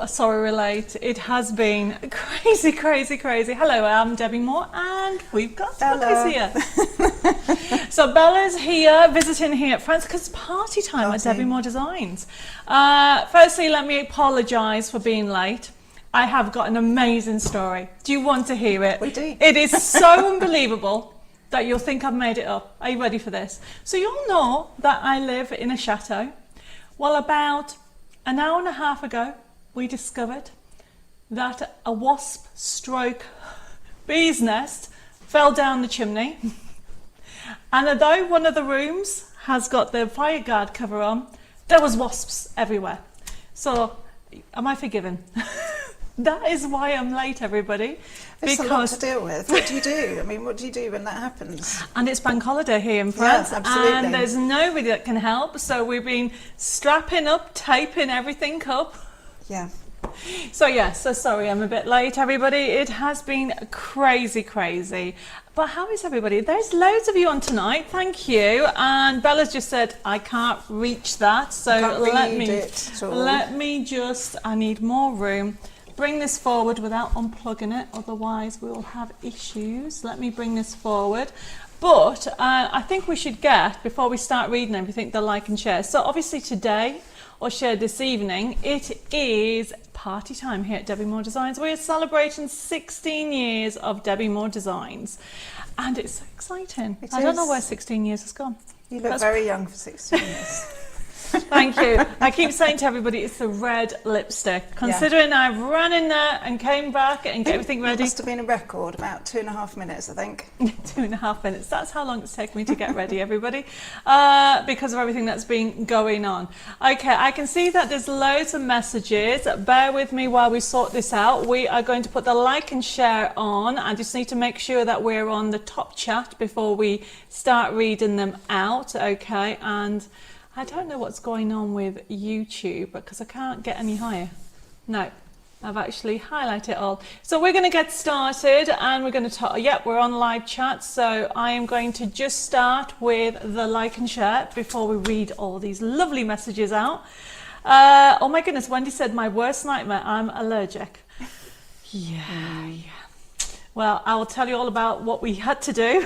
sorry we're late. It has been crazy, crazy, crazy. Hello, I'm Debbie Moore and we've got Bella's here. So Bella's here, visiting here at France because it's party time at Debbie Moore Designs. Firstly, let me apologise for being late. I have got an amazing story. Do you want to hear it? We do. It is so unbelievable that you'll think I've made it up. Are you ready for this? So you'll know that I live in a chateau. Well, about an hour and a half ago, we discovered that a wasp stroke bee's nest fell down the chimney. And although one of the rooms has got the fire guard cover on, there was wasps everywhere. So, am I forgiven? That is why I'm late, everybody. It's a lot to deal with. What do you do? I mean, what do you do when that happens? And it's bank holiday here in France. Yeah, absolutely. And there's nobody that can help. So we've been strapping up, taping everything up. Yeah. So yeah, so sorry I'm a bit late, everybody. It has been crazy, crazy. But how is everybody? There's loads of you on tonight. Thank you. And Bella's just said I can't reach that. So let me just, I need more room. Bring this forward without unplugging it, otherwise we will have issues. Let me bring this forward. But I think we should get, before we start reading everything, the like and share. So obviously today, or shared this evening, it is party time here at Debbie Moore Designs. We're celebrating 16 years of Debbie Moore Designs. And it's so exciting. I don't know where 16 years has gone. You look very young for 16 years. Thank you. I keep saying to everybody, it's the red lipstick. Considering I've run in there and came back and get everything ready. It must have been a record, about 2.5 minutes, I think. 2.5 minutes. That's how long it's taken me to get ready, everybody, because of everything that's been going on. Okay, I can see that there's loads of messages. Bear with me while we sort this out. We are going to put the like and share on. I just need to make sure that we're on the top chat before we start reading them out. Okay, and I don't know what's going on with YouTube because I can't get any higher. No, I've actually highlighted it all. So we're going to get started and we're going to talk. Yep, we're on live chat. So I am going to just start with the like and share before we read all these lovely messages out. Oh my goodness, Wendy said my worst nightmare, I'm allergic. Yeah. Well, I will tell you all about what we had to do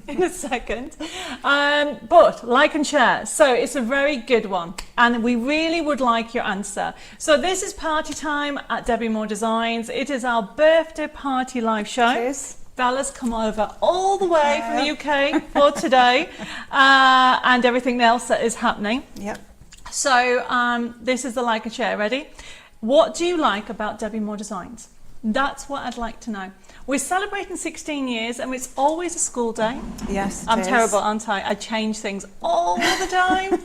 in a second. But like and share. So it's a very good one. And we really would like your answer. So this is party time at Debbie Moore Designs. It is our birthday party live show. Cheers. Bella's come over all the way from the UK for today and everything else that is happening. Yep. So this is the like and share. Ready? What do you like about Debbie Moore Designs? That's what I'd like to know. We're celebrating 16 years and it's always a school day. Yes, I'm terrible, aren't I? I change things all the time.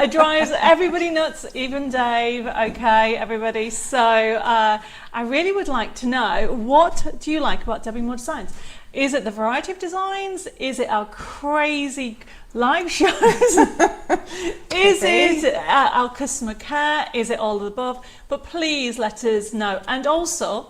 It drives everybody nuts, even Dave. Okay, everybody. So I really would like to know, what do you like about Debbie Moore Designs? Is it the variety of designs? Is it our crazy live shows? Is it our customer care? Is it all of the above? But please let us know. And also,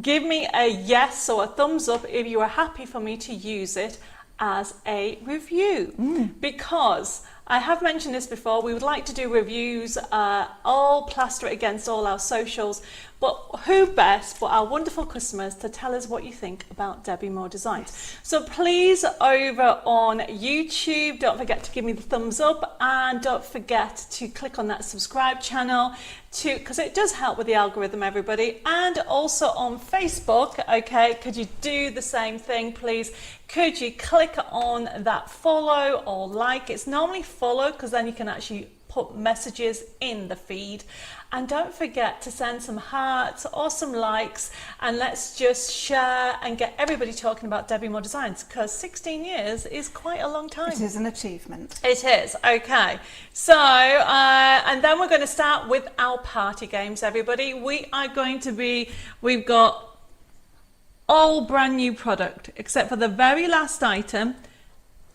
give me a yes or a thumbs up if you are happy for me to use it as a review. Because I have mentioned this before, we would like to do reviews, all plaster it against all our socials, but who best but our wonderful customers to tell us what you think about Debbie Moore Designs. So please, over on YouTube, don't forget to give me the thumbs up and don't forget to click on that subscribe channel because it does help with the algorithm, everybody. And also on Facebook, okay, could you do the same thing, please? Could you click on that follow or like? It's normally follow because then you can actually put messages in the feed. And don't forget to send some hearts or some likes and let's just share and get everybody talking about Debbie Moore Designs because 16 years is quite a long time. It is an achievement. It is, okay. So, and then we're going to start with our party games, everybody. We've got all brand new product except for the very last item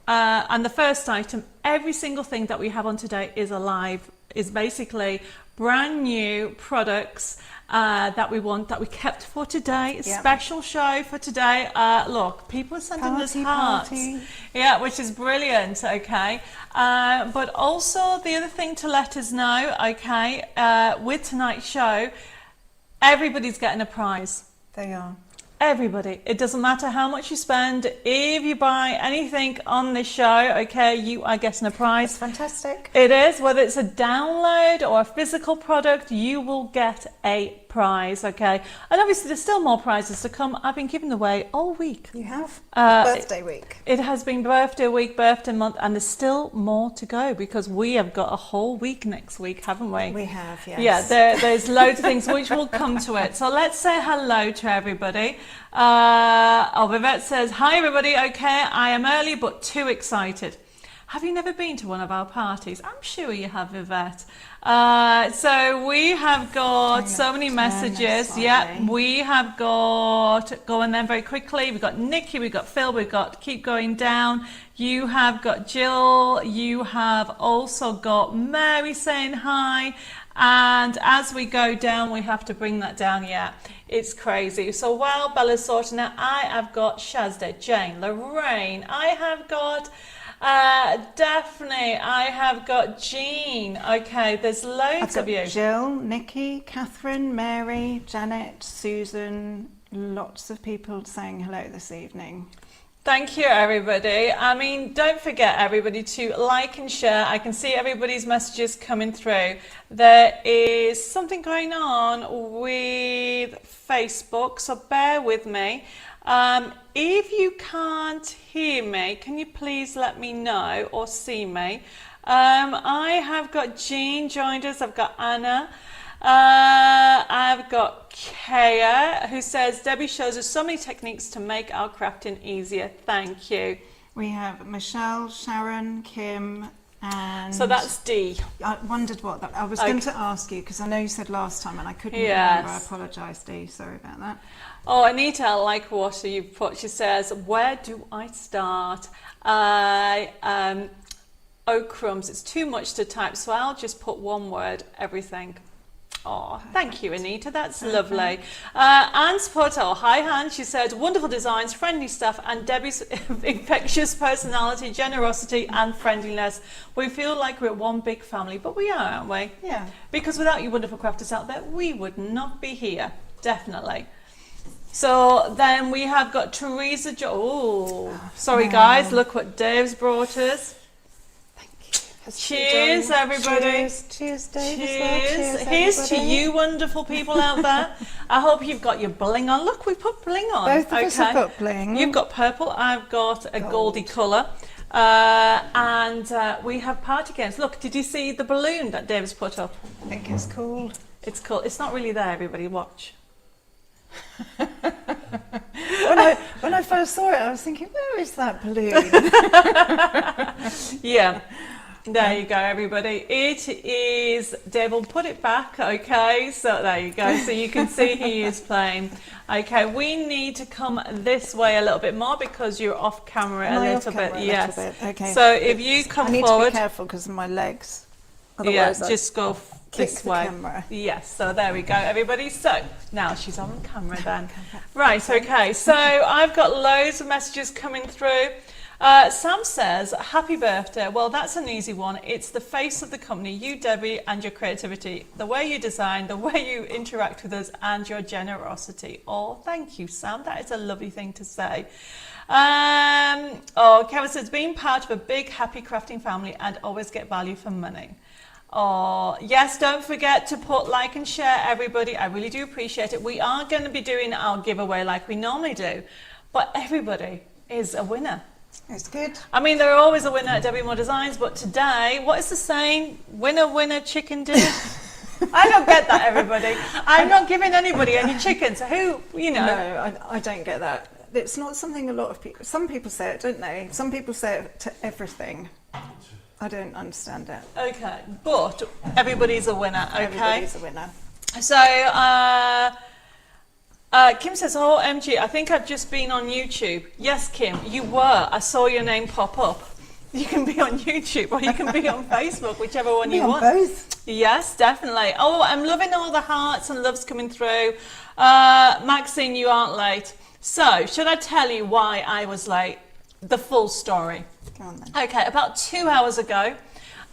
and the first item. Every single thing that we have on today is basically brand new products that we kept for today. A Yep. special show for today. Look, people are sending us hearts. Party. Yeah, which is brilliant, okay. But also the other thing to let us know, okay, with tonight's show, everybody's getting a prize. They are. Everybody. It doesn't matter how much you spend. If you buy anything on this show, okay, you are getting a prize. It's fantastic. It is, whether it's a download or a physical product, you will get a prize, okay? And obviously there's still more prizes to come. I've been giving away all week. You have? Birthday week. It has been birthday week, birthday month, and there's still more to go because we have got a whole week next week, haven't we? We have, yes. Yeah, there's loads of things which will come to it. So let's say hello to everybody. Vivette says, hi everybody, okay, I am early but too excited. Have you never been to one of our parties? I'm sure you have, Vivette. So we have got so many messages. Yeah, we have got, going then very quickly, we've got Nikki, we've got Phil, we've got keep going down. You have got Jill, you have also got Mary saying hi. And as we go down, we have to bring that down. Yeah, it's crazy. So while Bella's sorting out, I have got Shazda, Jane, Lorraine, I have got Daphne, I have got Jean. Okay, there's loads of you. Jill, Nikki, Catherine, Mary, Janet, Susan, lots of people saying hello this evening. Thank you, everybody. I mean, don't forget, everybody, to like and share. I can see everybody's messages coming through. There is something going on with Facebook, so bear with me. If you can't hear me, can you please let me know or see me? I have got Jean joined us. I've got Anna. I've got Kaya, who says, Debbie shows us so many techniques to make our crafting easier. Thank you. We have Michelle, Sharon, Kim, and... So that's D. I wondered what that... I was going to ask you, because I know you said last time, and I couldn't Yes. remember. I apologise, D. Sorry about that. Oh, Anita, I like what you put. She says, where do I start? Oh, crumbs. It's too much to type, so I'll just put one word, everything. Oh, thank you, Anita. That's lovely. Anne's put, oh, hi, Han. She said, wonderful designs, friendly stuff, and Debbie's infectious personality, generosity, and friendliness. We feel like we're one big family, but we are, aren't we? Yeah. Because without you wonderful crafters out there, we would not be here. Definitely. So then we have got Teresa. Sorry, guys. Look what Dave's brought us. Cheers, everybody. Cheers, Dave. Cheers. Here's to you, wonderful people out there. I hope you've got your bling on. Look, we put bling on. Both of us have got bling. You've got purple. I've got a goldy colour. And we have party games. Look, did you see the balloon that Dave's put up? I think it's cool. It's cool. It's not really there, everybody. Watch. When I first saw it, I was thinking, where is that balloon? Yeah. There you go, everybody. It is, Dave will put it back, okay? So there you go. So you can see he is playing. Okay, we need to come this way a little bit more because you're off camera a little bit. Yes. Okay. So if you come I need forward. to be careful because of my legs. Yeah, Otherwise just go this way. Camera. Yes, so there we go, everybody. So now she's on camera then. Right, okay. So I've got loads of messages coming through. Sam says, happy birthday. Well, that's an easy one. It's the face of the company, you, Debbie, and your creativity, the way you design, the way you interact with us, and your generosity. Oh, thank you, Sam. That is a lovely thing to say. Kevin says, being part of a big, happy crafting family and always get value for money. Oh, yes, don't forget to put like and share, everybody. I really do appreciate it. We are going to be doing our giveaway like we normally do, but everybody is a winner. It's good. I mean, they're always a winner at Debbie Moore Designs, but today, what is the saying? Winner, winner, chicken dinner? I don't get that, everybody. I'm not giving anybody any chickens. Who, you know? No, I don't get that. It's not something a lot of people, some people say it, don't they? Some people say it to everything. I don't understand it. Okay, but everybody's a winner, okay? Everybody's a winner. So, Kim says, oh, MG, I think I've just been on YouTube. Yes, Kim, you were. I saw your name pop up. You can be on YouTube or you can be on Facebook, whichever one you want. Both. Yes, definitely. Oh, I'm loving all the hearts and loves coming through. Maxine, you aren't late. So, should I tell you why I was late? The full story. Go on then. Okay, about 2 hours ago,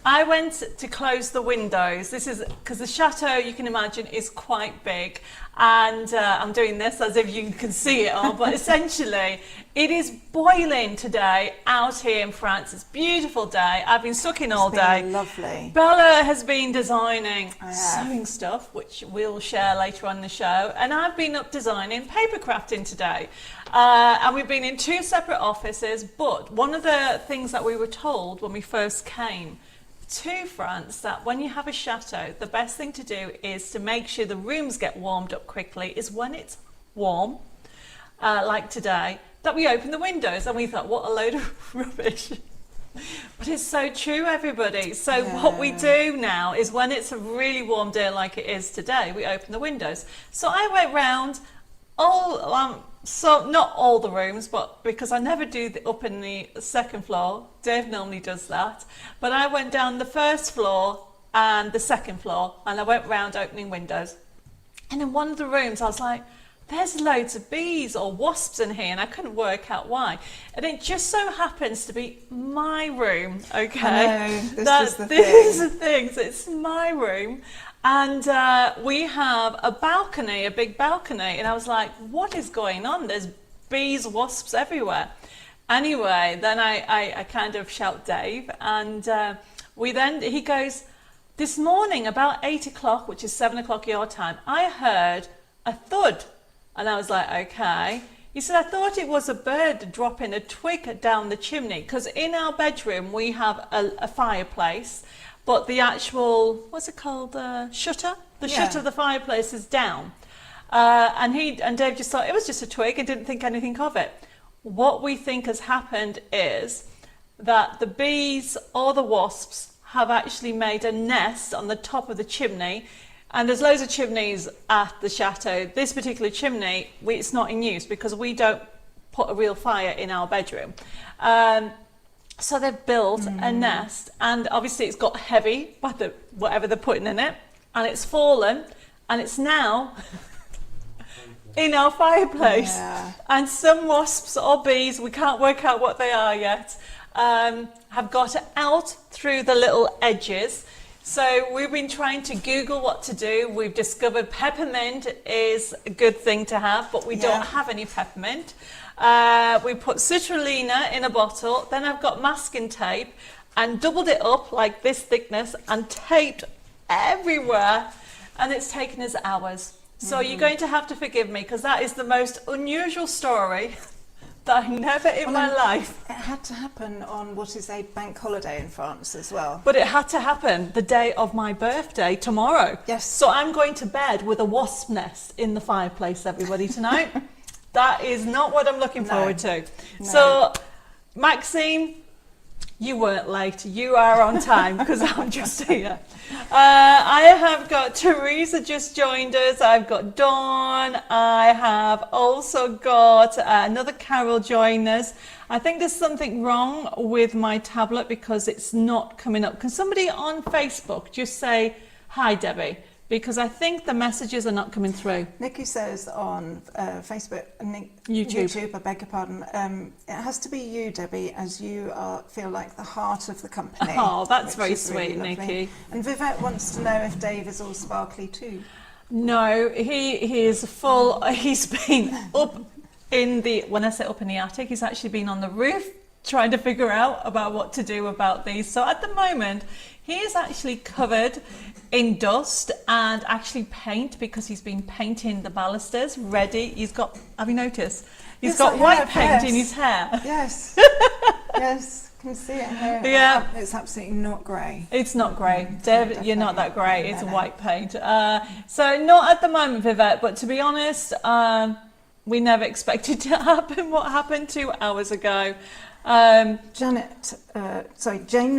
I went to close the windows. This is because the chateau, you can imagine, is quite big. And I'm doing this as if you can see it all, but essentially it is boiling today out here in France. It's a beautiful day. I've been sucking all day. Lovely. Bella has been designing sewing stuff, which we'll share later on in the show. And I've been up designing paper crafting today. And we've been in 2 separate offices, but one of the things that we were told when we first came to France, that when you have a chateau, the best thing to do is to make sure the rooms get warmed up quickly, is when it's warm, like today, that we open the windows. And we thought, what a load of rubbish. But it's so true, everybody. So what we do now is when it's a really warm day like it is today, we open the windows. So I went round all, so not all the rooms, but because I never do up in the second floor, Dave normally does that. But I went down the first floor and the second floor, and I went round opening windows. And in one of the rooms, I was like, there's loads of bees or wasps in here, and I couldn't work out why. And it just so happens to be my room, okay? This is the thing. So it's my room. And we have a balcony, a big balcony. And I was like, what is going on? There's bees, wasps everywhere. Anyway, then I kind of shout Dave. And he goes, this morning about 8 o'clock, which is 7 o'clock your time, I heard a thud. And I was like, okay. He said, I thought it was a bird dropping a twig down the chimney. Because in our bedroom, we have a fireplace. But the actual, what's it called, shutter? The shutter of the fireplace is down. And Dave just thought it was just a twig and didn't think anything of it. What we think has happened is that the bees or the wasps have actually made a nest on the top of the chimney. And there's loads of chimneys at the chateau. This particular chimney, it's not in use because we don't put a real fire in our bedroom. So they've built a nest, and obviously it's got heavy by whatever they're putting in it, and it's fallen, and it's now in our fireplace. Yeah. And some wasps or bees, we can't work out what they are yet, have got out through the little edges. So we've been trying to Google what to do. We've discovered peppermint is a good thing to have, but we don't have any peppermint. We put citrulina in a bottle, then I've got masking tape and doubled it up like this thickness and taped everywhere, and it's taken us hours. So you're going to have to forgive me because that is the most unusual story that I never in my life. It had to happen on what is a bank holiday in France as well. But it had to happen the day of my birthday, tomorrow. Yes. So I'm going to bed with a wasp nest in the fireplace, everybody, tonight. That is not what I'm looking forward to. No. So, Maxine, you weren't late. You are on time because I'm just here. I have got Teresa just joined us. I've got Dawn. I have also got another Carol join us. I think there's something wrong with my tablet because it's not coming up. Can somebody on Facebook just say, hi, Debbie? Because I think the messages are not coming through. Nikki says on Facebook, YouTube, I beg your pardon, it has to be you, Debbie, as you feel like the heart of the company. Oh, that's very sweet, really Nikki. And Vivette wants to know if Dave is all sparkly too. No, he is full. He's been up in the, when I say up in the attic, he's actually been on the roof trying to figure out about what to do about these. So at the moment, he is actually covered in dust and actually paint because he's been painting the balusters ready. He's got, have you noticed? He's got white paint in his hair. Yes. Yes, can see it here. Yeah. It's absolutely not grey. It's not grey. David, you're not that grey. It's white paint. So not at the moment, Vivette, but to be honest, we never expected to happen what happened 2 hours ago. Jane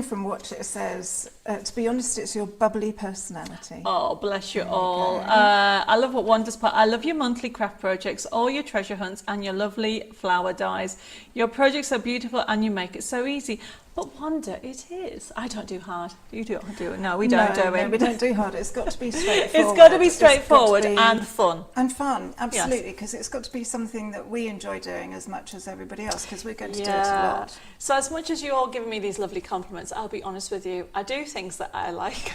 from Watch It says, to be honest, it's your bubbly personality. Oh, bless you all. I love what Wanda's put. I love your monthly craft projects, all your treasure hunts and your lovely flower dyes. Your projects are beautiful and you make it so easy. But wonder it is. I don't do hard. You do it. No, we don't do it. No, we don't do hard. It's got to be straightforward. It's got to be straightforward and fun. And fun, absolutely, because it's got to be something that we enjoy doing as much as everybody else, because we're going to do it a lot. So as much as you're all giving me these lovely compliments, I'll be honest with you, I do things that I like.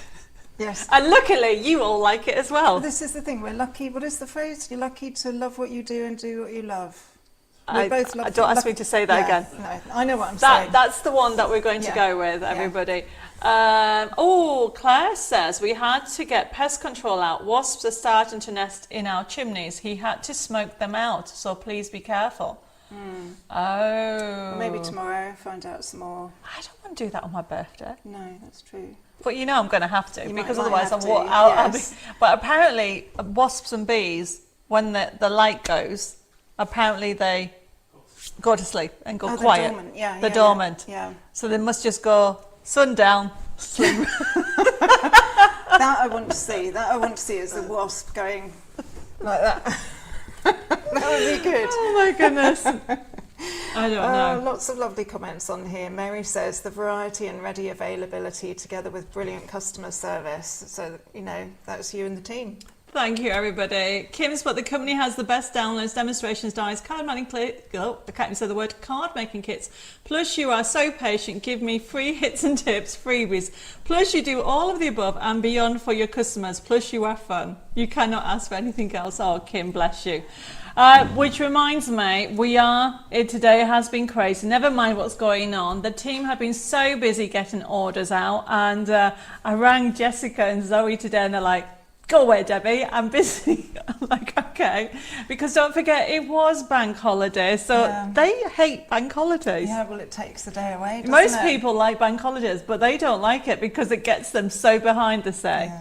Yes. And luckily, you all like it as well. This is the thing, we're lucky. What is the phrase? You're lucky to love what you do and do what you love. Both love. Don't ask me to say that again. No, I know what I'm saying. That's the one that we're going to go with, everybody. Claire says, we had to get pest control out. Wasps are starting to nest in our chimneys. He had to smoke them out, so please be careful. Well, maybe tomorrow, find out some more. I don't want to do that on my birthday. No, that's true. But you know I'm going to have to, because otherwise have to, I'll be... But apparently, wasps and bees, when the light goes, apparently they go to sleep and go quiet. They're dormant. They're dormant. Yeah. So they must just go sundown, sleep. That I want to see. That I want to see is the wasp going like that. That would be good. Oh my goodness. I don't know. Lots of lovely comments on here. Mary says the variety and ready availability together with brilliant customer service. So, that's you and the team. Thank you, everybody. Kim's put the company has the best downloads, demonstrations, dies, card making card making kits. Plus, you are so patient. Give me free hits and tips, freebies. Plus, you do all of the above and beyond for your customers. Plus, you are fun. You cannot ask for anything else. Oh, Kim, bless you. Which reminds me, today has been crazy. Never mind what's going on. The team have been so busy getting orders out, and I rang Jessica and Zoe today, and they're like, go away, Debbie, I'm busy. I'm like, okay. Because don't forget, it was bank holiday, so they hate bank holidays. Yeah, well, it takes the day away, doesn't Most it? people like bank holidays, but they don't like it because it gets them so behind the say.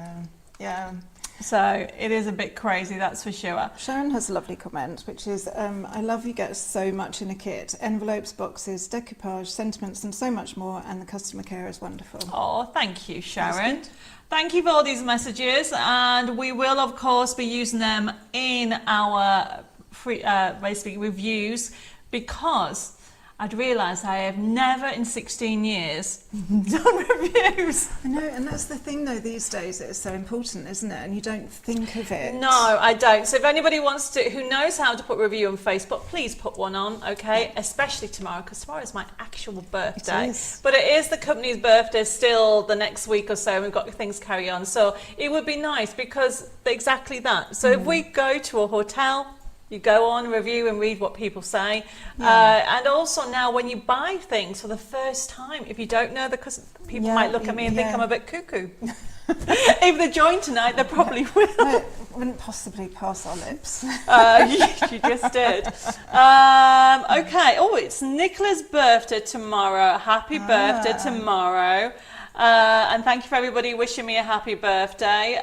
Yeah. So it is a bit crazy, that's for sure. Sharon has a lovely comment, which is, I love you get so much in a kit. Envelopes, boxes, decoupage, sentiments, and so much more, and the customer care is wonderful. Oh, thank you, Sharon. Thank you for all these messages, and we will, of course, be using them in our free, basically reviews, because I'd realised I have never in 16 years done reviews. I know, and that's the thing though these days, it's so important, isn't it? And you don't think of it. No, I don't. So if anybody wants to, who knows how to put a review on Facebook, please put one on, okay? Especially tomorrow, because tomorrow is my actual birthday. It is. But it is the company's birthday still the next week or so, and we've got things carry on. So it would be nice, because exactly that. So if we go to a hotel, you go on, review and read what people say. And also now when you buy things for the first time, if you don't know, because people might look at me and think I'm a bit cuckoo. If they join tonight, they probably will. No, it wouldn't possibly pass our lips. You just did. Okay. Oh, it's Nicola's birthday tomorrow. Happy birthday tomorrow. And thank you for everybody wishing me a happy birthday.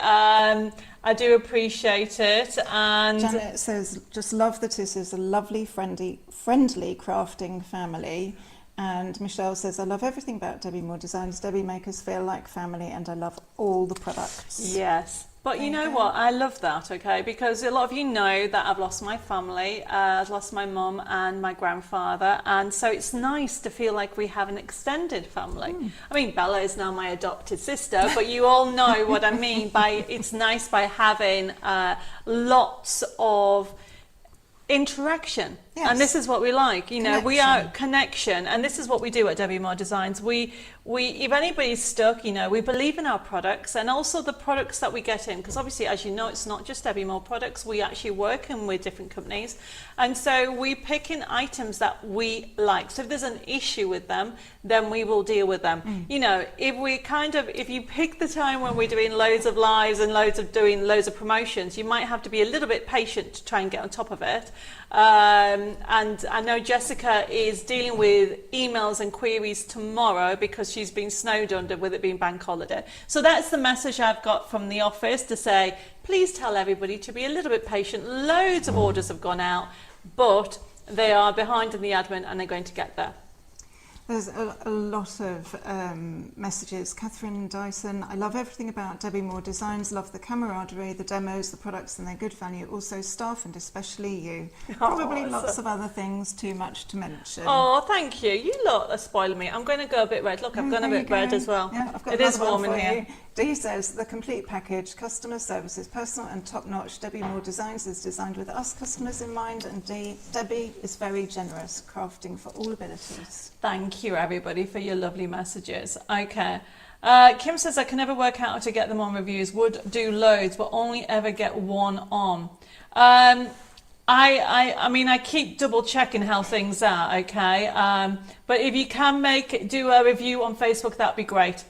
I do appreciate it. And Janet says, just love that this is a lovely, friendly crafting family. And Michelle says, I love everything about Debbie Moore Designs. Debbie make us feel like family, and I love all the products. Yes. But you know what? I love that, okay? Because a lot of you know that I've lost my family. I've lost my mum and my grandfather. And so it's nice to feel like we have an extended family. I mean, Bella is now my adopted sister, but you all know what I mean by it's nice by having lots of interaction. Yes. And this is what we like, you know, we Connection. are connection, and this is what we do at Debbie Moore Designs. We if anybody's stuck, you know, we believe in our products and also the products that we get in, because obviously, as you know, it's not just Debbie Moore products. We actually working with different companies, and so we pick in items that we like. So if there's an issue with them, then we will deal with them. You know, if you pick the time when we're doing loads of lives and loads of promotions, you might have to be a little bit patient to try and get on top of it. And I know Jessica is dealing with emails and queries tomorrow because she's been snowed under with it being bank holiday. So that's the message I've got from the office to say, please tell everybody to be a little bit patient. Loads of orders have gone out, but they are behind in the admin and they're going to get there. There's a lot of messages. Catherine Dyson, I love everything about Debbie Moore Designs, love the camaraderie, the demos, the products and their good value, also staff and especially you. Probably lots of other things, too much to mention. Oh, thank you. You lot are spoiling me. I'm going to go a bit red. Look, I've gone a bit red as well. Yeah, I've got it is warm one in for here. you. Dee says, the complete package, customer service is personal and top-notch. Debbie Moore Designs is designed with us customers in mind, and Debbie is very generous, crafting for all abilities. Thank you, everybody, for your lovely messages. Okay. Kim says, I can never work out how to get them on reviews. Would do loads, but only ever get one on. I mean, I keep double checking how things are, okay? But if you can do a review on Facebook, that'd be great.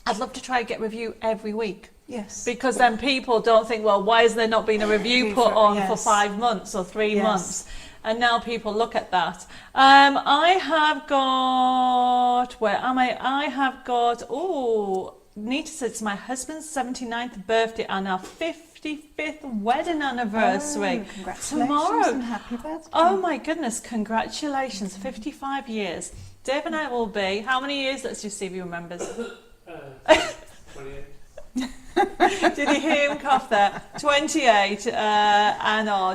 I'd love to try and get a review every week. Yes. Because then people don't think, well, why has there not been a review put on for 5 months or 3 months? And now people look at that. I have got, where am I? I have got, Nita said it's my husband's 79th birthday and our 55th wedding anniversary. Congratulations tomorrow. And happy birthday. Oh my goodness, congratulations, 55 years. Dave and I will be, how many years? Let's just see if he remembers. 28. Did you hear him cough there? 28.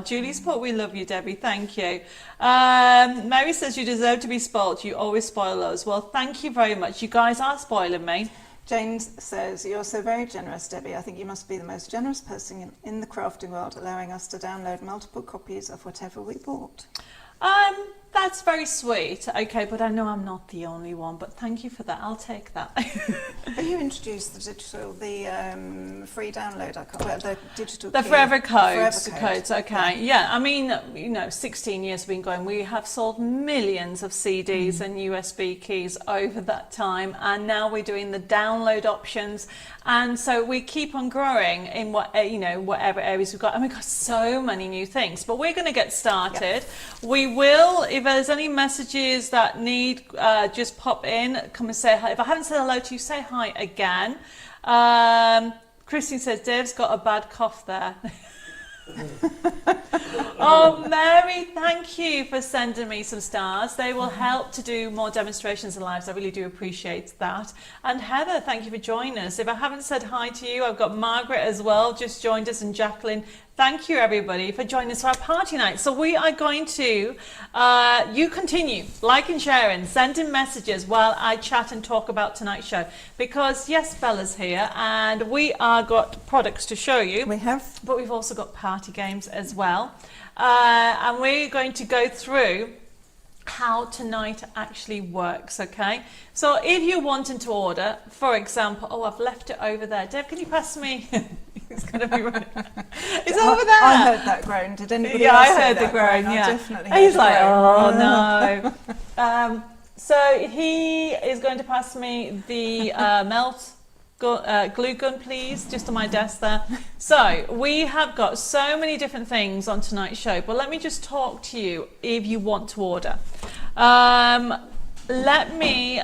Julie's put, we love you, Debbie. Thank you. Mary says, you deserve to be spoilt. You always spoil us. Well, thank you very much. You guys are spoiling me. James says, you're so very generous, Debbie. I think you must be the most generous person in the crafting world, allowing us to download multiple copies of whatever we bought. That's very sweet. Okay, but I know I'm not the only one, but thank you for that. I'll take that. But you introduced the free download, the digital The key. Forever Codes. Forever Code. Okay. Yeah, I mean, 16 years we've been going. We have sold millions of CDs and USB keys over that time, and now we're doing the download options. And so we keep on growing in whatever areas we've got. And we've got so many new things. But we're going to get started. Yeah. We will, if there's any messages that need, just pop in, come and say hi. If I haven't said hello to you, say hi again. Christine says, Dave's got a bad cough there. Oh, Mary, thank you for sending me some stars. They will help to do more demonstrations and lives. I really do appreciate that. And Heather, thank you for joining us. If I haven't said hi to you, I've got Margaret as well, just joined us, and Jacqueline. Thank you, everybody, for joining us for our party night. So we are going to, you continue liking, sharing, sending messages while I chat and talk about tonight's show. Because, yes, Bella's here, and we are got products to show you. We have. But we've also got party games as well. And we're going to go through how tonight actually works, okay? So if you're wanting to order, for example, I've left it over there. Dave, can you pass me? It's going to be running. It's over there. I heard that groan. Did anybody Yeah, else I hear heard the that groan, I yeah. definitely heard He's the like, groan. oh no. So he is going to pass me the glue gun, please, just on my desk there. So we have got so many different things on tonight's show, but let me just talk to you if you want to order. Let me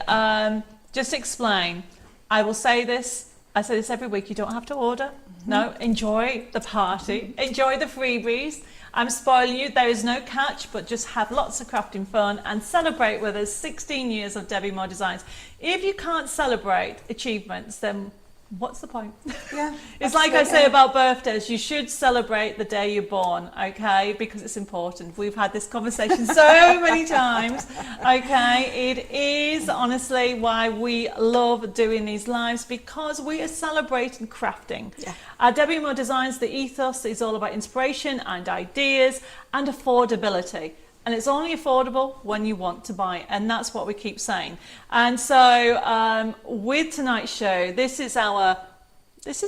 just explain. I will say this. I say this every week. You don't have to order. No, enjoy the party. Enjoy the freebies. I'm spoiling you. There is no catch, but just have lots of crafting fun and celebrate with us 16 years of Debbie Moore Designs. If you can't celebrate achievements, then what's the point? Yeah, it's like I say about birthdays, you should celebrate the day you're born, okay? Because it's important. We've had this conversation so many times, okay? It is honestly why we love doing these lives, because we are celebrating crafting. Yeah. Debbie Moore Designs, the ethos is all about inspiration and ideas and affordability. And it's only affordable when you want to buy it, and that's what we keep saying. And so with tonight's show, this is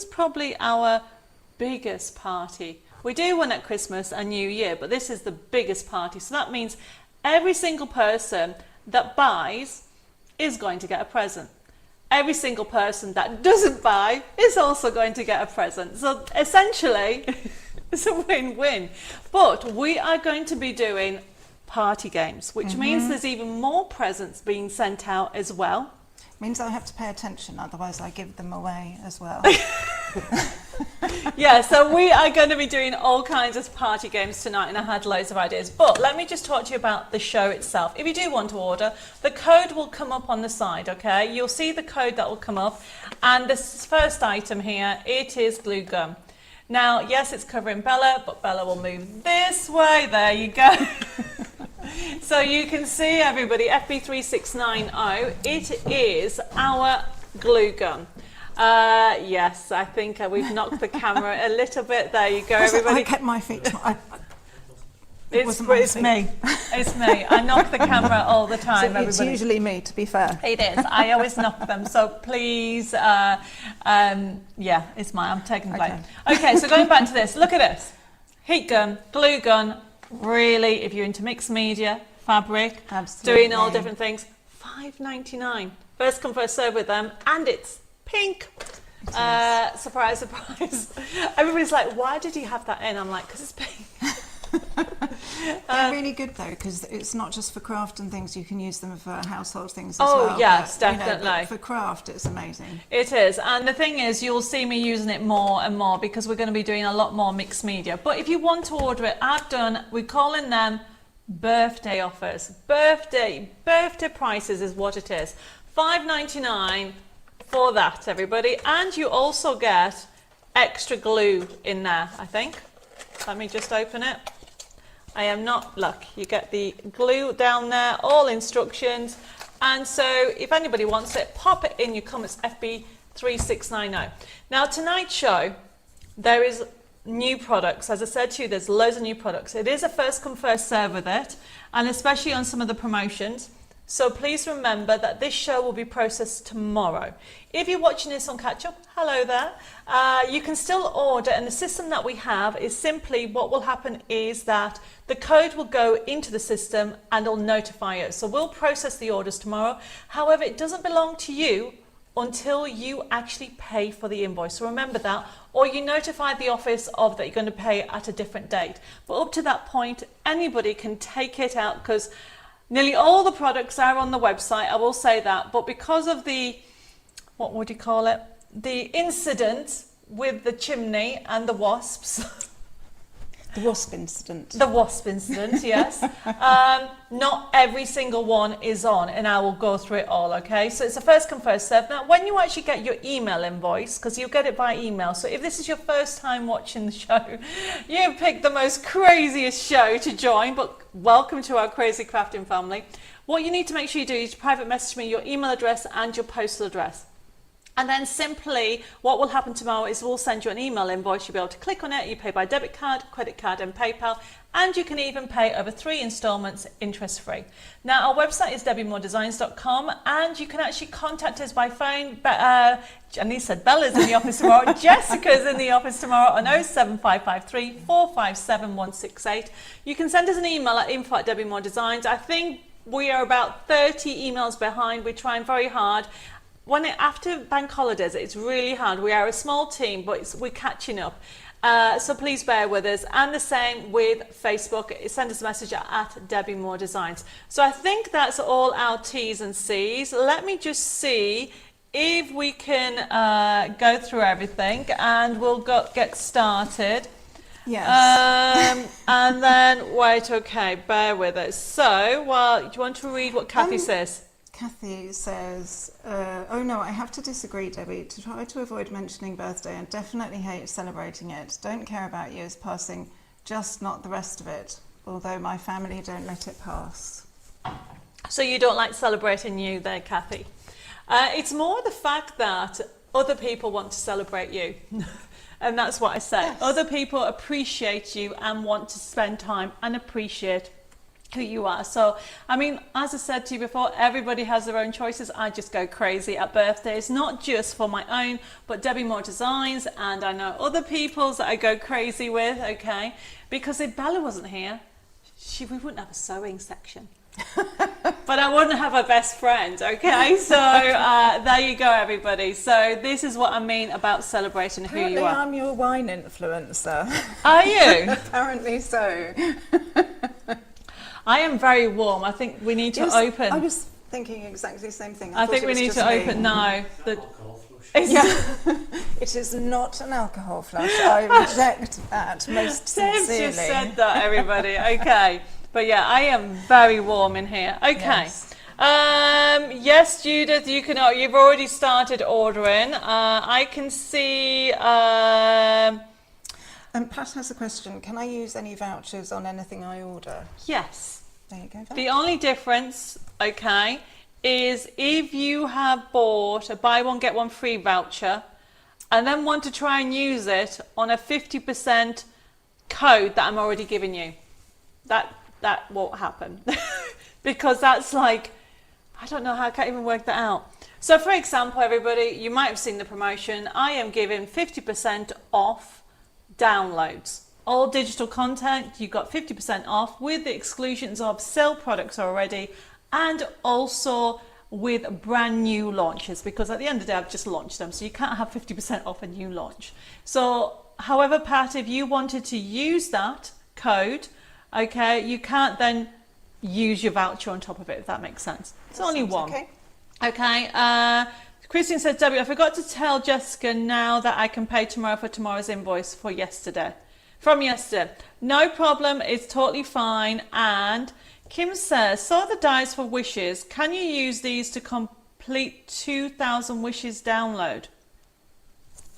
probably our biggest party. We do one at Christmas and New Year, but this is the biggest party. So that means every single person that buys is going to get a present. Every single person that doesn't buy is also going to get a present. So essentially, it's a win-win. But we are going to be doing party games, which means there's even more presents being sent out as well. Means I have to pay attention, otherwise I give them away as well. Yeah, so we are going to be doing all kinds of party games tonight, and I had loads of ideas. But let me just talk to you about the show itself. If you do want to order, the code will come up on the side, okay? You'll see the code that will come up. And this first item here, it is glue gum. Now, yes, it's covering Bella, but Bella will move this way. There you go. So you can see, everybody, FB3690, it is our glue gun. Yes, I think we've knocked the camera a little bit. There you go, everybody. I kept my feet. It's me. It's me. I knock the camera all the time, So it's everybody. usually me, to be fair. It is. I always knock them. So please, yeah, it's mine. I'm taking the blame. Okay, so going back to this, look at this. Heat gun, glue gun. Really, if you're into mixed media, fabric, Absolutely. doing all different things, $5.99. First come, first serve with them, and it's pink. Surprise, surprise. Everybody's like, why did you have that in? I'm like, because it's pink. They're really good though, because it's not just for craft and things. You can use them for household things as well. Oh yes, but, definitely. but for craft, it's amazing. It is, and the thing is, you'll see me using it more and more because we're going to be doing a lot more mixed media. But if you want to order it, we're calling them birthday offers. Birthday prices is what it is. $5.99 for that, everybody, and you also get extra glue in there. I think. Let me just open it. I am not, look, you get the glue down there, all instructions. And so if anybody wants it, pop it in your comments, FB3690. Now, tonight's show, there is new products. As I said to you, there's loads of new products. It is a first come, first serve with it, and especially on some of the promotions. So please remember that this show will be processed tomorrow. If you're watching this on catch up, hello there. You can still order, and the system that we have is simply what will happen is that the code will go into the system and it'll notify us. So we'll process the orders tomorrow. However, it doesn't belong to you until you actually pay for the invoice. So remember that, or you notify the office of that you're going to pay at a different date. But up to that point, anybody can take it out because nearly all the products are on the website, I will say that, but because of the, what would you call it, the incident with the chimney and the wasps. The wasp incident. The wasp incident, yes. Not every single one is on, and I will go through it all, okay? So it's a first come, first serve. Now, when you actually get your email invoice, because you'll get it by email, so if this is your first time watching the show, you've picked the most craziest show to join, but welcome to our crazy crafting family. What you need to make sure you do is private message me your email address and your postal address. And then simply what will happen tomorrow is we'll send you an email invoice. You'll be able to click on it. You pay by debit card, credit card and PayPal, and you can even pay over 3 installments interest free. Now our website is debbiemoredesigns.com, and you can actually contact us by phone. Jenny said Bella's in the office tomorrow. Jessica's in the office tomorrow on 07553 457 168. You can send us an email at info@debbiemoredesigns. I think we are about 30 emails behind. We're trying very hard. After bank holidays, it's really hard. We are a small team, but we're catching up. So please bear with us. And the same with Facebook. Send us a message at Debbie Moore Designs. So I think that's all our T's and C's. Let me just see if we can go through everything, and we'll get started. Yes. And then, wait, okay, bear with us. So, do you want to read what Kathy says? Kathy says, oh no, I have to disagree, Debbie. To try to avoid mentioning birthday and definitely hate celebrating it. Don't care about years passing, just not the rest of it. Although my family don't let it pass. So you don't like celebrating you there, Kathy. It's more the fact that other people want to celebrate you. And that's what I say. Yes. Other people appreciate you and want to spend time and appreciate who you are. So, I mean, as I said to you before, everybody has their own choices. I just go crazy at birthdays, not just for my own, but Debbie Moore Designs, and I know other people's that I go crazy with, okay? Because if Bella wasn't here, we wouldn't have a sewing section. But I wouldn't have a best friend, okay? So there you go, everybody. So this is what I mean about celebrating who you are. I'm your wine influencer. Are you? Apparently so. I am very warm. I think we need to open. I was thinking exactly the same thing. I think we need to open now. Alcohol flush. flush. Yeah, it is not an alcohol flush. I reject that most Dave's sincerely. just said that, everybody. Okay. But yeah, I am very warm in here. Okay. Yes. Yes, Judith, you can. You've already started ordering. I can see. Pat has a question. Can I use any vouchers on anything I order? Yes. There you go. The only difference, okay, is if you have bought a buy one get one free voucher, and then want to try and use it on a 50% code that I'm already giving you, that won't happen because that's like. I don't know how I can't even work that out. So for example, everybody, you might have seen the promotion. I am giving 50% off downloads. All digital content, you got 50% off with the exclusions of sale products already and also with brand new launches, because at the end of the day, I've just launched them. So you can't have 50% off a new launch. So however, Pat, if you wanted to use that code, okay, you can't then use your voucher on top of it, if that makes sense. It's only one. Okay. Christine said, Debbie, I forgot to tell Jessica now that I can pay tomorrow for tomorrow's invoice for yesterday. From yesterday. No problem. It's totally fine. And Kim says, saw the dies for wishes. Can you use these to complete 2,000 wishes download?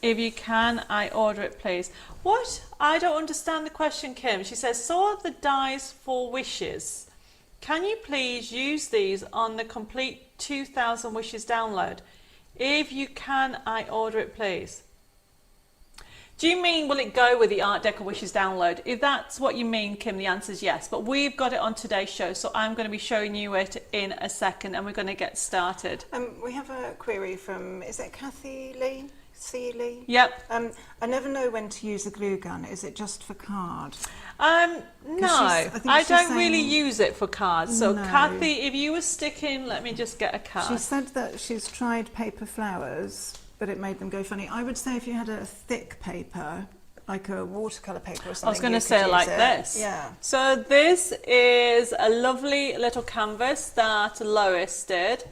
If you can, I order it, please. What? I don't understand the question, Kim. She says, saw the dies for wishes. Can you please use these on the complete 2,000 wishes download? If you can, I order it, please. Do you mean, will it go with the Art Deco Wishes download? If that's what you mean, Kim, the answer is yes. But we've got it on today's show, so I'm going to be showing you it in a second, and we're going to get started. We have a query from, is it Kathy Lee? Seeley? Yep. I never know when to use a glue gun. Is it just for card? No, I don't really saying- use it for cards. So No. Kathy, if you were sticking, let me just get a card. She said that she's tried paper flowers, but it made them go funny. I would say if you had a thick paper, like a watercolour paper or something. I was going to you say could like use it. this. Yeah. So this is a lovely little canvas that Lois did.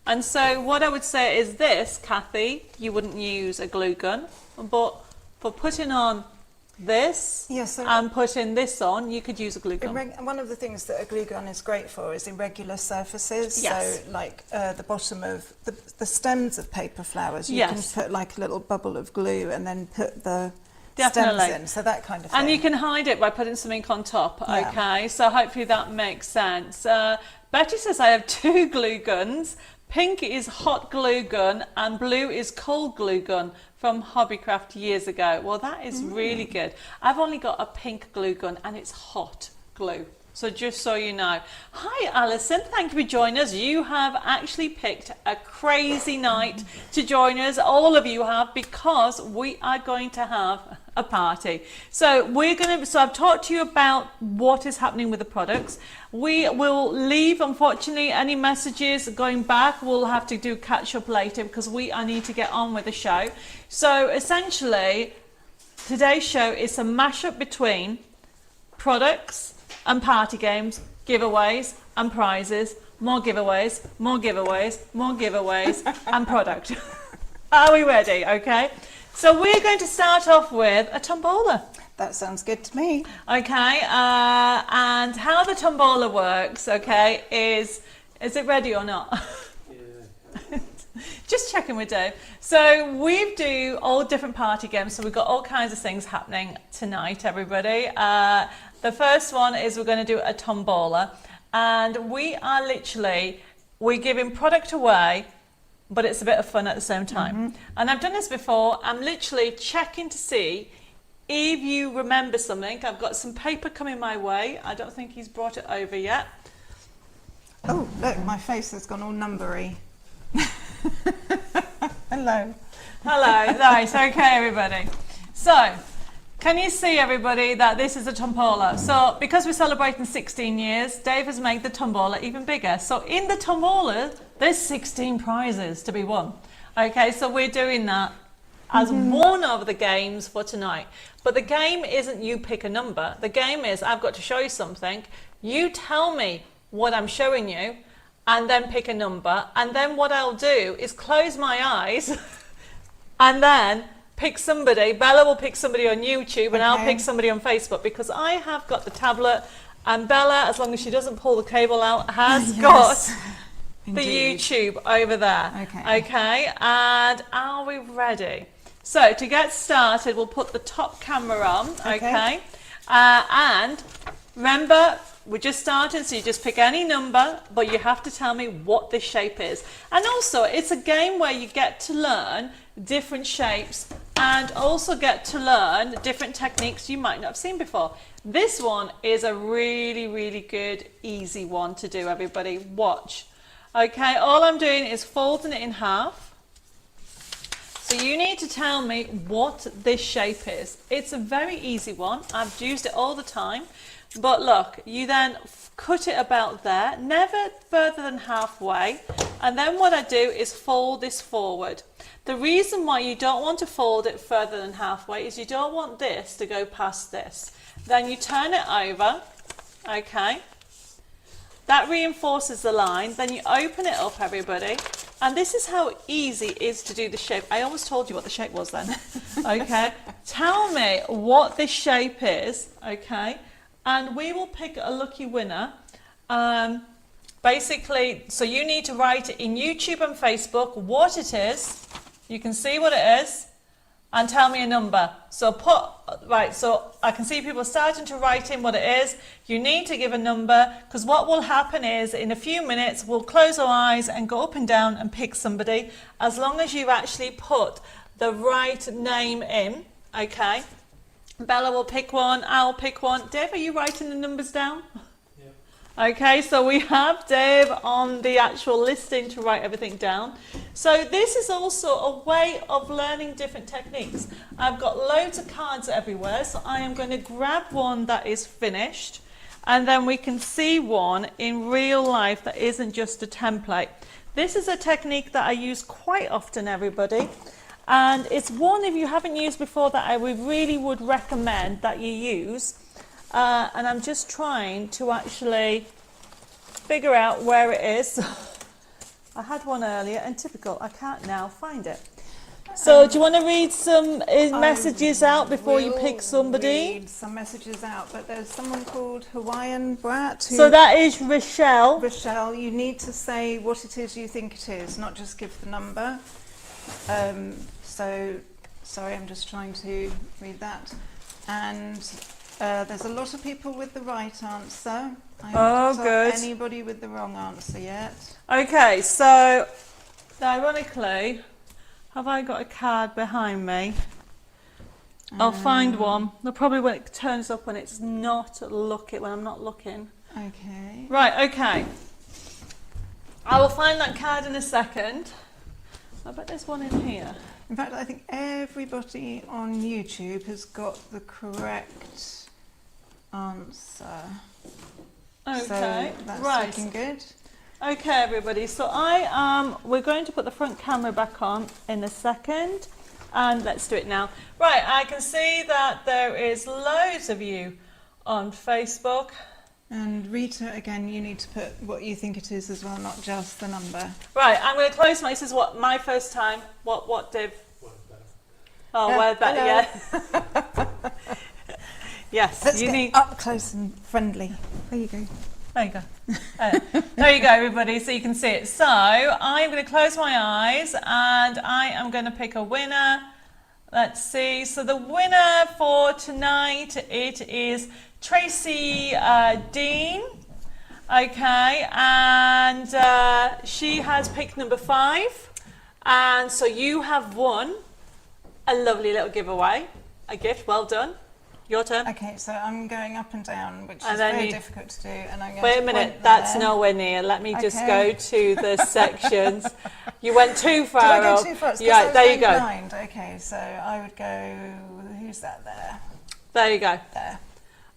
And so what I would say is this, Kathy, you wouldn't use a glue gun, but for putting on this Yeah, so and putting this on, you could use a glue gun. one of the things that a glue gun is great for is irregular surfaces. Yes. So like the bottom of the stems of paper flowers, you Yes. can put like a little bubble of glue and then put the Definitely. stems in. So that kind of thing. And you can hide it by putting something on top, Yeah. okay? So hopefully that makes sense. Betty says, I have 2 glue guns. Pink is hot glue gun and blue is cold glue gun from Hobbycraft years ago. Well, that is really good. I've only got a pink glue gun and it's hot glue. So just so you know. Hi, Alison. Thank you for joining us. You have actually picked a crazy night to join us. All of you have, because we are going to have a party. So I've talked to you about what is happening with the products. We will leave, unfortunately, any messages going back. We'll have to do catch up later because I need to get on with the show. So essentially, today's show is a mashup between products and party games, giveaways and prizes, more giveaways, more giveaways, more giveaways and product. Are we ready? Okay. So we're going to start off with a tombola. That sounds good to me. Okay. And how the tombola works, okay, is it ready or not? Yeah. Just checking with Dave. So we do all different party games. So we've got all kinds of things happening tonight, everybody. The first one is we're going to do a tombola. And we're giving product away, but it's a bit of fun at the same time. And I've done this before. I'm literally checking to see if you remember something. I've got some paper coming my way. I don't think he's brought it over yet. Oh, look, my face has gone all numbery. Hello. Hello. Nice. Okay, everybody. So, can you see, everybody, that this is a tombola? So, because we're celebrating 16 years, Dave has made the tombola even bigger. So, in the tombola, there's 16 prizes to be won. Okay, so we're doing that as one of the games for tonight. But the game isn't you pick a number. The game is I've got to show you something. You tell me what I'm showing you, and then pick a number. And then what I'll do is close my eyes and then pick somebody. Bella will pick somebody on YouTube, and I'll Okay. pick somebody on Facebook, because I have got the tablet, and Bella, as long as she doesn't pull the cable out, has got the Indeed. YouTube over there. Okay. Okay, and are we ready? So to get started, we'll put the top camera on. Okay. And remember, we just started, so you just pick any number, but you have to tell me what this shape is. And also, it's a game where you get to learn different shapes and also get to learn different techniques you might not have seen before. This one is a really, really good, easy one to do, everybody. Watch. Okay, all I'm doing is folding it in half. So you need to tell me what this shape is. It's a very easy one. I've used it all the time. But look, you then cut it about there, never further than halfway. And then what I do is fold this forward. The reason why you don't want to fold it further than halfway is you don't want this to go past this. Then you turn it over, okay? That reinforces the line. Then you open it up, everybody. And this is how easy it is to do the shape. I almost told you what the shape was then. Okay? Tell me what this shape is, okay? And we will pick a lucky winner. Basically, so you need to write it in YouTube and Facebook what it is. You can see what it is. And tell me a number. So so I can see people starting to write in what it is. You need to give a number, because what will happen is in a few minutes we'll close our eyes and go up and down and pick somebody, as long as you actually put the right name in, okay? Bella will pick one, I'll pick one. Dave, are you writing the numbers down? Okay, so we have Dave on the actual listing to write everything down. So this is also a way of learning different techniques. I've got loads of cards everywhere, so I am going to grab one that is finished, and then we can see one in real life that isn't just a template. This is a technique that I use quite often, everybody. And it's one, if you haven't used before, that I really would recommend that you use. And I'm just trying to actually figure out where it is. I had one earlier, and typical, I can't now find it. So do you want to read some messages out before you pick somebody? Read some messages out, but there's someone called Hawaiian Brat. So that is Rochelle. Rochelle, you need to say what it is you think it is, not just give the number. So, sorry, I'm just trying to read that. And there's a lot of people with the right answer. I haven't good. got anybody with the wrong answer yet. Okay, so ironically, have I got a card behind me? I'll find one. They'll probably when it turns up when it's not looking, when I'm not looking. Okay. Right, okay. I will find that card in a second. I bet there's one in here. In fact, I think everybody on YouTube has got the correct answer. Okay, So that's right. looking good. Okay, everybody. So we're going to put the front camera back on in a second, and let's do it now. Right, I can see that there is loads of you on Facebook. And Rita, again, you need to put what you think it is as well, not just the number. Right, I'm going to close my. This is what my first time. What Dave? Oh, where that? Yeah. Yes, Let's you get need. up close and friendly. There you go. There you go. There you go, everybody, so you can see it. So I'm going to close my eyes and I am going to pick a winner. Let's see. So the winner for tonight, it is Tracy Dean. Okay, and she has picked number 5. And so you have won a lovely little giveaway, a gift. Well done. Your turn. Okay, so I'm going up and down, which And is then very you- difficult to do. And I'm going Wait to a minute, point that's there. nowhere near. Let me just Okay. go to the sections. You went too far Did I go up. too far? It's 'cause Yeah, I was there you going go. blind. Okay, so I would go. Who's that there? There you go. There.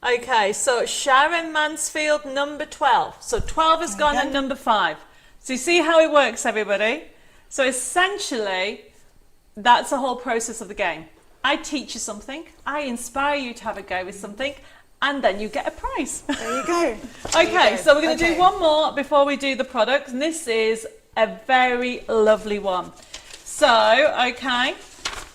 Okay, so Sharon Mansfield, number 12. So 12 has gone Okay. and number 5. So you see how it works, everybody? So essentially, that's the whole process of the game. I teach you something, I inspire you to have a go with something, and then you get a prize. There you go. Okay, so we're going to Okay. do one more before we do the product, and this is a very lovely one. So, okay,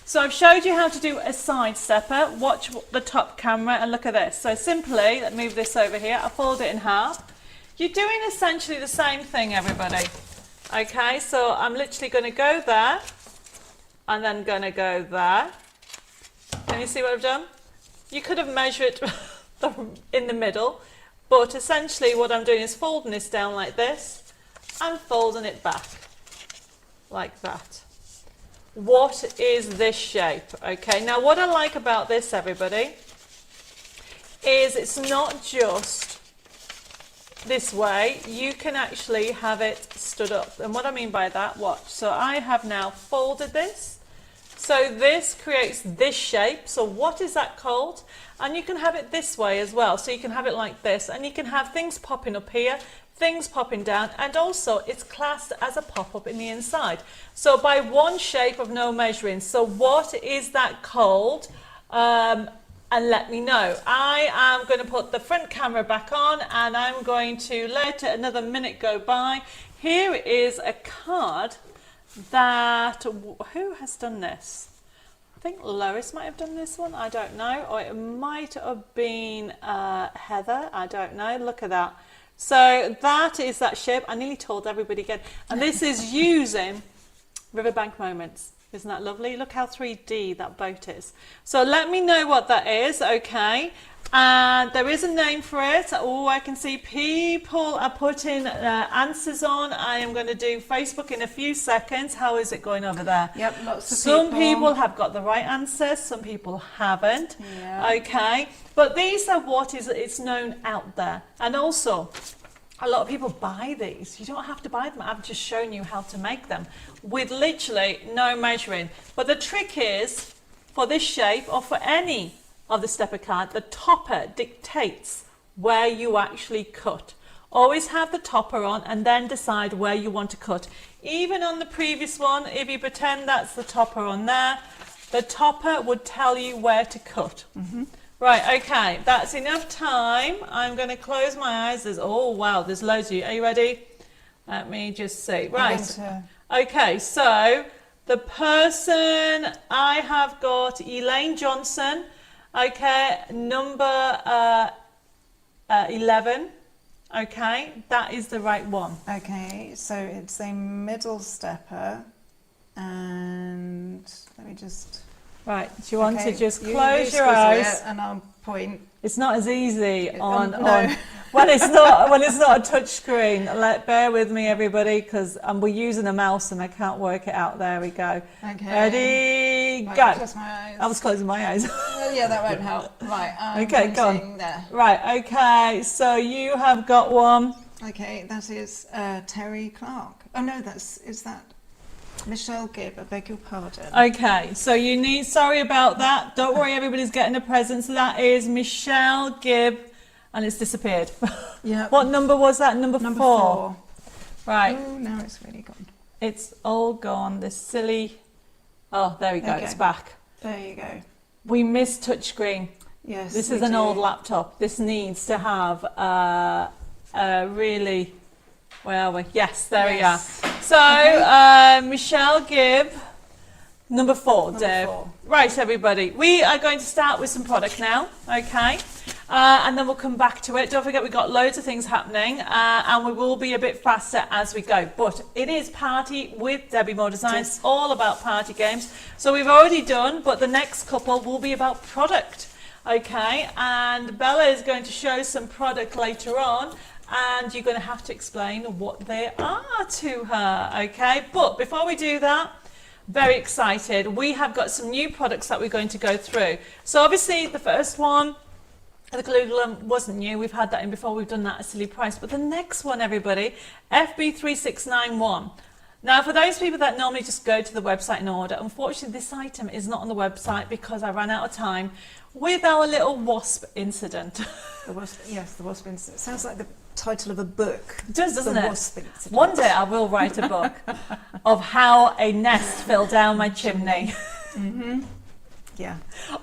So I've showed you how to do a side stepper. Watch the top camera and look at this. So simply, let's move this over here. I fold it in half. You're doing essentially the same thing, everybody. Okay, so I'm literally going to go there and then going to go there. Can you see what I've done? You could have measured in the middle, but essentially what I'm doing is folding this down like this and folding it back like that. What is this shape? Okay, now what I like about this, everybody, is it's not just this way. You can actually have it stood up. And what I mean by that, watch. So I have now folded this. So this creates this shape. So what is that called? And you can have it this way as well. So you can have it like this, and you can have things popping up here, things popping down, and also it's classed as a pop-up in the inside. So by one shape of no measuring. So what is that called? And let me know. I am going to put the front camera back on, and I'm going to let another minute go by. Here is a card that, who has done this? I think Lois might have done this one, I don't know, or it might have been Heather, I don't know. Look at that. So that is that shape. I nearly told everybody again. And this is using Riverbank Moments. Isn't that lovely? Look how 3D that boat is. So let me know what that is, okay? And there is a name for it. Oh, I can see people are putting answers on. I am going to do Facebook in a few seconds. How is it going over there? Yep, lots of Some people have got the right answer, some people haven't. Yeah. Okay, but these are what is it's known out there. And also, a lot of people buy these. You don't have to buy them. I've just shown you how to make them with literally no measuring. But the trick is, for this shape or for any of the stepper card, the topper dictates where you actually cut. Always have the topper on and then decide where you want to cut. Even on the previous one, if you pretend that's the topper on there, the topper would tell you where to cut. Right, okay, that's enough time. I'm going to close my eyes. Oh wow, there's loads of you. Are you ready? Let me just see. Right, okay, so the person I have got, Elaine Johnson. Okay, number 11. Okay, that is the right one. Okay, so it's a middle stepper, and let me just. Right, do you want to just you close your squizzle eyes? it and I'll point. It's not as easy on no. when it's not a touch screen. Bear with me, everybody, because we're using a mouse and I can't work it out. There we go. Okay. Ready, Right, go. close my eyes. I was closing my eyes. Well, yeah, that won't help. Right. I'm Okay, go on. pointing there. Right, okay. So you have got one. Okay, that is Terry Clark. Oh no, is that Michelle Gibb? I beg your pardon. Okay, so you need. Sorry about that. Don't worry, everybody's getting a present. So that is Michelle Gibb, and it's disappeared. Yeah. What number was that? Number 4. Right. Oh, now it's really gone. It's all gone. This silly. Oh, there we go. Okay. It's back. There you go. We missed touchscreen. Yes. This we is an do. old laptop. This needs to have really. Where are we? Yes, there Yes. we are. So Michelle Gibb, number 4, Number Deb. 4. Right, everybody. We are going to start with some product now, okay? And then we'll come back to it. Don't forget, we've got loads of things happening, and we will be a bit faster as we go. But it is Party with Debbie Moore Design. It's all about party games. So we've already done, but the next couple will be about product, okay? And Bella is going to show some product later on, and you're going to have to explain what they are to her, okay? But before we do that, very excited. We have got some new products that we're going to go through. So obviously the first one, the glue glum, wasn't new. We've had that in before. We've done that at a silly price. But the next one, everybody, FB3691. Now, for those people that normally just go to the website and order, unfortunately, this item is not on the website because I ran out of time with our little wasp incident. The wasp, yes, the wasp incident. Sounds like the title of a book. It does, doesn't The it? wasp incident. One day I will write a book of how a nest fell down my chimney Yeah.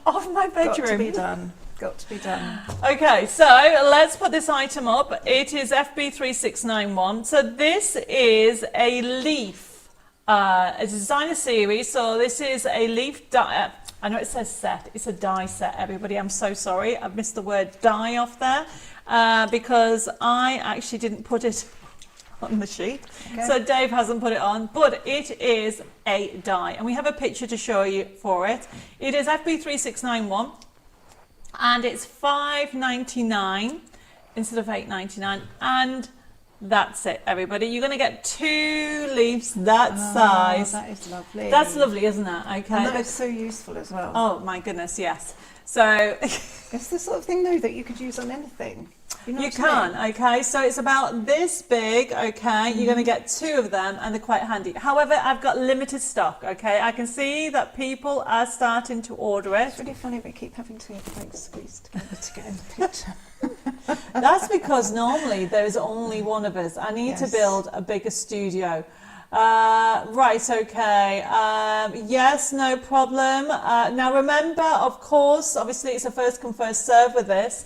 of my bedroom. Got to be done. Got to be done. Okay, so let's put this item up. It is FB3691. So this is a leaf a designer series. So this is a leaf die. I know it says set, it's a die set, everybody. I'm so sorry, I've missed the word die off there because I actually didn't put it on the sheet. Okay. So Dave hasn't put it on, but it is a die. And we have a picture to show you for it. It is FB3691 and it's $5.99 instead of $8.99. And that's it, everybody. You're going to get 2 leaves that size. That is lovely. That's lovely, isn't it? Okay. And that is so useful as well. Oh my goodness, yes. So It's the sort of thing, though, that you could use on anything. You know you what I mean? can, okay. So it's about this big, okay. You're going to get 2 of them, and they're quite handy. However, I've got limited stock, okay. I can see that people are starting to order it. It's really funny we keep having to like squeeze together to get in the picture. That's because normally there's only one of us. I need to Yes. build a bigger studio. Right, okay. Yes, no problem. Now remember, of course, obviously it's a first come first serve with this.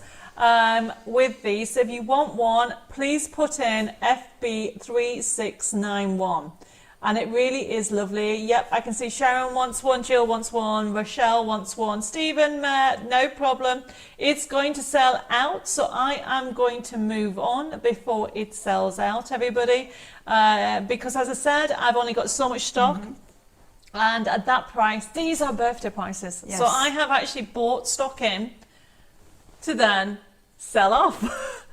With these, so if you want one, please put in FB3691. And it really is lovely. Yep, I can see Sharon wants one, Jill wants one, Rochelle wants one, Stephen, Matt, no problem. It's going to sell out, so I am going to move on before it sells out, everybody. Because as I said, I've only got so much stock. And at that price, these are birthday prices. Yes. So I have actually bought stock in to then sell off.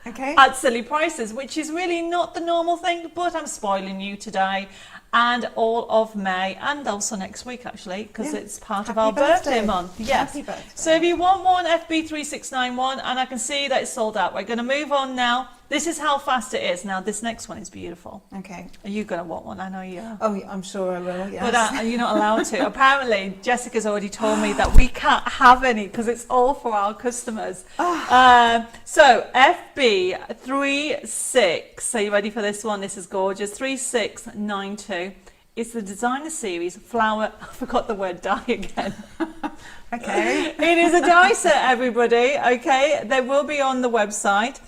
Okay. At silly prices, which is really not the normal thing, but I'm spoiling you today and all of May and also next week actually, because Yeah. it's part of Happy our birthday birthday. month. Yes. Happy birthday. So if you want one, FB3691, and I can see that it's sold out. We're going to move on now. This is how fast it is. Now this next one is beautiful. Okay. Are you going to want one? I know you are. Oh, yeah, I'm sure I will, yes. But you're not allowed to. Apparently, Jessica's already told me that we can't have any because it's all for our customers. So FB36, are you ready for this one? This is gorgeous. 3692. It's the designer series flower. I forgot the word die again. Okay. It is a die set, everybody. Okay, they will be on the website.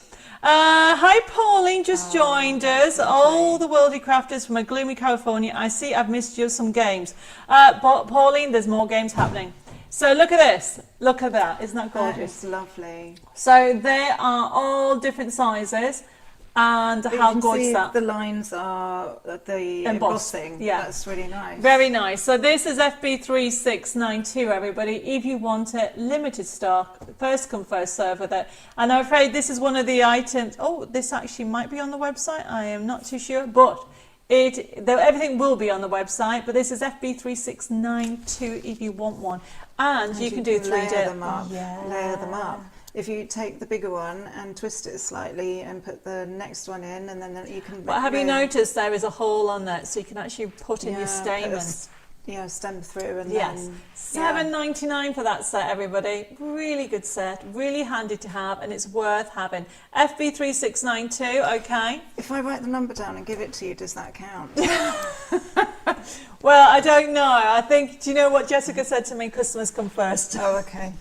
Hi, Pauline, just joined us. All the worldy crafters from a gloomy California. I see I've missed you some games. Pauline, there's more games happening. So look at this. Look at that. Isn't that gorgeous? That is lovely. So they are all different sizes. And You how can gorgeous see that. the lines are the Embossed, embossing. yeah. That's really nice. Very nice. So this is FB3692, everybody. If you want it, limited stock, first come, first serve with it. And I'm afraid this is one of the items. Oh, this actually might be on the website. I am not too sure, but everything will be on the website. But this is FB3692 if you want one, and you can do 3D. layer them up. Yeah. Layer them up. If you take the bigger one and twist it slightly and put the next one in, and then you can. But have you noticed there is a hole on that, so you can actually put in your put a stamen. stem through and Yes, then. $7.99 for that set, everybody. Really good set, really handy to have, and it's worth having. FB3692, okay. If I write the number down and give it to you, does that count? Well, I don't know. I think, do you know what Jessica said to me? Customers come first. Oh, okay.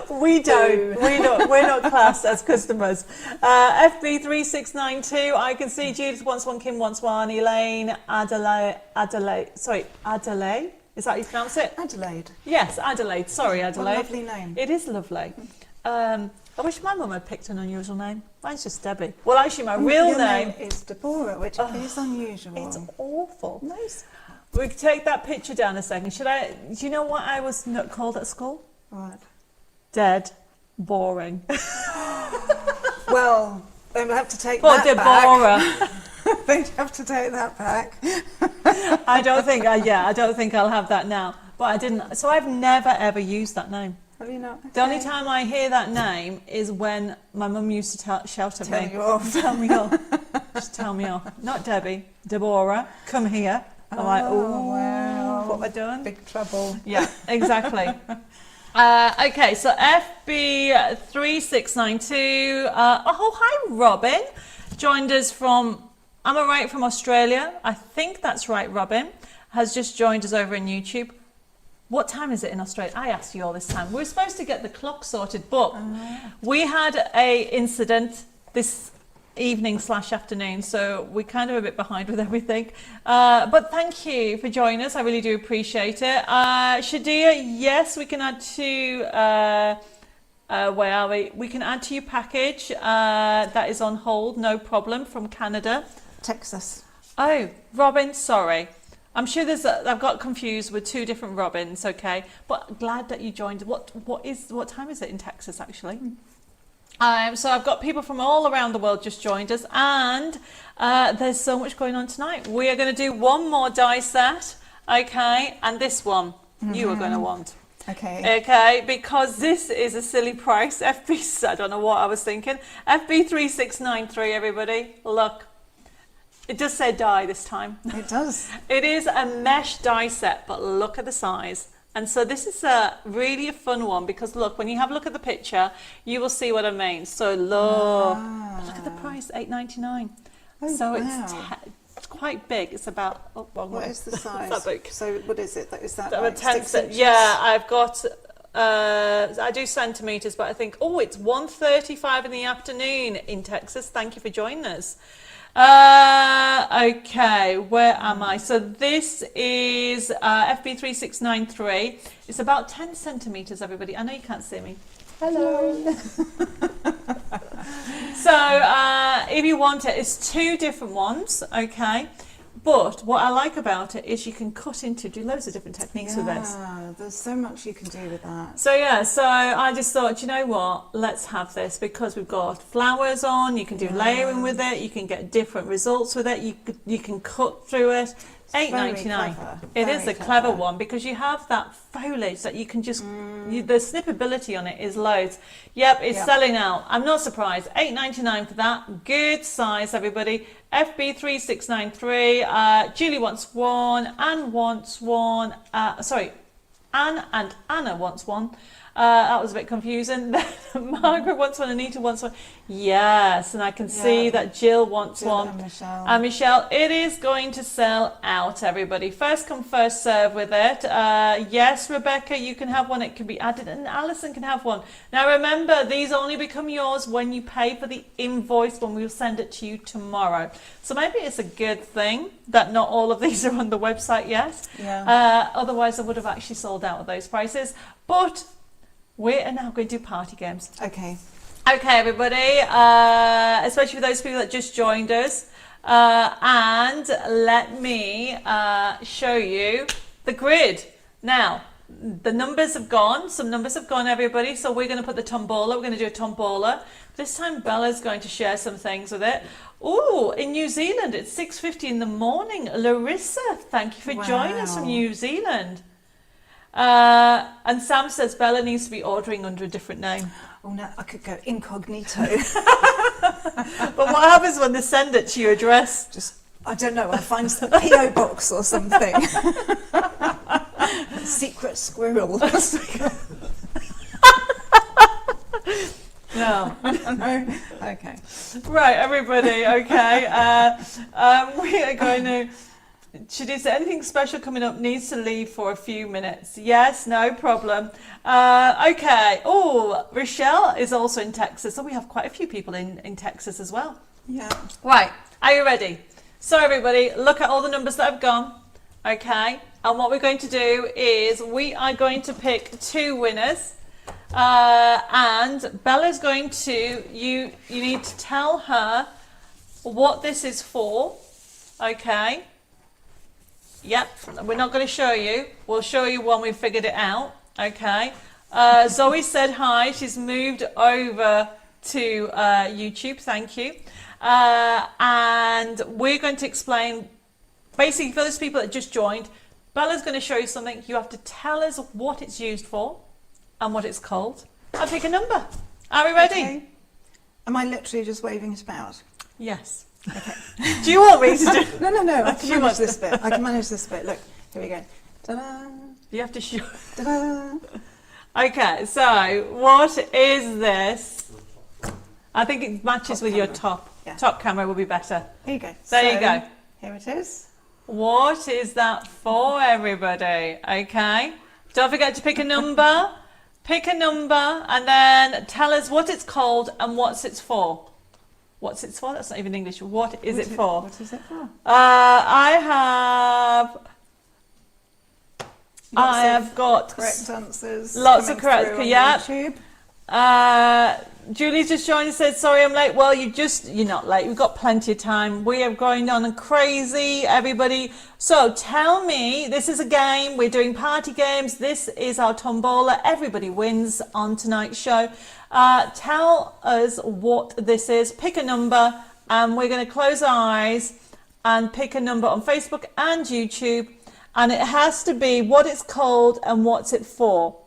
We don't. We're not classed as customers. FB3692. I can see Judith wants one, Kim wants one, Elaine, Adelaide. Is that how you pronounce it? Adelaide. Yes, Adelaide. Sorry, What a Adelaide. lovely name. It is lovely. I wish my mum had picked an unusual name. Mine's just Debbie. Well, actually, my real Your name. is Deborah, which is unusual. It's awful. Nice. We can take that picture down a second. Should I? Do you know what I was called at school? Right. Dead, boring. Well, they would have to take Poor that back. Deborah. They'd have to take that back. I don't think. I don't think I'll have that now. But I didn't. So I've never ever used that name. Have you not? The only Okay. time I hear that name is when my mum used to shout at Tell me. you off. Tell me off. Just tell me off. Not Debbie. Deborah, come here. I'm like, oh, wow. what have I done? Big trouble. Yeah, exactly. Okay, so FB3692. Oh, hi, Robin. Joined us from, am I right, from Australia? I think that's right, Robin. Has just joined us over in YouTube. What time is it in Australia? I asked you all this time. We were supposed to get the clock sorted, but we had a incident this evening/afternoon, so we're kind of a bit behind with everything. But thank you for joining us. I really do appreciate it. Shadia, yes, we can add to... where are we? We can add to your package. That is on hold, no problem, from Canada. Texas. Oh, Robin, sorry. I'm sure I've got confused with two different Robins, okay? But glad that you joined. What time is it in Texas, actually? So I've got people from all around the world just joined us, and there's so much going on tonight. We are going to do one more die set, okay? And this one you are going to want. Okay, because this is a silly price. I don't know what I was thinking. FB3693, everybody. Look, it does say die this time. It does. It is a mesh die set, but look at the size. And so this is really a fun one because look, when you have a look at the picture, you will see what I mean. So look at the price, $8.99. Oh, so wow. It's quite big. It's about what is the size? So what is it? Is that like 10 inches? Yeah, I've got I do centimeters, but I think it's 1:35 in the afternoon in Texas. Thank you for joining us. Okay, where am I? So this is FB3693. It's about 10 centimeters, everybody. I know you can't see me. Hello. So if you want it, it's two different ones, okay? But what I like about it is you can do loads of different techniques with this. Yeah, there's so much you can do with that. So so I just thought, you know what, let's have this because we've got flowers on, you can do layering with it, you can get different results with it, you can cut through it. $8.99. It is a clever one because you have that foliage that you can just, the snippability on it is loads. Yep, it's selling out. I'm not surprised. $8.99 for that. Good size, everybody. FB3693. Julie wants one. Anne wants one. Anne and Anna wants one. That was a bit confusing. Margaret wants one, Anita wants one. Yes, and I can see that Jill wants one. And Michelle, it is going to sell out, everybody. First come, first serve with it. Yes, Rebecca, you can have one. It can be added, and Alison can have one. Now remember, these only become yours when you pay for the invoice when we'll send it to you tomorrow. So maybe it's a good thing that not all of these are on the website yet. Otherwise, I would have actually sold out at those prices. But we are now going to do party games. Okay, everybody, especially for those people that just joined us. And let me show you the grid. Now, the numbers have gone. Some numbers have gone, everybody. So we're going to put the tombola. We're going to do a tombola. This time Bella's going to share some things with it. Oh, in New Zealand, it's 6:50 in the morning. Larissa, thank you for joining us from New Zealand. And Sam says Bella needs to be ordering under a different name. Oh no, I could go incognito. But what happens when they send it to your address? Just, I don't know, I'll find some PO box or something. Secret squirrel. No. No. Okay. Right, everybody. Okay. We are going to. Should is there anything special coming up? Needs to leave for a few minutes. Yes, no problem. Okay. Oh, Rochelle is also in Texas. So we have quite a few people in Texas as well. Yeah. Right. Are you ready? So everybody, look at all the numbers that have gone. Okay. And what we're going to do is we are going to pick two winners. And Bella's going to, you need to tell her what this is for. Okay. Yep, we're not going to show you. We'll show you when we've figured it out. Okay. Zoe said hi. She's moved over to YouTube. Thank you. And we're going to explain, basically for those people that just joined, Bella's going to show you something. You have to tell us what it's used for and what it's called. I'll pick a number. Are we ready? Okay. Am I literally just waving it about? Yes. Okay. Do you want me to do? No. I can manage this bit. Look, here we go. Ta-da! You have to show. Ta-da! Okay, so what is this? I think it matches with your top. Yeah. Top camera will be better. Here you go. There you go. Here it is. What is that for, everybody? Okay. Don't forget to pick a number. Pick a number and then tell us what it's called and what it's for. What's it for? That's not even English. What is it for? What is it for? I have got Correct answers. lots of coming correct. through on Yeah. YouTube. Julie's just joined and said, sorry I'm late. Well, you're not late. We've got plenty of time. We are going on and crazy, everybody. So tell me, this is a game. We're doing party games. This is our tombola. Everybody wins on tonight's show. Tell us what this is. Pick a number, and we're going to close our eyes and pick a number on Facebook and YouTube. And it has to be what it's called and what's it for.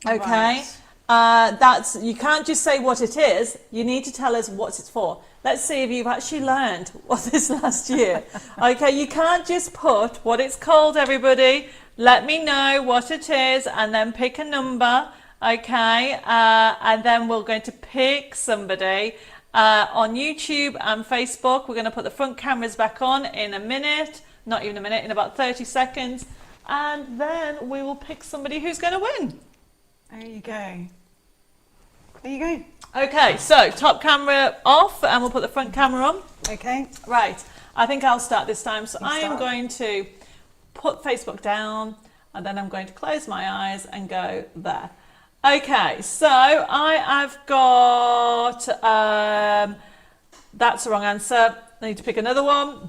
Okay? Right. You can't just say what it is. You need to tell us what it's for. Let's see if you've actually learned what this last year. Okay, you can't just put what it's called, everybody. Let me know what it is and then pick a number. Okay, and then we're going to pick somebody on YouTube and Facebook. We're going to put the front cameras back on in a minute, not even a minute, in about 30 seconds. And then we will pick somebody who's going to win. There you go. There you go. Okay, so top camera off and we'll put the front camera on. Okay. Right, I think I'll start this time. So You I am start. going to put Facebook down and then I'm going to close my eyes and go there. Okay, so I have got, that's the wrong answer. I need to pick another one.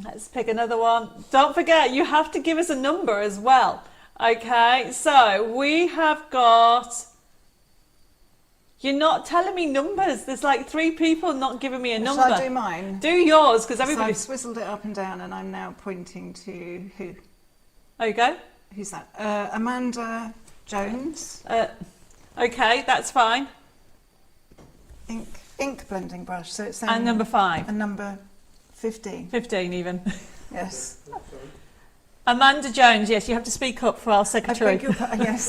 Let's pick another one. Don't forget, you have to give us a number as well. Okay, so we have got... You're not telling me numbers. There's like 3 people not giving me a number. Shall I do mine? Do yours, because So I've everybody... swizzled it up and down, and I'm now pointing to who? There you go. Who's that? Amanda Jones. Okay, that's fine. Ink blending brush. So it's And number 5. and number 15. 15 even. Yes. Amanda Jones, yes, you have to speak up for our I secretary. beg your pardon. Yes.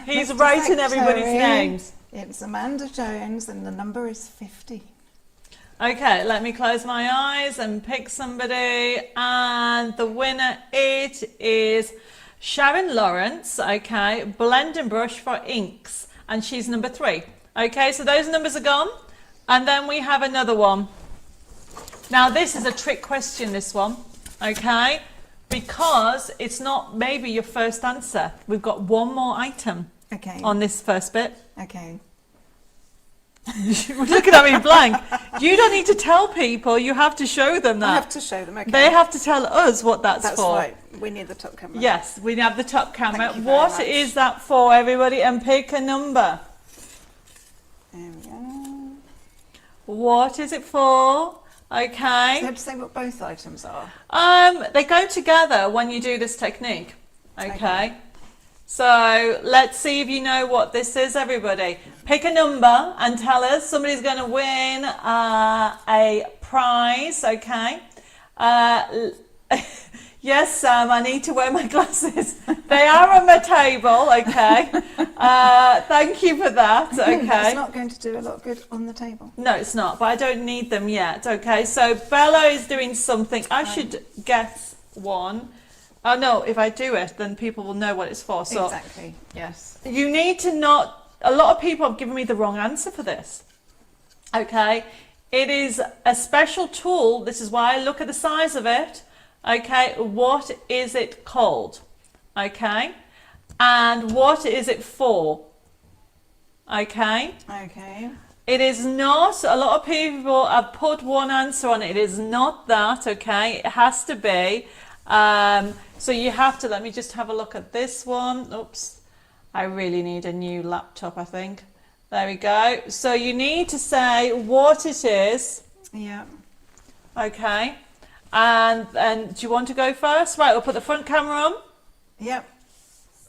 He's Mr. writing everybody's Secretary. names. It's Amanda Jones, and the number is 50. Okay, let me close my eyes and pick somebody. And the winner, it is Sharon Lawrence, okay, blend and brush for inks. And she's number 3. Okay, so those numbers are gone. And then we have another one. Now, this is a trick question, this one, okay, because it's not maybe your first answer. We've got one more item Okay. on this first bit. Okay. You're looking at me blank. You don't need to tell people, you have to show them I that. have to show them. Okay. They have to tell us what that's for. right. We need the top camera. Yes, we have the top camera. Thank you very What much. is that for, everybody? And pick a number. There we go. What is it for? So you Okay. have to say what both items are. They go together when you do this technique. Okay. So let's see if you know what this is, everybody. Pick a number and tell us. Somebody's going to win a prize. Okay. Yes, Sam, I need to wear my glasses. They are on my table. Okay. Thank you for that. Okay. It's not going to do a lot of good on the table. No, it's not, but I don't need them yet. Okay, so Bella is doing something. I should guess one. Oh no, if I do it, then people will know what it's for. So Exactly. Yes. you need to not. A lot of people have given me the wrong answer for this. Okay, it is a special tool. This is why I look at the size of it. Okay, what is it called? Okay, and what is it for? Okay. Okay. It is not, a lot of people have put one answer on it. It is not that, okay? It has to be. So you have to, let me just have a look at this one. Oops, I really need a new laptop, I think. There we go. So you need to say what it is, Yeah. okay? And do you want to go first? Right, we'll put the front camera on. Yep.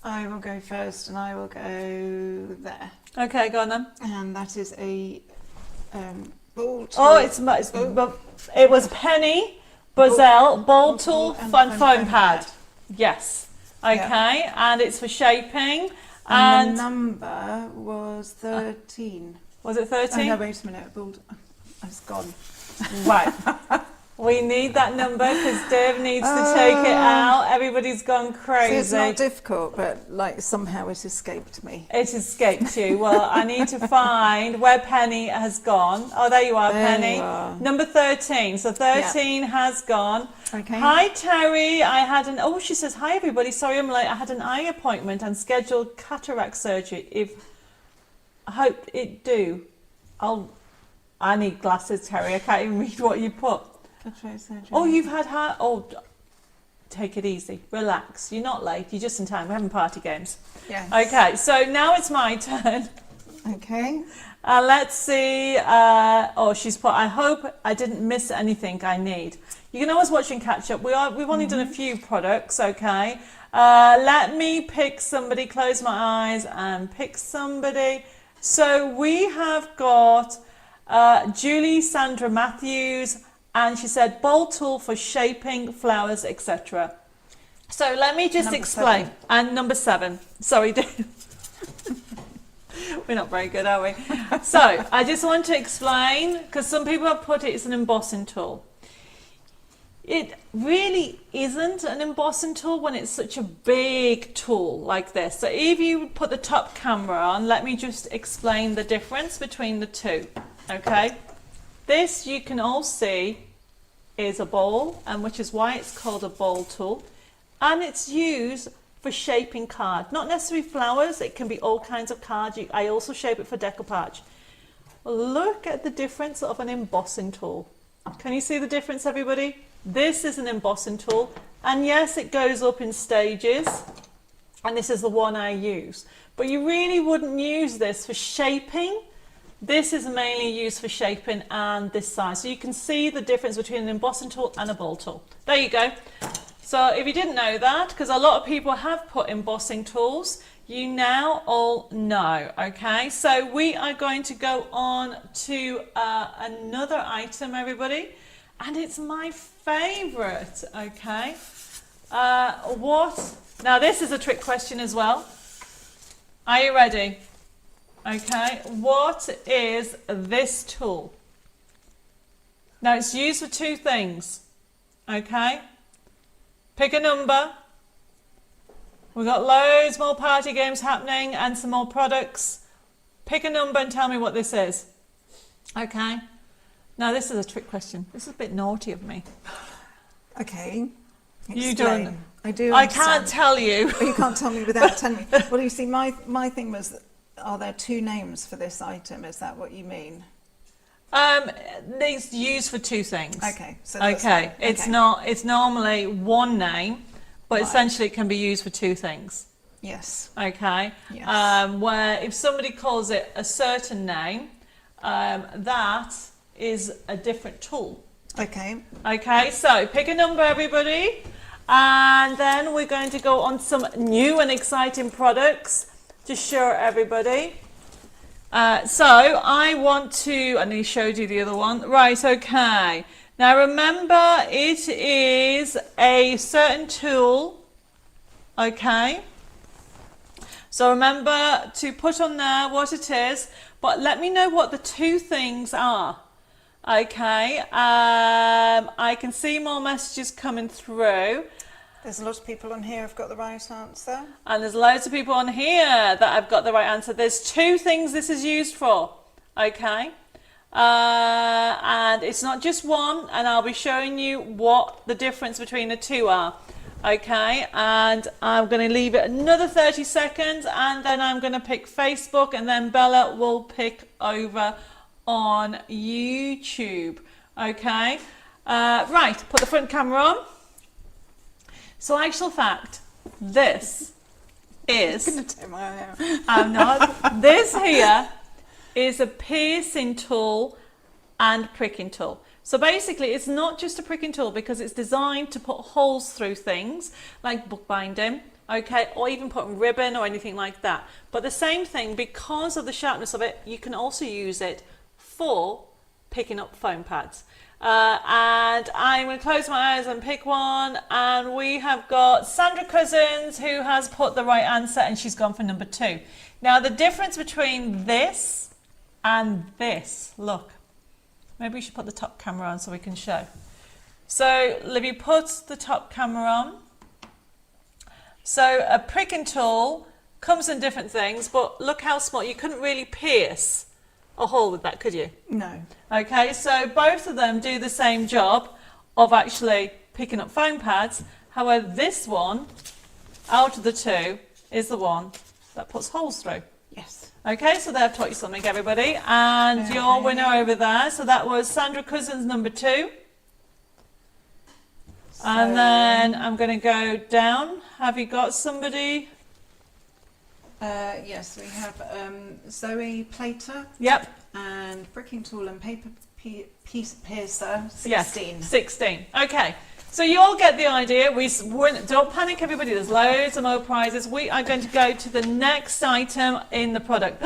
I will go first, and I will go there. Okay, go on then. And that is a ball tool. Oh, it was Penny, Buzzell, ball tool, and foam pad. Yes. Okay, and it's for shaping. And And the number was 13. was it Oh, 13? no, wait a minute. Ball. It's gone. Right. We need that number because Dave needs to take it out. Everybody's gone See, crazy. it's not difficult, but like somehow it escaped me. It escaped you. Well, I need to find where Penny has gone. Oh, there you are, There Penny. you are. Number 13. So 13 has gone. Okay. Hi, Terry. She says, hi, everybody. Sorry I'm late. I had an eye appointment and scheduled cataract surgery. I hope it do. I need glasses, Terry. I can't even read what you put. Oh, you've had take it easy. Relax. You're not late. You're just in time. We're having party games. Yes. Okay, so now it's my turn. Okay. Let's see. She's put, I hope I didn't miss anything I need. You can always watch and catch up. We've only done a few products, okay? Let me pick somebody, close my eyes and pick somebody. So we have got Julie Sandra Matthews, and she said bowl tool for shaping flowers, etc. So let me just explain. 7. And number 7. Sorry, Dave. We're not very good, are we? So I just want to explain, because some people have put it's an embossing tool. It really isn't an embossing tool when it's such a big tool like this. So if you put the top camera on, let me just explain the difference between the two. Okay, this you can all see is a bowl, and which is why it's called a bowl tool, and it's used for shaping card, not necessarily flowers. It can be all kinds of cards. I also shape it for decoupage. Look at the difference of an embossing tool. Can you see the difference, everybody? This is an embossing tool, and yes, it goes up in stages, and this is the one I use, but you really wouldn't use this for shaping. This is mainly used for shaping and this size. So you can see the difference between an embossing tool and a bowl tool. There you go. So if you didn't know that, because a lot of people have put embossing tools, you now all know, okay? So we are going to go on to another item, everybody, and it's my favourite, okay? Now this is a trick question as well. Are you ready? Okay, what is this tool? Now it's used for 2 things, okay? Pick a number. We've got loads more party games happening and some more products. Pick a number and tell me what this is. Okay, now this is a trick question. This is a bit naughty of me. Okay. You Explain. don't. I do. I understand. can't tell you. But you can't tell me without telling me. Well, you see, my thing was, are there 2 names for this item? Is that what you mean? It's used for 2 things. Okay. So that's Okay, fine. it's Okay. not. It's normally one name, but Right. essentially it can be used for 2 things. Yes. Okay. Yes. Where if somebody calls it a certain name, that is a different tool. Okay. Okay, so pick a number, everybody, and then we're going to go on some new and exciting products to show everybody. So I nearly showed you the other one. Right, okay. Now remember, it is a certain tool, okay? So remember to put on there what it is, but let me know what the 2 things are. Okay, I can see more messages coming through. There's a lot of people on here who've got the right answer. And there's loads of people on here that have got the right answer. There's 2 things this is used for, okay? And it's not just one, and I'll be showing you what the difference between the 2 are, okay? And I'm going to leave it another 30 seconds, and then I'm going to pick Facebook, and then Bella will pick over on YouTube, okay? Right, put the front camera on. So actual fact, this is, I'm going to take my eye out. I'm not, this here is a piercing tool and pricking tool. So basically it's not just a pricking tool because it's designed to put holes through things like bookbinding, okay, or even putting ribbon or anything like that. But the same thing, because of the sharpness of it, you can also use it for picking up foam pads. And I'm going to close my eyes and pick one, and we have got Sandra Cousins, who has put the right answer, and she's gone for number 2. Now the difference between this and this, look, maybe we should put the top camera on so we can show. So Libby, put the top camera on. So a pricking tool comes in different things, but look how small. You couldn't really pierce a hole with that, could you? No. Okay, so both of them do the same job of actually picking up foam pads. However, this one, out of the two, is the one that puts holes through. Yes. Okay, so they've taught you something, everybody. And your winner over there, so that was Sandra Cousins, number 2. And then I'm going to go down. Have you got somebody? Yes, we have Zoe Plater. Yep. And bricking tool and paper piece piercer, 16. Yes, 16. Okay, so you all get the idea. Don't panic, everybody. There's loads of more prizes. We are going to go to the next item in the product.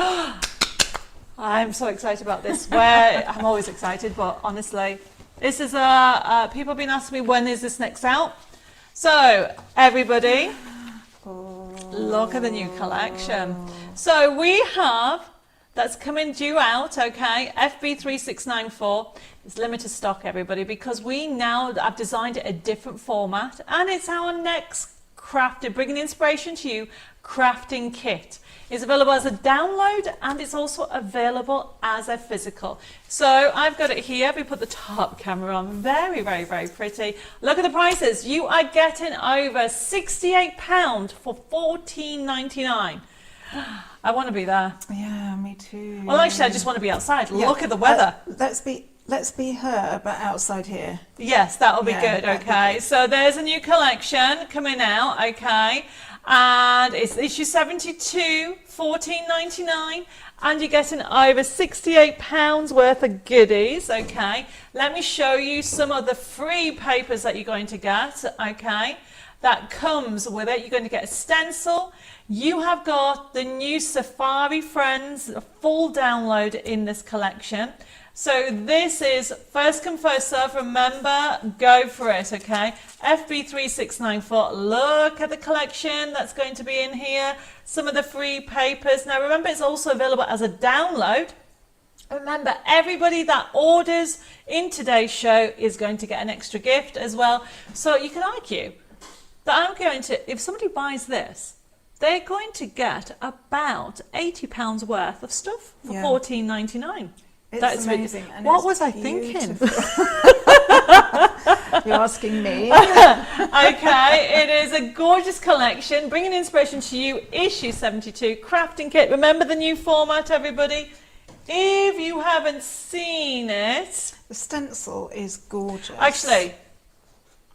I'm so excited about this. I'm always excited, but honestly, this is people have been asking me when is this next out. So everybody, look at the new collection. So we have. That's coming due out, okay, FB3694. It's limited stock, everybody, because I've designed it a different format, and it's our next crafted, bringing inspiration to you, crafting kit. It's available as a download, and it's also available as a physical. So I've got it here. We put the top camera on. Very, very, very pretty. Look at the prices. You are getting over £68 for £14.99. I want to be there. Yeah, me too. Well, actually, I just want to be outside. Yeah. Look at the weather. Let's be her, but outside here. Yes, that'll be good. that'd be Okay, good. so there's a new collection coming out. Okay, and it's issue 72, £14.99, and you're getting over £68 worth of goodies. Okay, let me show you some of the free papers that you're going to get. Okay, that comes with it. You're going to get a stencil. You have got the new Safari Friends full download in this collection. So this is first come, first serve. Remember, go for it, okay? FB3694. Look at the collection that's going to be in here. Some of the free papers. Now, remember, it's also available as a download. Remember, everybody that orders in today's show is going to get an extra gift as well. So you can argue that I'm going to, if somebody buys this, they're going to get about £80 worth of stuff for £14.99. It's amazing. And what it's was I thinking? You're asking me. Okay, it is a gorgeous collection, bringing inspiration to you, issue 72, crafting kit. Remember the new format, everybody? If you haven't seen it... The stencil is gorgeous. Actually,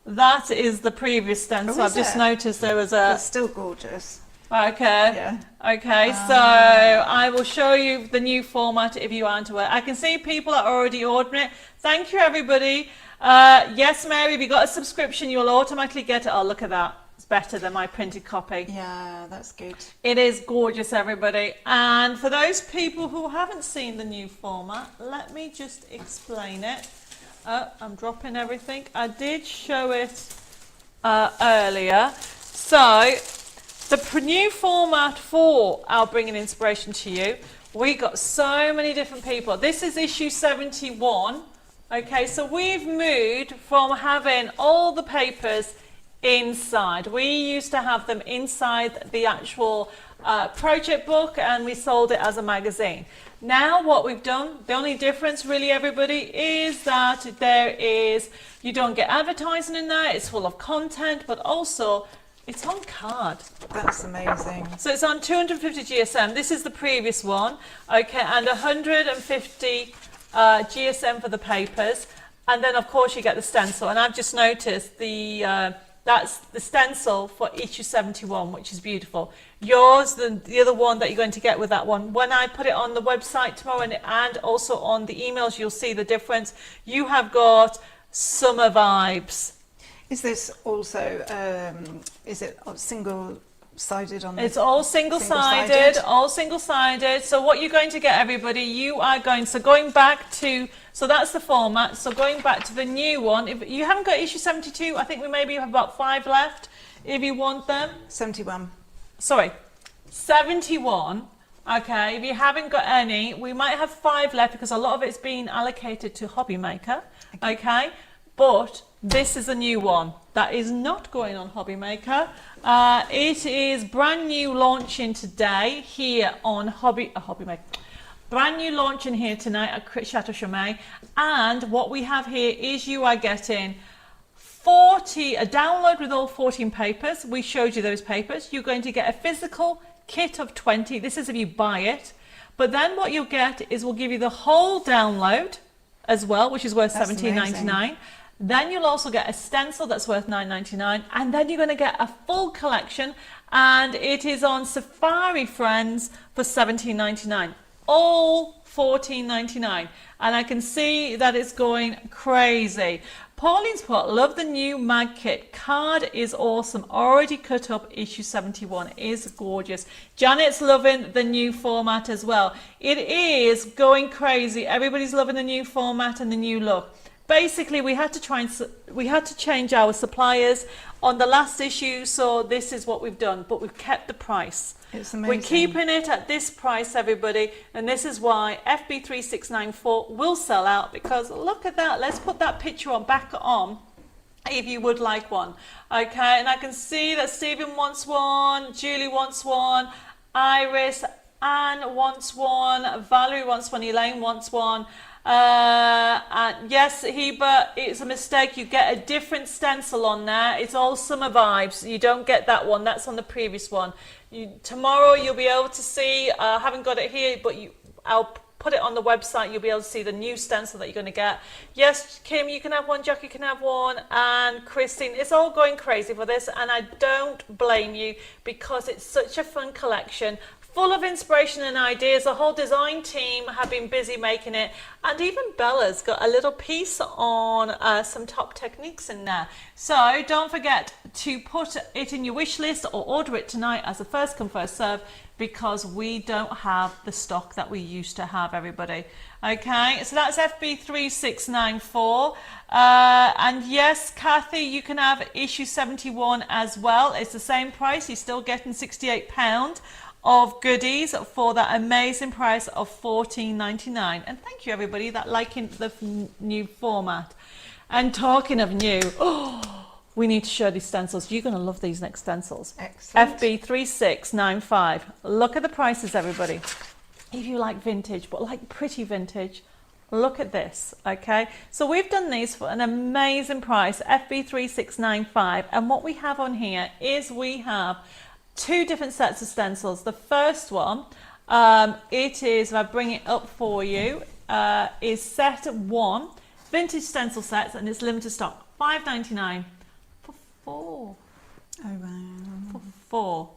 that is the previous stencil. Oh, I've just it? noticed there was a... It's still gorgeous. Okay. Yeah. Okay, so I will show you the new format if you aren't aware. I can see people are already ordering it. Thank you, everybody. Yes, Mary, if you got a subscription, you'll automatically get it. Oh, look at that. It's better than my printed copy. Yeah, that's good. It is gorgeous, everybody. And for those people who haven't seen the new format, let me just explain it. Oh, I'm dropping everything. I did show it earlier. So... the new format for our Bringing Inspiration to You, we got so many different people. This is issue 71. Okay, so we've moved from having all the papers inside. We used to have them inside the actual project book, and we sold it as a magazine. Now what we've done, the only difference really, everybody, is that you don't get advertising in there. It's full of content, but also it's on card. That's amazing. So it's on 250 GSM. This is the previous one. Okay, and 150 GSM for the papers. And then, of course, you get the stencil. And I've just noticed that's the stencil for issue 71, which is beautiful. Yours, the other one that you're going to get with that one, when I put it on the website tomorrow and also on the emails, you'll see the difference. You have got summer vibes. Is this also, is it single-sided on the... It's all single-sided, all single-sided. So what you're going to get, everybody, going back to, so that's the format. So going back to the new one, if you haven't got issue 72, I think we maybe have about 5 left, if you want them. 71. Sorry, 71. Okay, if you haven't got any, we might have 5 left because a lot of it's been allocated to Hobby Maker. Okay, but This is a new one that is not going on Hobby Maker. It is brand new launching today here on Hobby Maker. Brand new launching here tonight at Chateau Chaumet. And what we have here is you are getting a download with all 14 papers. We showed you those papers. You're going to get a physical kit of 20. This is if you buy it. But then what you'll get is we'll give you the whole download as well, which is worth $17.99. Then you'll also get a stencil that's worth $9.99, and then you're going to get a full collection, and it is on Safari Friends for $17.99. All $14.99, and I can see that it's going crazy. Pauline's put, love the new mag kit. Card is awesome. Already cut up. Issue 71 is gorgeous. Janet's loving the new format as well. It is going crazy. Everybody's loving the new format and the new look. Basically, we had to change our suppliers on the last issue, so this is what we've done, but we've kept the price. It's amazing. We're keeping it at this price, everybody, and this is why FB3694 will sell out, because look at that. Let's put that picture on back on if you would like one. Okay, and I can see that Stephen wants one, Julie wants one, Iris, Anne wants one, Valerie wants one, Elaine wants one. And yes, Heba, it's a mistake. You get a different stencil on there. It's all summer vibes. You don't get that one. That's on the previous one. Tomorrow you'll be able to see. I haven't got it here, but I'll put it on the website. You'll be able to see the new stencil that you're going to get. Yes, Kim, you can have one. Jackie can have one. And Christine, it's all going crazy for this. And I don't blame you, because it's such a fun collection. Full of inspiration and ideas. The whole design team have been busy making it, and even Bella's got a little piece on some top techniques in there. So don't forget to put it in your wish list or order it tonight as a first come first serve, because we don't have the stock that we used to have, everybody. Okay, so that's FB3694. And yes, Kathy, you can have issue 71 as well. It's the same price. You're still getting £68 of goodies for that amazing price of $14.99. And thank you, everybody, that liking the new format. And talking of new, we need to show these stencils. You're going to love these next stencils. Excellent. FB3695. Look at the prices, everybody. If you like vintage, but like pretty vintage, look at this. Okay, so we've done these for an amazing price, FB3695. And what we have on here is we have two different sets of stencils. The first one, it is, if I bring it up for you, is set 1, vintage stencil sets, and it's limited stock, $5.99 for 4. Oh wow. For 4.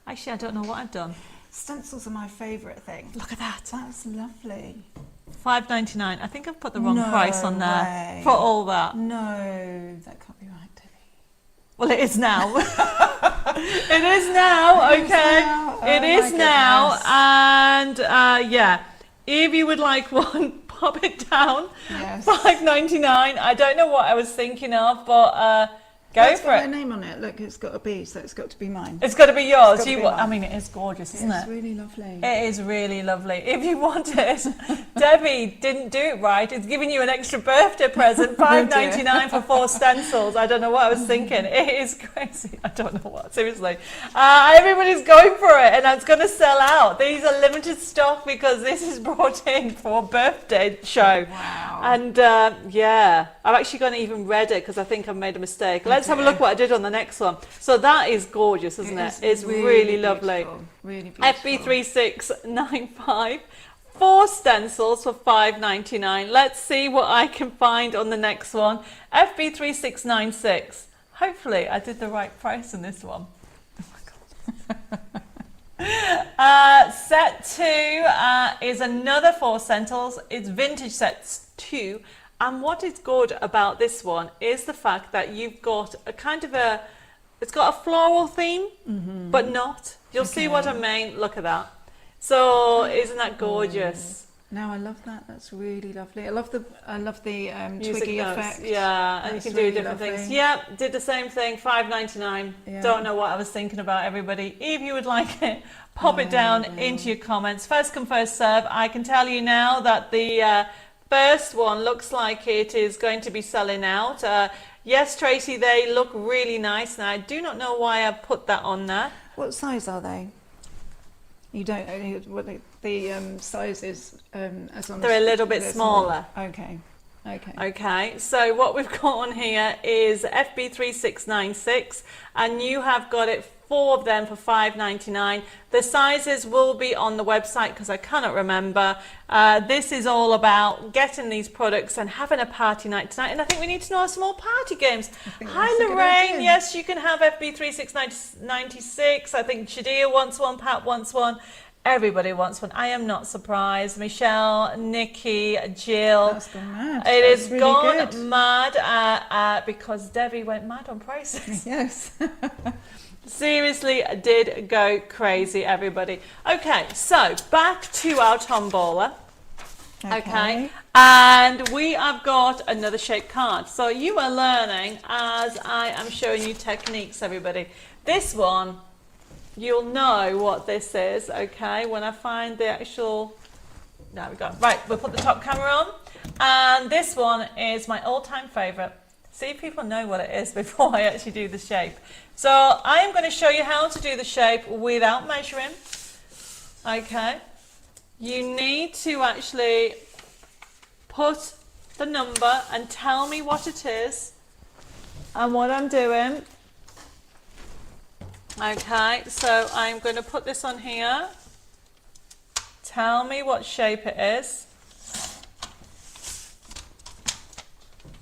Actually, I don't know what I've done. Stencils are my favourite thing. Look at that. That's lovely. $5.99. I think I've put the wrong No price on there way. for all that. No, that can't be right, Debbie. Well, it is now. It is now, okay? It is now. And yeah, if you would like one, pop it down. Yes. $5.99. I don't know what I was thinking of, but go That's for got it. my name on it. Look, it's got a B, so it's got to be mine. It's got to be yours. It's gotta be I mine. mean, it is gorgeous, isn't It's it? really lovely. It is really lovely. If you want it, Debbie didn't do it right. It's giving you an extra birthday present, $5.99 for 4 stencils. I don't know what I was thinking. It is crazy. I don't know what, seriously. Everybody's going for it, and it's going to sell out. These are limited stock because this is brought in for a birthday show. Wow. And yeah, I've actually gone even redder because I think I've made a mistake. Let's have a look what I did on the next one. So that is gorgeous, isn't it? It's really lovely. Really beautiful. FB3695, 4 stencils for $5.99. Let's see what I can find on the next one. FB3696. Hopefully I did the right price on this one. Oh my God. Set 2 is another 4 stencils. It's vintage sets 2. And what is good about this one is the fact that you've got a kind of it's got a floral theme, but not. You'll see what I mean. Look at that. So isn't that gorgeous? No, I love that. That's really lovely. I love the Music twiggy notes. effect. Yeah, and you That's can really do different lovely. things. Yeah, did the same thing, $5.99. Yeah. Don't know what I was thinking about, everybody. If you would like it, pop it down into your comments. First come, first serve. I can tell you now that the first one looks like it is going to be selling out. Yes, Tracy, they look really nice. Now, I do not know why I put that on there. What size are they? You don't know what the size is as on. They're a little bit smaller. Okay. Okay. Okay, so what we've got on here is FB3696, and you have got it 4 of them for $5.99. The sizes will be on the website because I cannot remember. This is all about getting these products and having a party night tonight, and I think we need to know some more party games. Hi Lorraine, yes, you can have FB3696. I think Shadia wants one, Pat wants one. Everybody wants one. I am not surprised. Michelle, Nikki, Jill. That's gone mad. It That's has really gone good. mad because Debbie went mad on prices. Yes. Seriously, did go crazy, everybody. Okay, so back to our tombola. Okay. And we have got another shape card. So you are learning as I am showing you techniques, everybody. This one, you'll know what this is, okay, when I find the actual, there we go. Right, we'll put the top camera on. And this one is my all-time favourite. See if people know what it is before I actually do the shape. So I am going to show you how to do the shape without measuring, okay. You need to actually put the number and tell me what it is and what I'm doing. Okay, so I'm going to put this on here. Tell me what shape it is.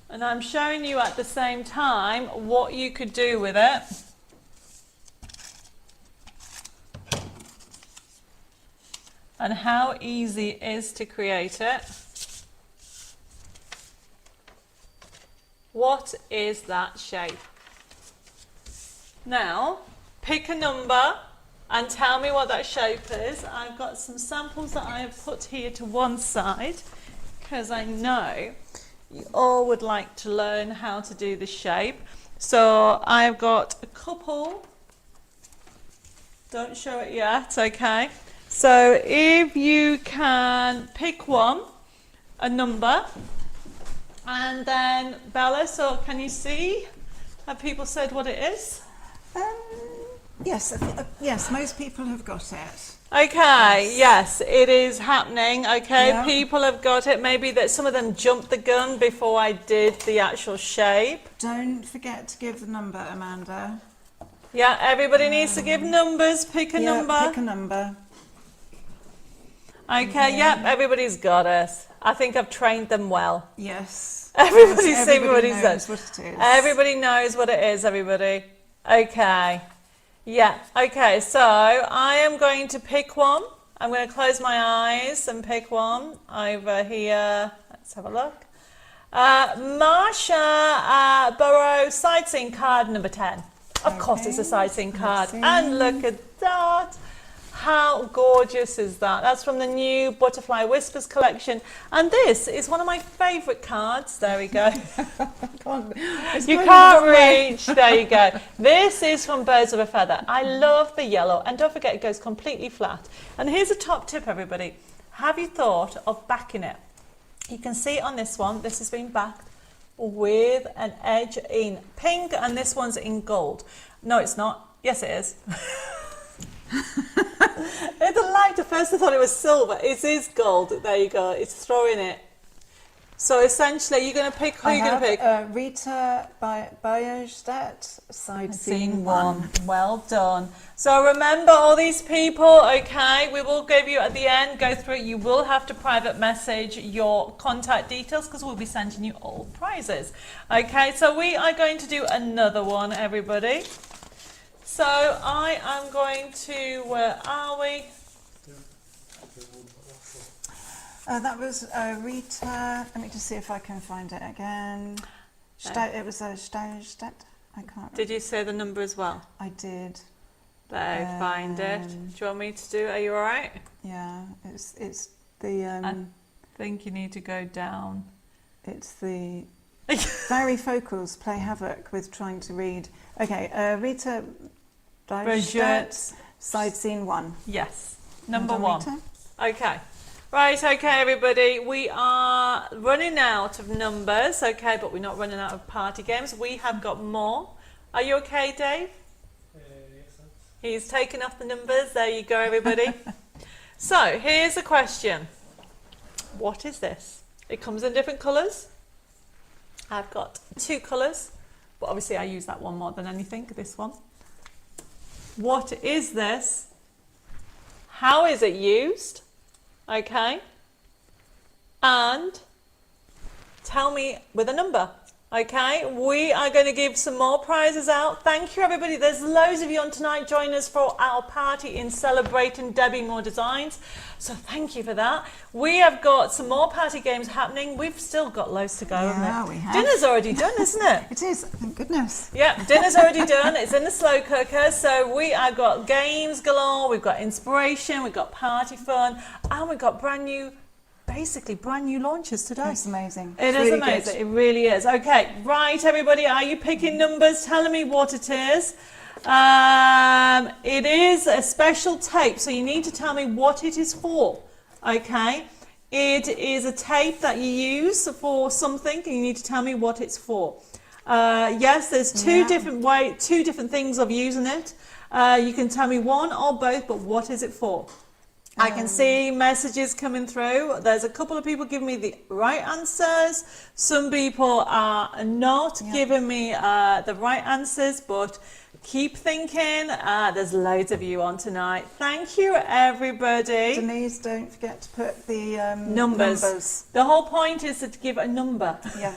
And I'm showing you at the same time what you could do with it. And how easy it is to create it. What is that shape? Now, pick a number and tell me what that shape is. I've got some samples that I have put here to one side because I know you all would like to learn how to do the shape. So I've got a couple. Don't show it yet, okay? So if you can pick one, a number, and then Bella, so can you see? Have people said what it is? Yes, yes, most people have got it. Okay, yes, it is happening. Okay, Yeah. people have got it. Maybe that some of them jumped the gun before I did the actual shape. Don't forget to give the number, Amanda. Yeah, everybody needs to give numbers. Pick a number. Pick a number. Okay, yep, everybody's got it. I think I've trained them well. Yes. Everybody's Yes, seen what he knows said. what it is. Everybody knows what it is, everybody. Okay. Yeah, okay, so I am going to pick one. I'm going to close my eyes and pick one over here. Let's have a look. Marsha Burrow, sightseeing card number 10. Of course it's a sightseeing card. And look at that. How gorgeous is that? That's from the new Butterfly Whispers collection. And this is one of my favourite cards. There we go. You can't reach. There you go. This is from Birds of a Feather. I love the yellow. And don't forget, it goes completely flat. And here's a top tip, everybody. Have you thought of backing it? You can see it on this one. This has been backed with an edge in pink. And this one's in gold. No, it's not. Yes, it is. It's a light. At first I thought it was silver. It is gold. There you go. It's throwing it. So essentially, you're going to pick. Who are you going to pick? Rita Biostadt, side scene 1. Well done. So remember all these people. Okay, we will give you at the end. Go through it. You will have to private message your contact details because we'll be sending you all prizes. Okay, so we are going to do another one, everybody. So I am going to, where are we? That was Rita. Let me just see if I can find it again. It was Steinstadt. I can't remember. Did you say the number as well? I did. There, find it. Do you want me to do? Are you all right? Yeah, it's the. I think you need to go down. It's the varifocals play havoc with trying to read. Okay, Rita Biostadt, side scene 1. Yes, number 1. Rita? Okay. Right, okay, everybody. We are running out of numbers, okay, but we're not running out of party games. We have got more. Are you okay, Dave? Yes, He's taken off the numbers. There you go, everybody. So, here's a question. What is this? It comes in different colours. I've got 2 colours, but obviously I use that one more than anything, this one. What is this? How is it used? Okay. And tell me with a number. Okay, we are going to give some more prizes out. Thank you, everybody. There's loads of you on tonight. Join us for our party in celebrating Debbie Moore Designs. So thank you for that. We have got some more party games happening. We've still got loads to go, haven't we? we have. Dinner's already done, isn't it? It is, thank goodness. Yeah, dinner's already done. It's in the slow cooker. So we have got games galore. We've got inspiration. We've got party fun. And we've got basically brand new launches today. That's amazing. It is really amazing. good. It really is. Okay, right, everybody. Are you picking numbers? Telling me what it is. It is a special tape, so you need to tell me what it is for. Okay, it is a tape that you use for something, and you need to tell me what it's for. Yes, there's two different things of using it. You can tell me one or both, but what is it for? I can see messages coming through. There's a couple of people giving me the right answers. Some people are not giving me the right answers, but keep thinking. There's loads of you on tonight. Thank you, everybody. Denise, don't forget to put the numbers. The whole point is to give a number. Yeah.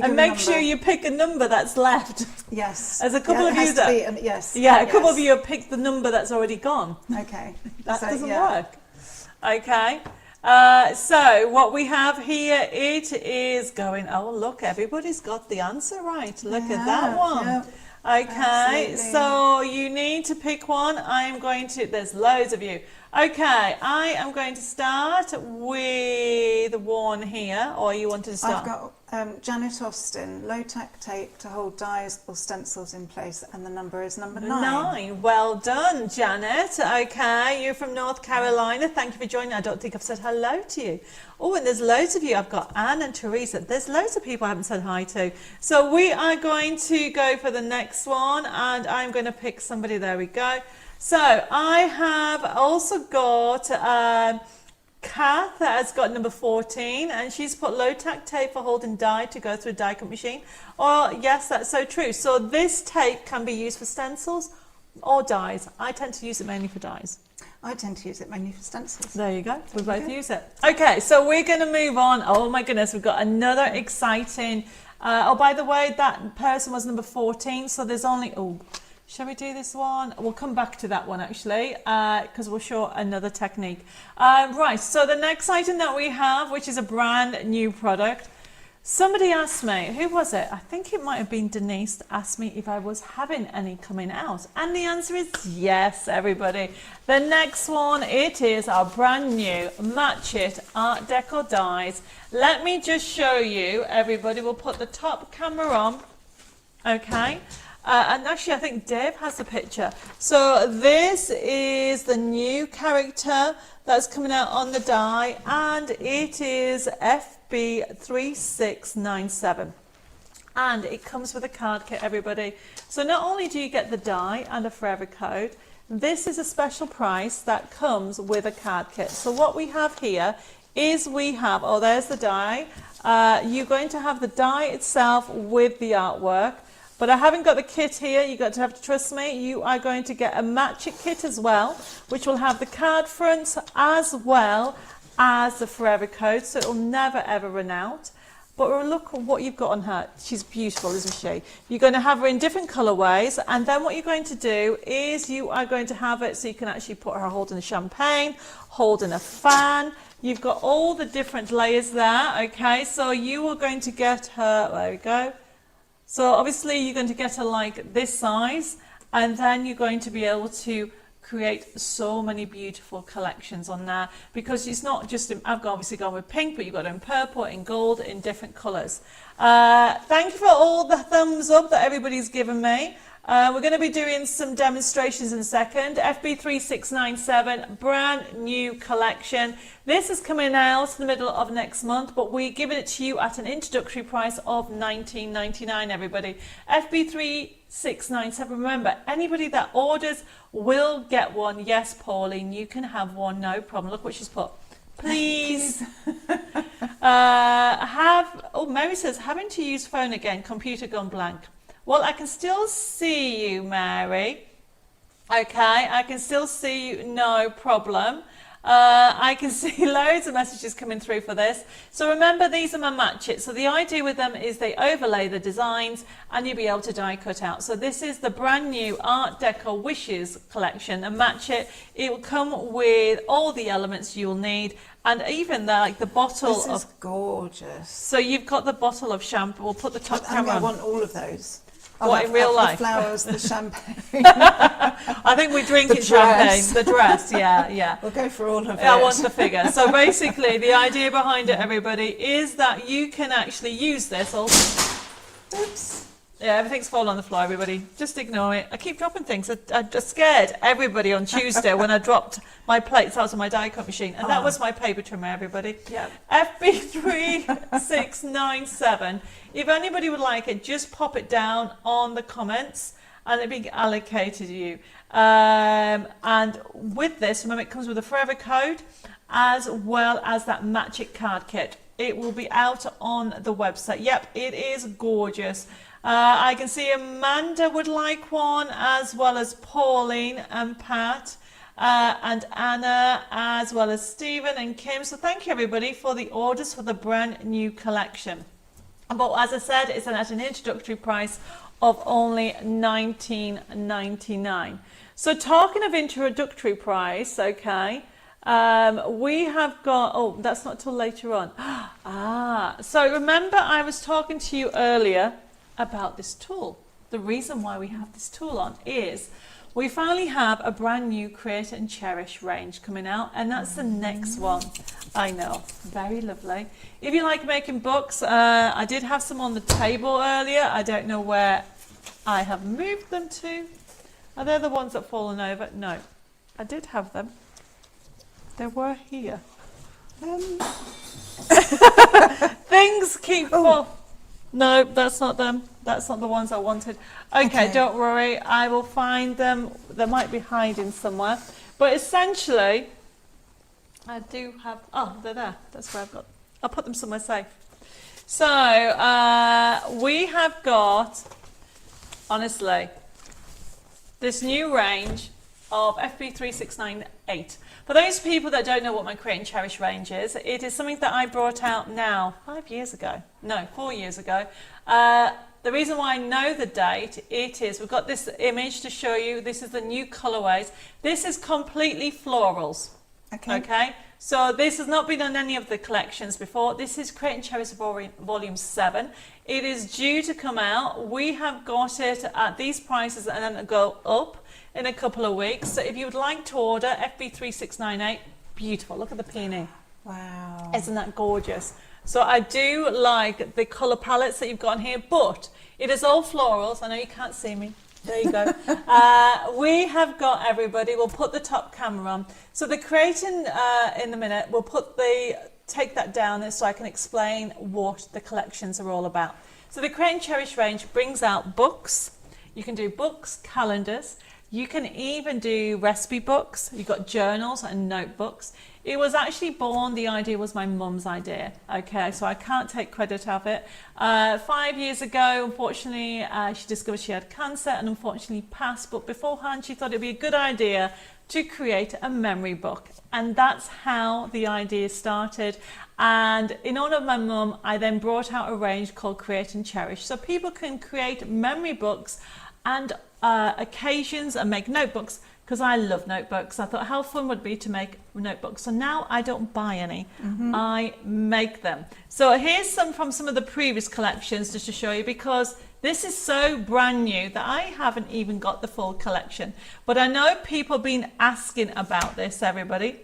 And make sure you pick a number that's left. Yes. There's a couple of you that... yes. Yeah, a couple of you have picked the number that's already gone. Okay. That doesn't work. Okay. So what we have here, it is going... Oh, look, everybody's got the answer right. Look at that one. Yeah. Okay, Absolutely. so you need to pick one. I am going to... There's loads of you. Okay, I am going to start with one here, or you wanted to start? I've got Janet Austin, low-tack tape to hold dies or stencils in place, and the number is number 9. 9. Well done, Janet. Okay, you're from North Carolina. Thank you for joining. I don't think I've said hello to you. Oh, and there's loads of you. I've got Anne and Teresa. There's loads of people I haven't said hi to. So we are going to go for the next one, and I'm going to pick somebody. There we go. So I have also got Kath that has got number 14, and she's put low-tack tape for holding die to go through a die cut machine. Oh, yes, that's so true. So this tape can be used for stencils or dies. I tend to use it mainly for dies. I tend to use it mainly for stencils. There you go. We both use it. Okay, so we're going to move on. Oh my goodness, we've got another exciting... oh, by the way, that person was number 14, so there's only... Oh, shall we do this one? We'll come back to that one actually, because we'll show another technique. Right, so the next item that we have, which is a brand new product. Somebody asked me, who was it? I think it might have been Denise, asked me if I was having any coming out. And the answer is yes, everybody. The next one, it is our brand new Match It Art Deco dies. Let me just show you, everybody. We'll put the top camera on, okay? And actually, I think Dave has the picture. So this is the new character that's coming out on the die, and it is FB3697. And it comes with a card kit, everybody. So not only do you get the die and a forever code, this is a special price that comes with a card kit. So what we have here is we have, oh, there's the die. You're going to have the die itself with the artwork. But I haven't got the kit here. You've got to have to trust me. You are going to get a Match It kit as well, which will have the card fronts as well as the forever code, so it'll never ever run out. But look at what you've got on her. She's beautiful, isn't she? You're going to have her in different colorways, and then what you're going to do is you are going to have it so you can actually put her holding a champagne, holding a fan. You've got all the different layers there, okay? So you are going to get her, there we go. So obviously you're going to get her like this size, and then you're going to be able to create so many beautiful collections on there, because it's not just, I've obviously gone with pink, but you've got it in purple, in gold, in different colours. Thank you for all the thumbs up that everybody's given me. We're going to be doing some demonstrations in a second. FB3697, brand new collection. This is coming out in the middle of next month, but we're giving it to you at an introductory price of $19.99, everybody. FB3697, remember, anybody that orders will get one. Yes, Pauline, you can have one, no problem. Look what she's put. Please. Mary says, having to use phone again, computer gone blank. Well, I can still see you, Mary. Okay, I can still see you, no problem. I can see loads of messages coming through for this. So remember, these are my match it. So the idea with them is they overlay the designs and you'll be able to die cut out. So this is the brand new Art Deco Wishes collection, and match it. It will come with all the elements you'll need, and even the bottle This is of gorgeous. So you've got the bottle of shampoo. We'll put the top camera I on. want all of those. What, in real life? The flowers, the champagne. I think we drink The it champagne. dress. The dress, yeah. We'll go for all of it. I want the figure. So basically, the idea behind it, everybody, is that you can actually use this. Oops. Yeah, everything's fallen on the floor, everybody. Just ignore it. I keep dropping things. I just scared everybody on Tuesday when I dropped my plates out of my die cut machine. And that was my paper trimmer, everybody. Yeah. FB3697. If anybody would like it, just pop it down on the comments and it'll be allocated to you. And with this, remember, it comes with a forever code as well as that Match It card kit. It will be out on the website. Yep, it is gorgeous. I can see Amanda would like one, as well as Pauline and Pat and Anna, as well as Stephen and Kim. So thank you, everybody, for the orders for the brand new collection. But as I said, it's at an introductory price of only $19.99. So talking of introductory price, okay, we have got, oh, that's not till later on. So remember I was talking to you earlier about this tool. The reason why we have this tool on is we finally have a brand new Create and Cherish range coming out, and that's the next one. I know, very lovely. If you like making books, I did have some on the table earlier. I don't know where I have moved them to. Are they the ones that have fallen over? No, I did have them. They were here. Things keep falling. No, that's not them. That's not the ones I wanted. Okay, don't worry. I will find them. They might be hiding somewhere. But essentially, I do have... Oh, they're there. That's where I've got... I'll put them somewhere safe. So, we have got, honestly, this new range of FB3698. For those people that don't know what my Create and Cherish range is, it is something that I brought out now 4 years ago. The reason why I know the date, it is, we've got this image to show you. This is the new colorways. This is completely florals. Okay. So this has not been on any of the collections before. This is Create and Cherish Volume 7. It is due to come out. We have got it at these prices and then it'll go up in a couple of weeks. So if you would like to order FB3698, beautiful. Look at the peony. Wow. Isn't that gorgeous? So I do like the colour palettes that you've got in here, but it is all florals. I know you can't see me. There you go. We have got, everybody, we'll put the top camera on. So the creating in a minute, we'll take that down so I can explain what the collections are all about. So the Create and Cherish range brings out books. You can do books, calendars. You can even do recipe books. You've got journals and notebooks. It was actually born, the idea was my mum's idea. Okay, so I can't take credit of it. 5 years ago, unfortunately, she discovered she had cancer and unfortunately passed. But beforehand, she thought it'd be a good idea to create a memory book. And that's how the idea started. And in honor of my mum, I then brought out a range called Create and Cherish. So people can create memory books and occasions and make notebooks, because I love notebooks. I thought how fun would it be to make notebooks. So now I don't buy any, I make them. So here's some from some of the previous collections just to show you, because this is so brand new that I haven't even got the full collection. But I know people have been asking about this, everybody.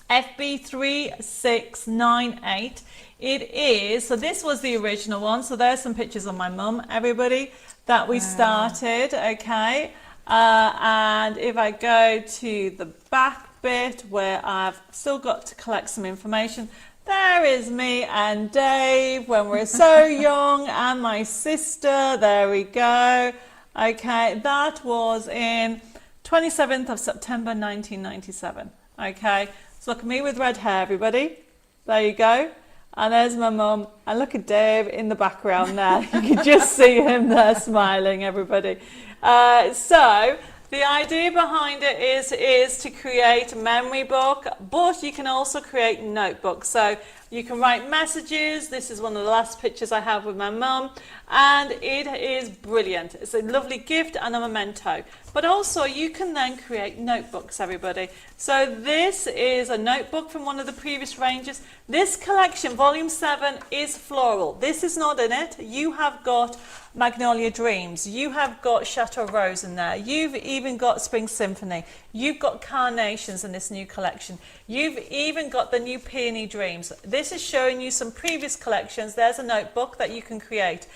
FB3698 It is, so this was the original one. So there's some pictures of my mum, everybody, that we started, okay? And if I go to the back bit where I've still got to collect some information, there is me and Dave when we're so young, and my sister, there we go. Okay, that was in 27th of September 1997. Okay, so look at me with red hair, everybody. There you go. And there's my mum. And look at Dave in the background there. You can just see him there smiling, everybody. So the idea behind it is to create a memory book, but you can also create notebooks. So you can write messages. This is one of the last pictures I have with my mum, and it is brilliant. It's a lovely gift and a memento. But also you can then create notebooks, everybody. So this is a notebook from one of the previous ranges. This collection, volume 7, is floral. This is not in it. You have got Magnolia Dreams. You have got Chateau Rose in there. You've even got Spring Symphony. You've got Carnations in this new collection. You've even got the new Peony Dreams. This is showing you some previous collections. There's a notebook that you can create.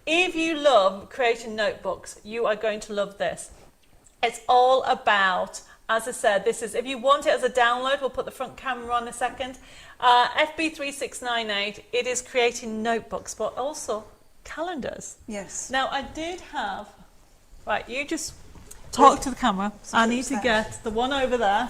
If you love creating notebooks, you are going to love this. It's all about, as I said, this is, if you want it as a download, we'll put the front camera on in a second. FB3698, it is creating notebooks, but also calendars. Yes. Now, I did have, right, you just talk to the camera. I need to get the one over there.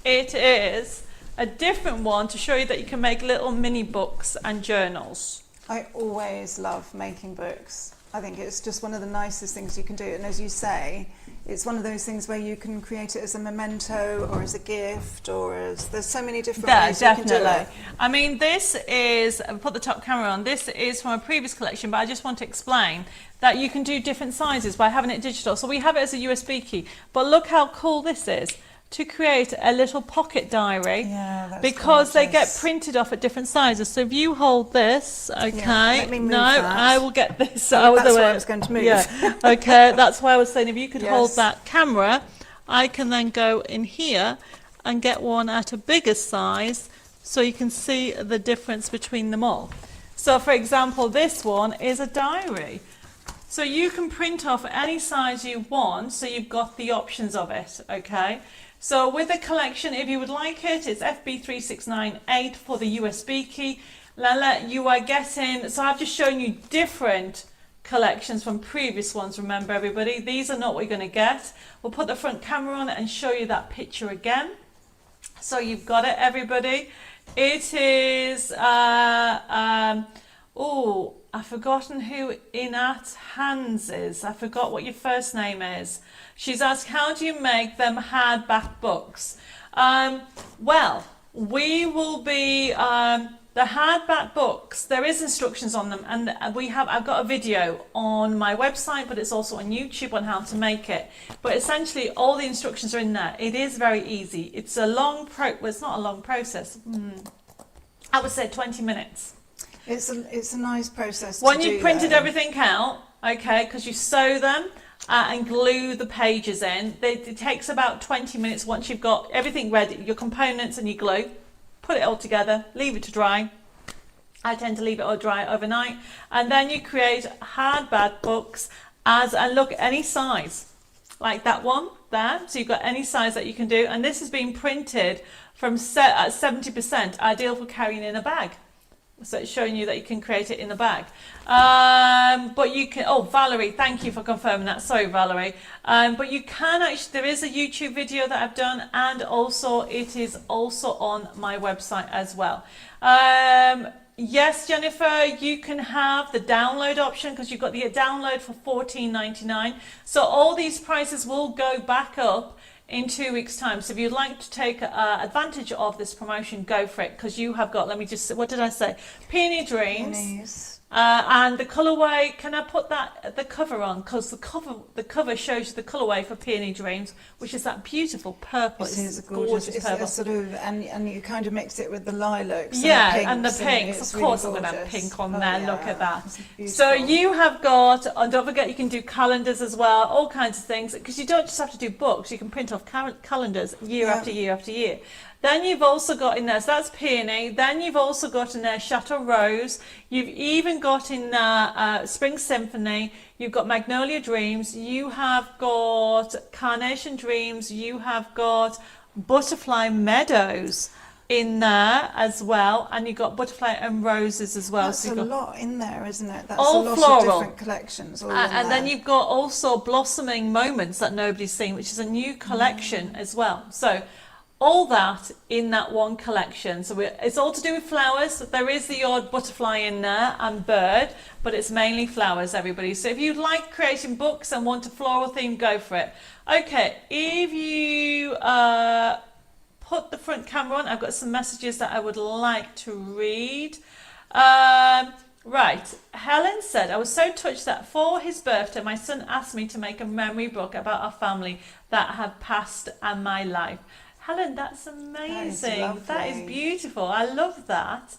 It is a different one to show you that you can make little mini books and journals. I always love making books. I think it's just one of the nicest things you can do. And as you say, it's one of those things where you can create it as a memento or as a gift or as, there's so many different ways definitely. you can do it. I mean, this is, I'll put the top camera on, this is from a previous collection, but I just want to explain that you can do different sizes by having it digital. So we have it as a USB key, but look how cool this is. To create a little pocket diary, because they get printed off at different sizes. So if you hold this, okay, let me move no, that. I will get this Oh, out of that's the way. why I was going to move. Yeah, okay, that's why I was saying if you could hold Yes. that camera, I can then go in here and get one at a bigger size so you can see the difference between them all. So for example, this one is a diary. So you can print off any size you want, so you've got the options of it, okay? So with the collection, if you would like it, it's FB3698 for the USB key. Lala, you are getting, so I've just shown you different collections from previous ones, remember everybody, these are not what you're going to get. We'll put the front camera on it and show you that picture again. So you've got it, everybody. It is, oh, I've forgotten who Inat Hans is. I forgot what your first name is. She's asked, how do you make them hardback books? Well, we will be, the hardback books, there is instructions on them, and I've got a video on my website, but it's also on YouTube on how to make it. But essentially, all the instructions are in there. It is very easy. It's a long well, it's not a long process. I would say 20 minutes. It's a nice process. When you've printed everything out, okay, because you sew them and glue the pages in, it takes about 20 minutes once you've got everything ready, your components and your glue. Put it all together, leave it to dry. I tend to leave it all dry overnight, and then you create hardback books and look, any size, like that one there. So you've got any size that you can do, and this has been printed from at 70%, ideal for carrying in a bag. So it's showing you that you can create it in the bag. But you can, oh, Valerie, thank you for confirming that. Sorry, Valerie. But you can actually, there is a YouTube video that I've done, and also it is also on my website as well. Yes, Jennifer, you can have the download option because you've got the download for $14.99. So all these prices will go back up in 2 weeks' time. So if you'd like to take advantage of this promotion, go for it, because you have got, let me just, what did I say? Peony Dreams. Peonies. And the colourway, can I put the cover on? Because the cover shows you the colourway for Peony Dreams, which is that beautiful purple. It is gorgeous it's purple. A sort of, and you kind of mix it with the lilacs. Yeah, and the pinks. Of course, I'm going to have pink on there. Look at that. So you have got, and don't forget, you can do calendars as well, all kinds of things, because you don't just have to do books. You can print off calendars year after year after year. Then you've also got in there, so that's Peony. Then you've also got in there Chateau Rose. You've even got in there Spring Symphony. You've got Magnolia Dreams. You have got Carnation Dreams. You have got Butterfly Meadows in there as well, and you've got Butterfly and Roses as well. That's so a you've got lot in there, isn't it? That's all a lot floral. of different collections. All in and then there. you've got also Blossoming Moments that nobody's seen, which is a new collection as well. So all that in that one collection. So it's all to do with flowers. There is the odd butterfly in there and bird, but it's mainly flowers, everybody. So if you like creating books and want a floral theme, go for it. Okay, if you put the front camera on, I've got some messages that I would like to read. Right, Helen said, I was so touched that for his birthday, my son asked me to make a memory book about our family that had passed and my life. Helen, that's amazing. That is beautiful. I love that.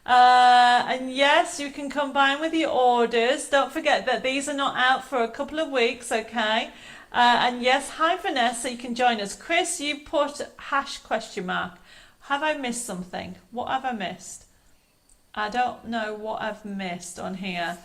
And yes, you can combine with your orders. Don't forget that these are not out for a couple of weeks, okay? And yes, hi Vanessa, you can join us. Chris, you put #? Have I missed something? What have I missed? I don't know what I've missed on here.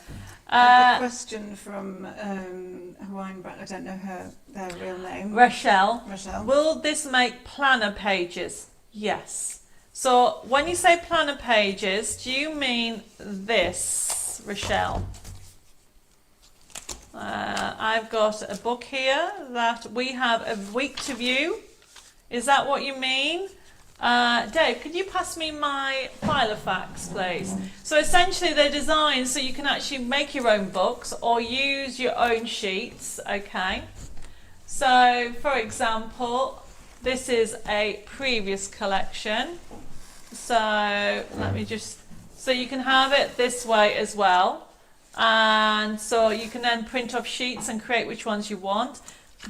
A question from Hawaiian Brand. I don't know their real name. Rochelle. Rochelle. Will this make planner pages? Yes. So when you say planner pages, do you mean this, Rochelle? I've got a book here that we have a week to view. Is that what you mean? Dave, could you pass me my Filofax, please? So essentially they're designed so you can actually make your own books or use your own sheets, okay? So, for example, this is a previous collection. So, let me just, so you can have it this way as well. And so you can then print off sheets and create which ones you want.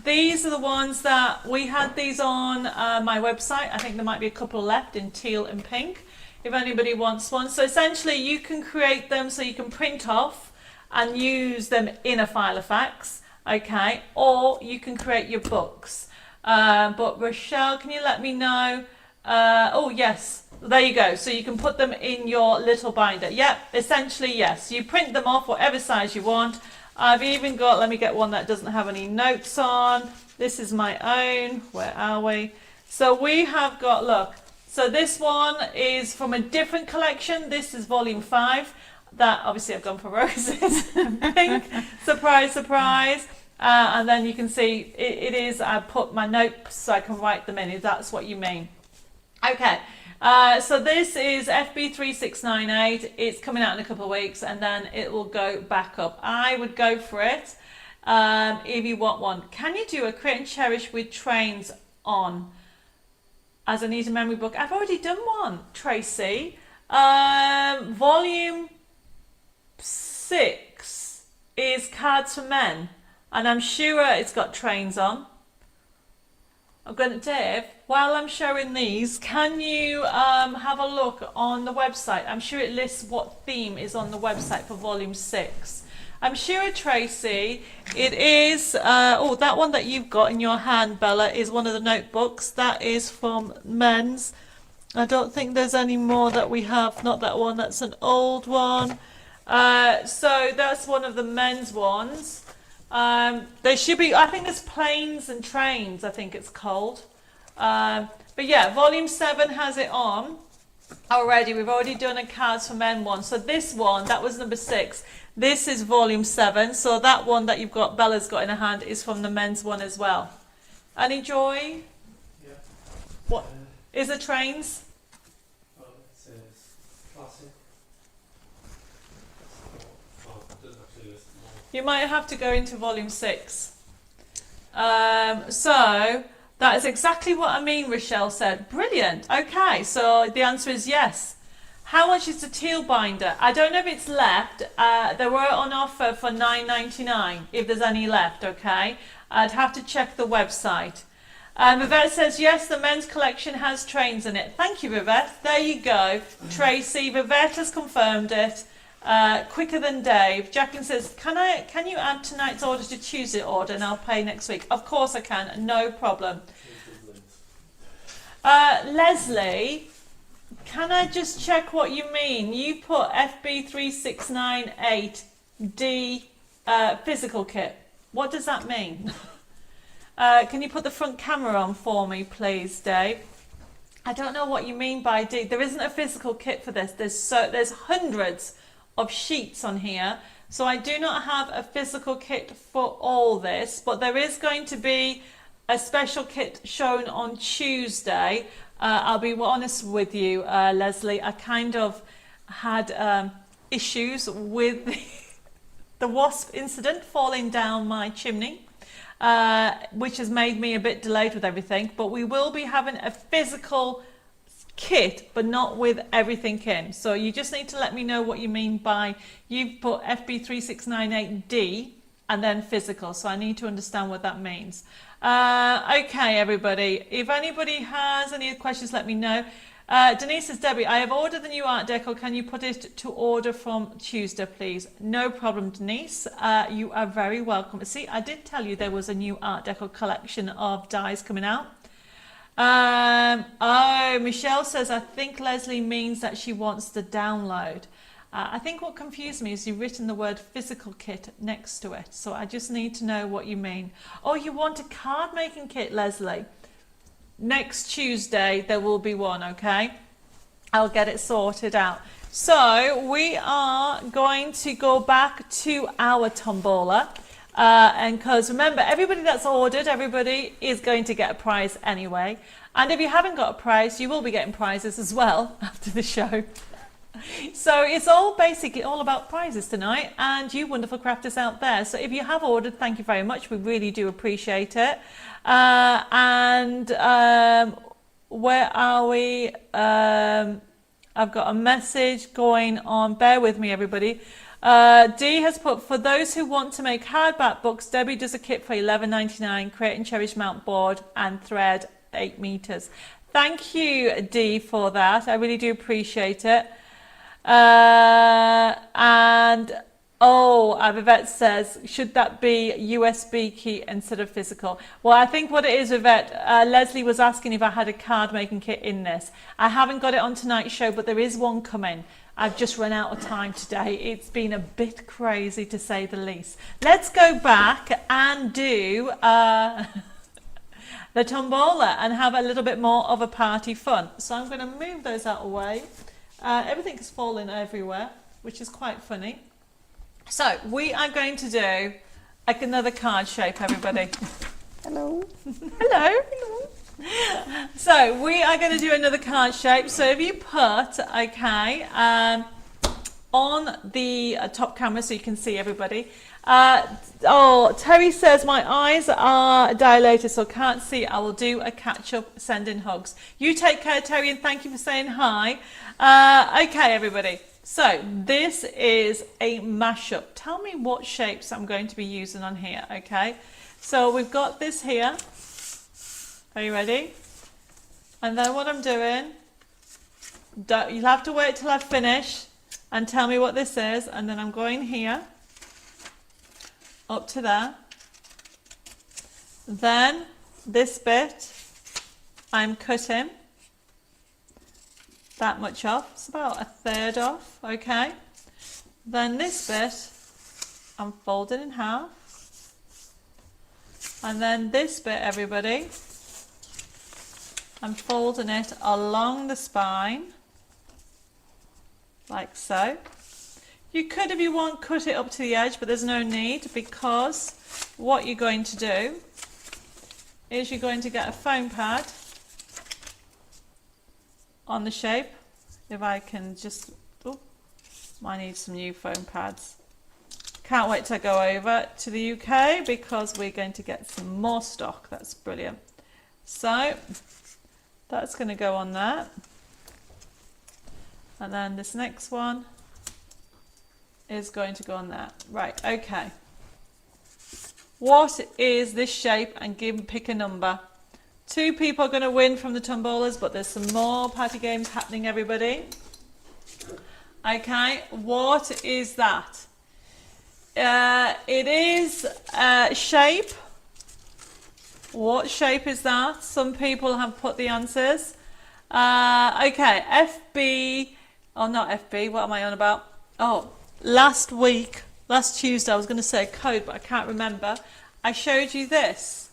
These are the ones that we had these on my website. I think there might be a couple left in teal and pink if anybody wants one. So essentially you can create them so you can print off and use them in a Filofax, okay? Or you can create your books. But Rochelle, can you let me know? Oh yes, there you go. So you can put them in your little binder. Yep, essentially yes. You print them off whatever size you want. I've even got, let me get one that doesn't have any notes on. This is my own. Where are we? So we have got, look, so this one is from a different collection. This is volume 5. That, obviously I've gone for roses and pink. Surprise, surprise. And then you can see it is, I put my notes so I can write them in, if that's what you mean. Okay. So this is FB3698. It's coming out in a couple of weeks and then it will go back up. I would go for it if you want one. Can you do a Create and Cherish with trains on as a Need a Memory book? I've already done one, Tracy. Volume 6 is Cards for Men and I'm sure it's got trains on. I'm going to, Dave, while I'm showing these, can you have a look on the website? I'm sure it lists what theme is on the website for volume 6. I'm sure, Tracy, it is, oh, that one that you've got in your hand, Bella, is one of the notebooks. That is from Men's. I don't think there's any more that we have. Not that one, that's an old one. So that's one of the Men's ones. There should be, I think there's Planes and Trains, I think it's called. But yeah, volume 7 has it on already. We've already done a Cards for Men one. So this one, that was number 6. This is volume 7. So that one that you've got, Bella's got in her hand, is from the Men's one as well. Any joy? Yeah. What is it? Trains? Well, it says classic. Oh, it doesn't actually list them all. You might have to go into volume 6. So that is exactly what I mean, Rochelle said. Brilliant. Okay, so the answer is yes. How much is the teal binder? I don't know if it's left. They were on offer for $9.99 if there's any left, okay? I'd have to check the website. Vivette says, yes, the men's collection has trains in it. Thank you, Vivette. There you go. Tracy, Vivette has confirmed it. Quicker than Dave. Jacqueline says, can you add tonight's order to Tuesday order and I'll pay next week? Of course I can, no problem. Leslie, can I just check what you mean? You put FB3698D physical kit. What does that mean? Can you put the front camera on for me, please, Dave? I don't know what you mean by D. There isn't a physical kit for this. There's hundreds of sheets on here. So I do not have a physical kit for all this, but there is going to be a special kit shown on Tuesday. I'll be honest with you, Leslie. I kind of had issues with the wasp incident falling down my chimney, which has made me a bit delayed with everything. But we will be having a physical kit, but not with everything in. So you just need to let me know what you mean by, you've put FB3698D and then physical. So I need to understand what that means. Okay, everybody. If anybody has any questions, let me know. Denise says, Debbie, I have ordered the new Art Deco. Can you put it to order from Tuesday, please? No problem, Denise. You are very welcome. See, I did tell you there was a new Art Deco collection of dies coming out. Oh, Michelle says, I think Leslie means that she wants the download. I think what confused me is you've written the word physical kit next to it. So I just need to know what you mean. Oh, you want a card making kit, Leslie? Next Tuesday, there will be one, okay? I'll get it sorted out. So we are going to go back to our tombola. And because remember, everybody that's ordered, everybody is going to get a prize anyway. And if you haven't got a prize, you will be getting prizes as well after the show. So it's all basically all about prizes tonight, and you wonderful crafters out there. So if you have ordered, thank you very much. We really do appreciate it. Where are we? I've got a message going on. Bear with me, everybody. D has put, for those who want to make hardback books, Debbie does a kit for $11.99, create and cherish mount board and thread 8 meters. Thank you, D, for that. I really do appreciate it. Vivette says, should that be USB key instead of physical? Well, I think what it is, Vivette, Leslie was asking if I had a card making kit in this. I haven't got it on tonight's show, but there is one coming. I've just run out of time today. It's been a bit crazy, to say the least. Let's go back and do the tombola and have a little bit more of a party fun. So I'm going to move those out of the way. Everything's falling everywhere, which is quite funny. So we are going to do another card shape, everybody. Hello. Hello. So we are going to do another card shape. So if you put, on the top camera so you can see everybody. Terry says, my eyes are dilated so can't see. I will do a catch-up, sending hugs. You take care, Terry, and thank you for saying hi. Okay, everybody. So this is a mashup. Tell me what shapes I'm going to be using on here, okay? So we've got this here. Are you ready? And then what I'm doing, you'll have to wait till I finish and tell me what this is. And then I'm going here, up to there. Then this bit, I'm cutting that much off. It's about a third off, okay? Then this bit, I'm folding in half. And then this bit, everybody, I'm folding it along the spine, like so. You could, if you want, cut it up to the edge, but there's no need, because what you're going to do is you're going to get a foam pad on the shape. If I can just, I need some new foam pads. Can't wait to go over to the UK because we're going to get some more stock. That's brilliant. So that's going to go on there. And then this next one is going to go on there. Right, okay. What is this shape? And pick a number. 2 people are going to win from the tombolas, but there's some more party games happening, everybody. Okay, what is that? It is a shape What shape is that? Some people have put the answers. Okay, FB, oh not FB, what am I on about? Oh, last Tuesday, I was going to say code, but I can't remember. I showed you this.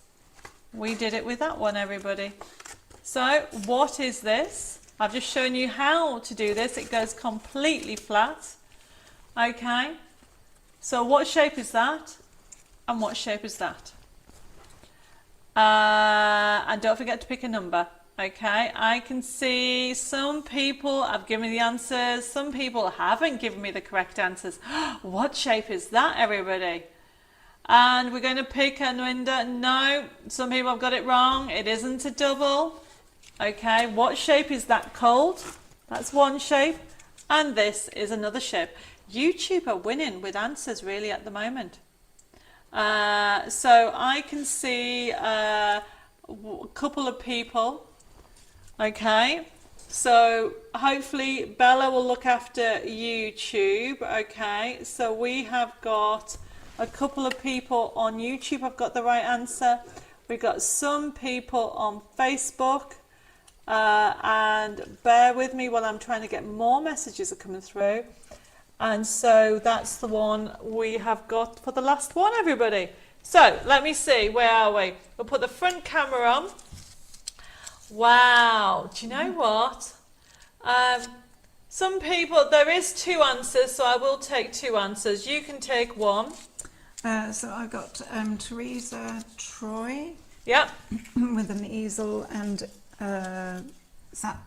We did it with that one, everybody. So, what is this? I've just shown you how to do this. It goes completely flat. Okay. So, what shape is that? And what shape is that? And don't forget to pick a number. Okay, I can see some people have given me the answers, some people haven't given me the correct answers. What shape is that, everybody? And we're going to pick a window. No, some people have got it wrong. It isn't a double. Okay, what shape is that called? That's one shape. And this is another shape. YouTube are winning with answers really at the moment. So I can see a couple of people. Okay, so hopefully Bella will look after YouTube. Okay, so we have got a couple of people on YouTube have got the right answer. We've got some people on Facebook, and bear with me while I'm trying to get more messages are coming through. And so that's the one we have got for the last one, everybody. So let me see, where are we? We'll put the front camera on. Wow, do you know what? Some people, there is two answers, so I will take two answers. You can take one. So I've got Teresa Troy. Yep. With an easel and is that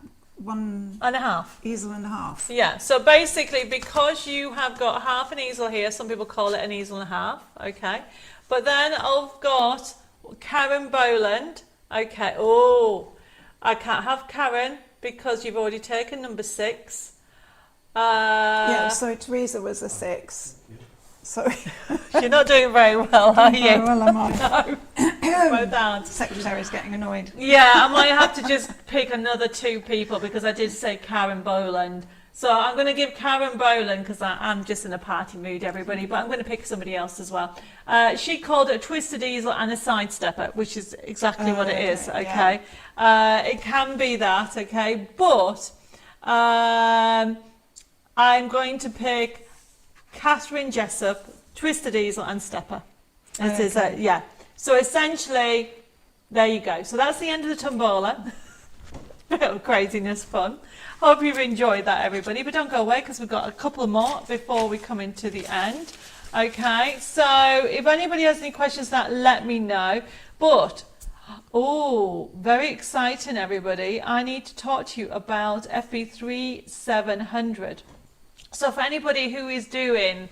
1.5 easel and a half? Yeah, so basically because you have got half an easel here, some people call it an easel and a half, okay. But then I've got Karen Boland, okay. Oh, I can't have Karen because you've already taken number 6. Yeah, so Teresa was a 6. Sorry. You're not doing very well, are you? Oh, well, am I? No. Both aren't. Secretary's getting annoyed. Yeah, I might have to just pick another 2 people because I did say Karen Boland. So I'm going to give Karen Boland because I'm just in a party mood, everybody, but I'm going to pick somebody else as well. She called it a twisted easel and a side stepper, which is exactly what it is, okay? Yeah. It can be that, okay? But I'm going to pick Catherine Jessup, twisted easel and stepper. It is yeah. So essentially, there you go. So that's the end of the tombola. Bit of craziness fun. Hope you've enjoyed that, everybody. But don't go away because we've got a couple more before we come into the end. Okay, so if anybody has any questions, let me know. But, oh, very exciting, everybody. I need to talk to you about FB3700. So for anybody who is doing,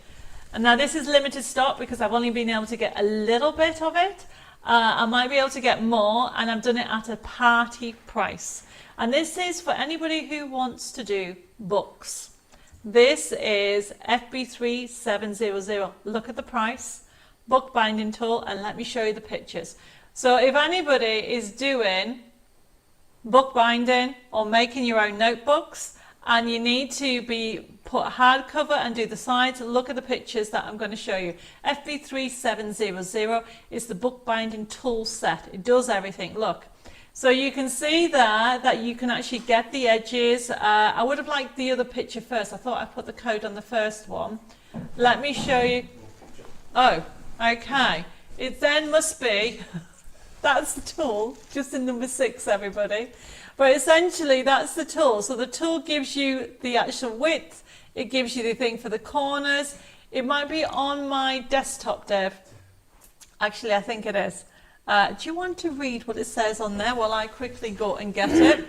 and now this is limited stock because I've only been able to get a little bit of it. I might be able to get more, and I've done it at a party price. And this is for anybody who wants to do books. This is FB3700. Look at the price, book binding tool, and let me show you the pictures. So if anybody is doing book binding or making your own notebooks, and you need to put hardcover and do the sides, look at the pictures that I'm going to show you. FB3700 is the book binding tool set. It does everything. Look. So you can see there that you can actually get the edges. I would have liked the other picture first. I thought I put the code on the first one. Let me show you. Oh, okay. It then must be, that's the tool, just in number 6, everybody. But essentially that's the tool. So the tool gives you the actual width. It gives you the thing for the corners. It might be on my desktop, Dev. Actually, I think it is. Do you want to read what it says on there while I quickly go and get it?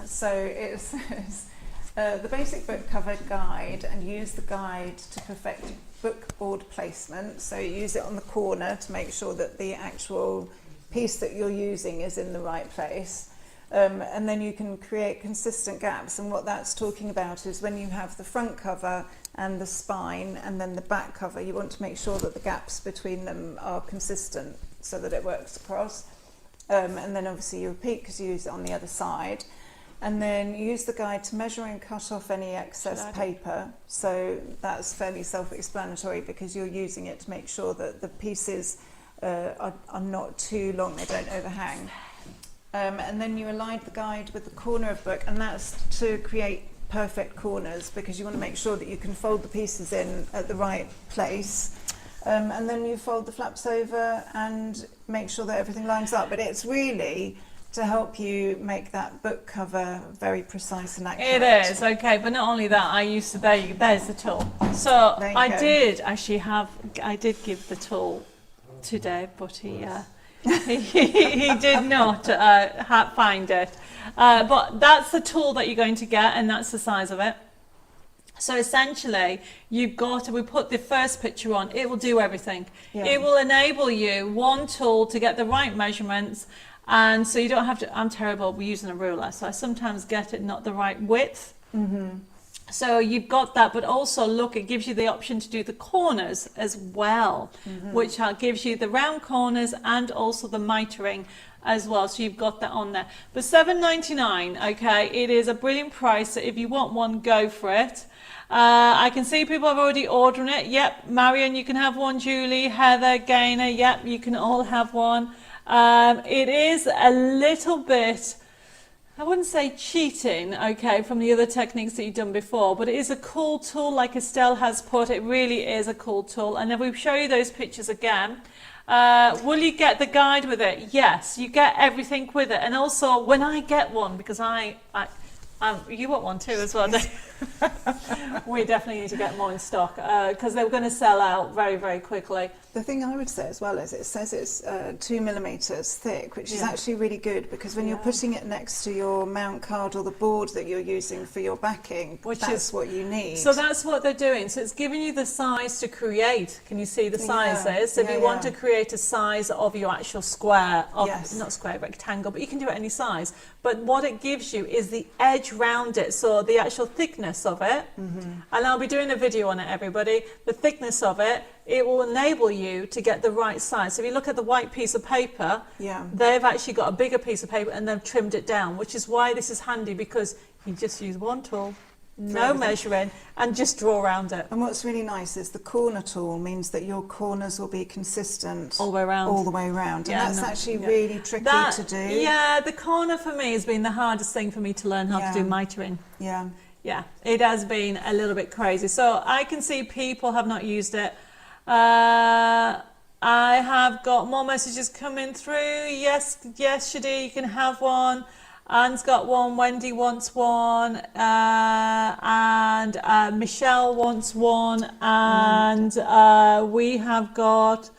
So it says, the basic book cover guide, and use the guide to perfect book board placement. So you use it on the corner to make sure that the actual piece that you're using is in the right place. And then you can create consistent gaps, and what that's talking about is when you have the front cover and the spine and then the back cover, you want to make sure that the gaps between them are consistent so that it works across. And then obviously you repeat because you use it on the other side. And then you use the guide to measure and cut off any excess paper. So that's fairly self-explanatory because you're using it to make sure that the pieces are not too long, they don't overhang. And then you align the guide with the corner of the book, and that's to create perfect corners, because you want to make sure that you can fold the pieces in at the right place. And then you fold the flaps over and make sure that everything lines up. But it's really to help you make that book cover very precise and accurate. It is, okay, but not only that, I used to, there's the tool. So There you I go. did actually I did give the tool to Dave, but he did not find it. But that's the tool that you're going to get, and that's the size of it. So essentially, you've got, we put the first picture on, it will do everything. Yeah. It will enable you, one tool, to get the right measurements, and so you don't have to, I'm terrible with using a ruler, so I sometimes get it not the right width. Mm-hmm. So you've got that, but also look, it gives you the option to do the corners as well, which gives you the round corners and also the mitering as well. So you've got that on there. But $7.99, okay, it is a brilliant price. So if you want one, go for it. I can see people have already ordering it. Yep, Marion, you can have one. Julie, Heather, Gaynor, yep, you can all have one. It is a little bit, I wouldn't say cheating, okay, from the other techniques that you've done before, but it is a cool tool, like Estelle has put. It really is a cool tool. And then we show you those pictures again. Will you get the guide with it? Yes, you get everything with it. And also, when I get one, because you want one too as well, don't you? We definitely need to get more in stock, because they're going to sell out very, very quickly. The thing I would say as well is it says it's 2 millimeters thick, which is actually really good, because when you're putting it next to your mount card or the board that you're using for your backing, that's what you need. So that's what they're doing. So it's giving you the size to create. Can you see the sizes? So if you want to create a size of your actual square, not square, rectangle, but you can do it any size. But what it gives you is the edge round it, so the actual thickness of it. And I'll be doing a video on it, everybody. The thickness of it. It will enable you to get the right size. So if you look at the white piece of paper, they've actually got a bigger piece of paper and they've trimmed it down, which is why this is handy, because you just use one tool, no measuring, and just draw around it. And what's really nice is the corner tool means that your corners will be consistent all the way around. All the way around. And that's actually really tricky to do. Yeah, the corner for me has been the hardest thing for me to learn how to do mitering. Yeah, it has been a little bit crazy. So I can see people have not used it. I have got more messages coming through. Yes, Shadi, you can have one. Anne's got one. Wendy wants one. And Michelle wants one. And we have got,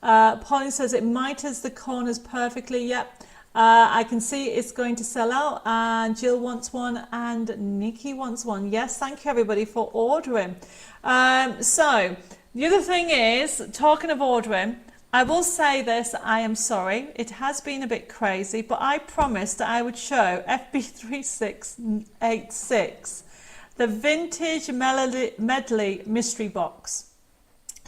Pauline says it miters the corners perfectly. Yep. I can see it's going to sell out, and Jill wants one, and Nikki wants one. Yes, thank you everybody for ordering. So the other thing is, talking of ordering, I will say this, I am sorry, it has been a bit crazy, but I promised that I would show FB3686, the Vintage Medley Mystery Box.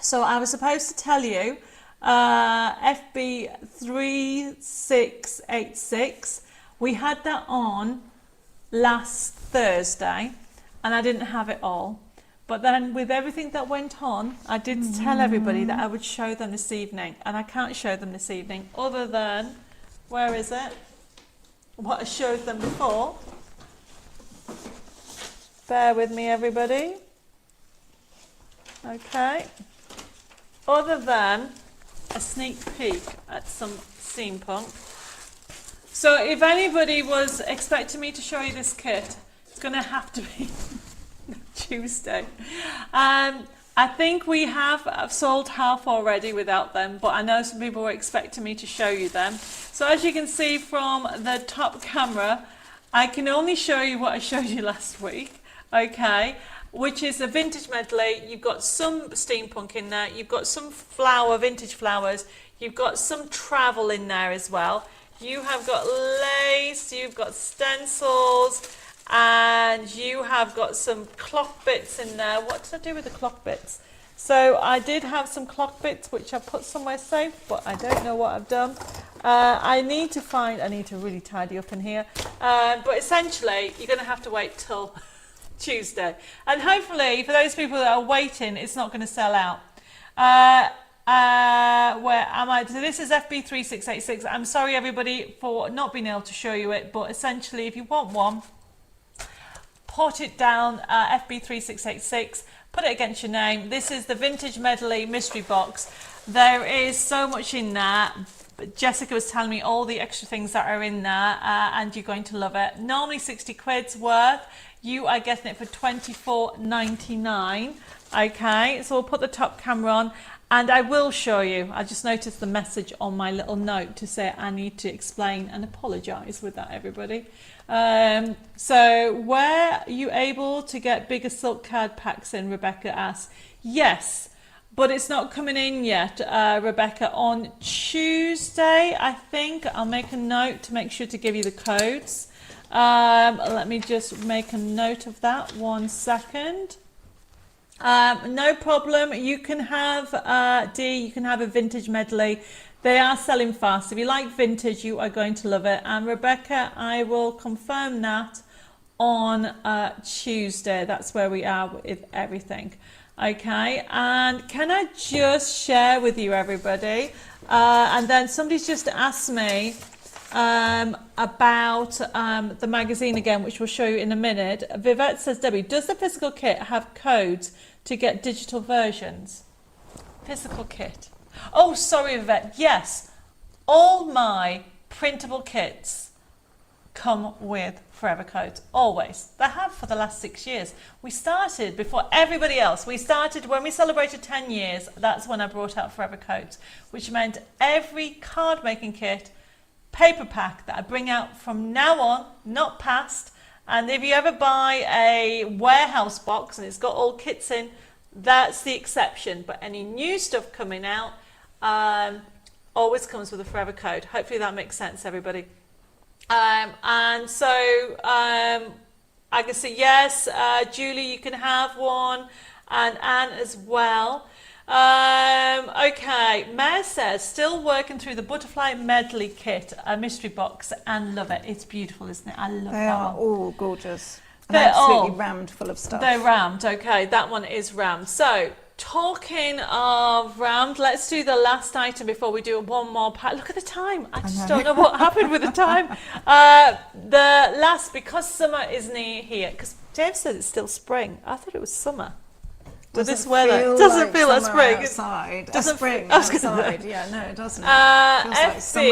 So I was supposed to tell you, FB3686, we had that on last Thursday, and I didn't have it all. But then with everything that went on, I did tell everybody that I would show them this evening, and I can't show them this evening other than, where is it? What I showed them before. Bear with me, everybody. Okay. Other than a sneak peek at some steampunk. So if anybody was expecting me to show you this kit, it's going to have to be Tuesday. I think we have sold half already without them, but I know some people were expecting me to show you them. So as you can see from the top camera, I can only show you what I showed you last week, okay, which is a vintage medley. You've got some steampunk in there, you've got some vintage flowers, you've got some travel in there as well. You have got lace, you've got stencils, and you have got some clock bits in there. What did I do with the clock bits? So I did have some clock bits which I put somewhere safe, but I don't know what I've done. I need to really tidy up in here. But essentially, you're going to have to wait till Tuesday. And hopefully, for those people that are waiting, it's not going to sell out. Where am I? So this is FB3686. I'm sorry everybody for not being able to show you it, but essentially if you want one, put it down, FB3686, put it against your name. This is the Vintage Medley mystery box. There is so much in there. But Jessica was telling me all the extra things that are in there, and you're going to love it. Normally 60 quid's worth. You are getting it for £24.99. Okay, so we'll put the top camera on. And I will show you. I just noticed the message on my little note to say I need to explain and apologise with that, everybody. So were you able to get bigger silk card packs in, Rebecca asks. Yes, but it's not coming in yet, Rebecca. On Tuesday, I think. I'll make a note to make sure to give you the codes. Let me just make a note of that. 1 second. No problem. You can have you can have a vintage medley. They are selling fast. If you like vintage, you are going to love it. And Rebecca, I will confirm that on Tuesday. That's where we are with everything. Okay, and can I just share with you, everybody? And then somebody's just asked me about the magazine again, which we'll show you in a minute. Vivette says, Debbie, does the physical kit have codes to get digital versions? Physical kit. Oh, sorry, Vivette. Yes, all my printable kits come with forever codes, always. They have for the last 6 years. We started before everybody else. We started when we celebrated 10 years. That's when I brought out forever codes, which meant every card making kit, paper pack that I bring out from now on, not past. And if you ever buy a warehouse box and it's got all kits in, that's the exception. But any new stuff coming out always comes with a forever code. Hopefully that makes sense, everybody. And so I can say yes, Julie, you can have one, and Anne as well. Okay, Mare says, still working through the Butterfly Medley kit, a mystery box, and love it. It's beautiful, isn't it? I love They that are one. all gorgeous. And They're absolutely all rammed full of stuff. They're rammed, okay, that one is rammed. So, talking of rammed, let's do the last item before we do one more pack. Look at the time. I just don't know what happened with the time. The last, because summer is near here, because Dave said it's still spring. I thought it was summer. With this weather, doesn't feel like spring. Outside. Doesn't Spring I was outside. Yeah, no, it doesn't. It feels like summer.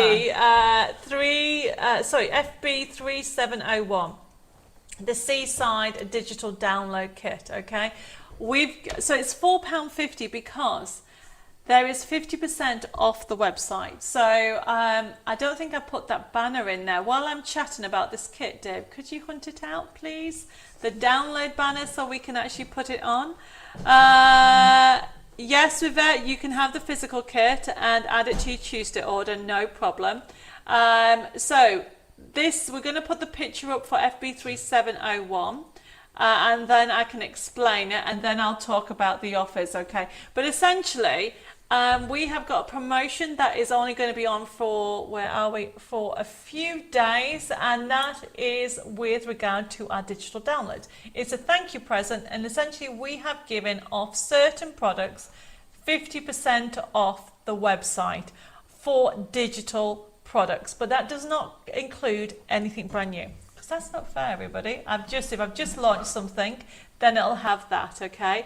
FB 3701, the Seaside digital download kit. Okay, so it's £4.50 because there is 50% off the website. So I don't think I put that banner in there. While I'm chatting about this kit, Dave, could you hunt it out, please? The download banner, so we can actually put it on. Yes, Vivette, you can have the physical kit and add it to your Tuesday order, no problem. So this, we're going to put the picture up for FB3701. And then I can explain it, and then I'll talk about the offers, okay? But essentially, we have got a promotion that is only going to be on for, for a few days, and that is with regard to our digital downloads. It's a thank you present, and essentially we have given off certain products 50% off the website for digital products, but that does not include anything brand new. That's not fair, everybody. If I've just launched something, then it'll have that, okay?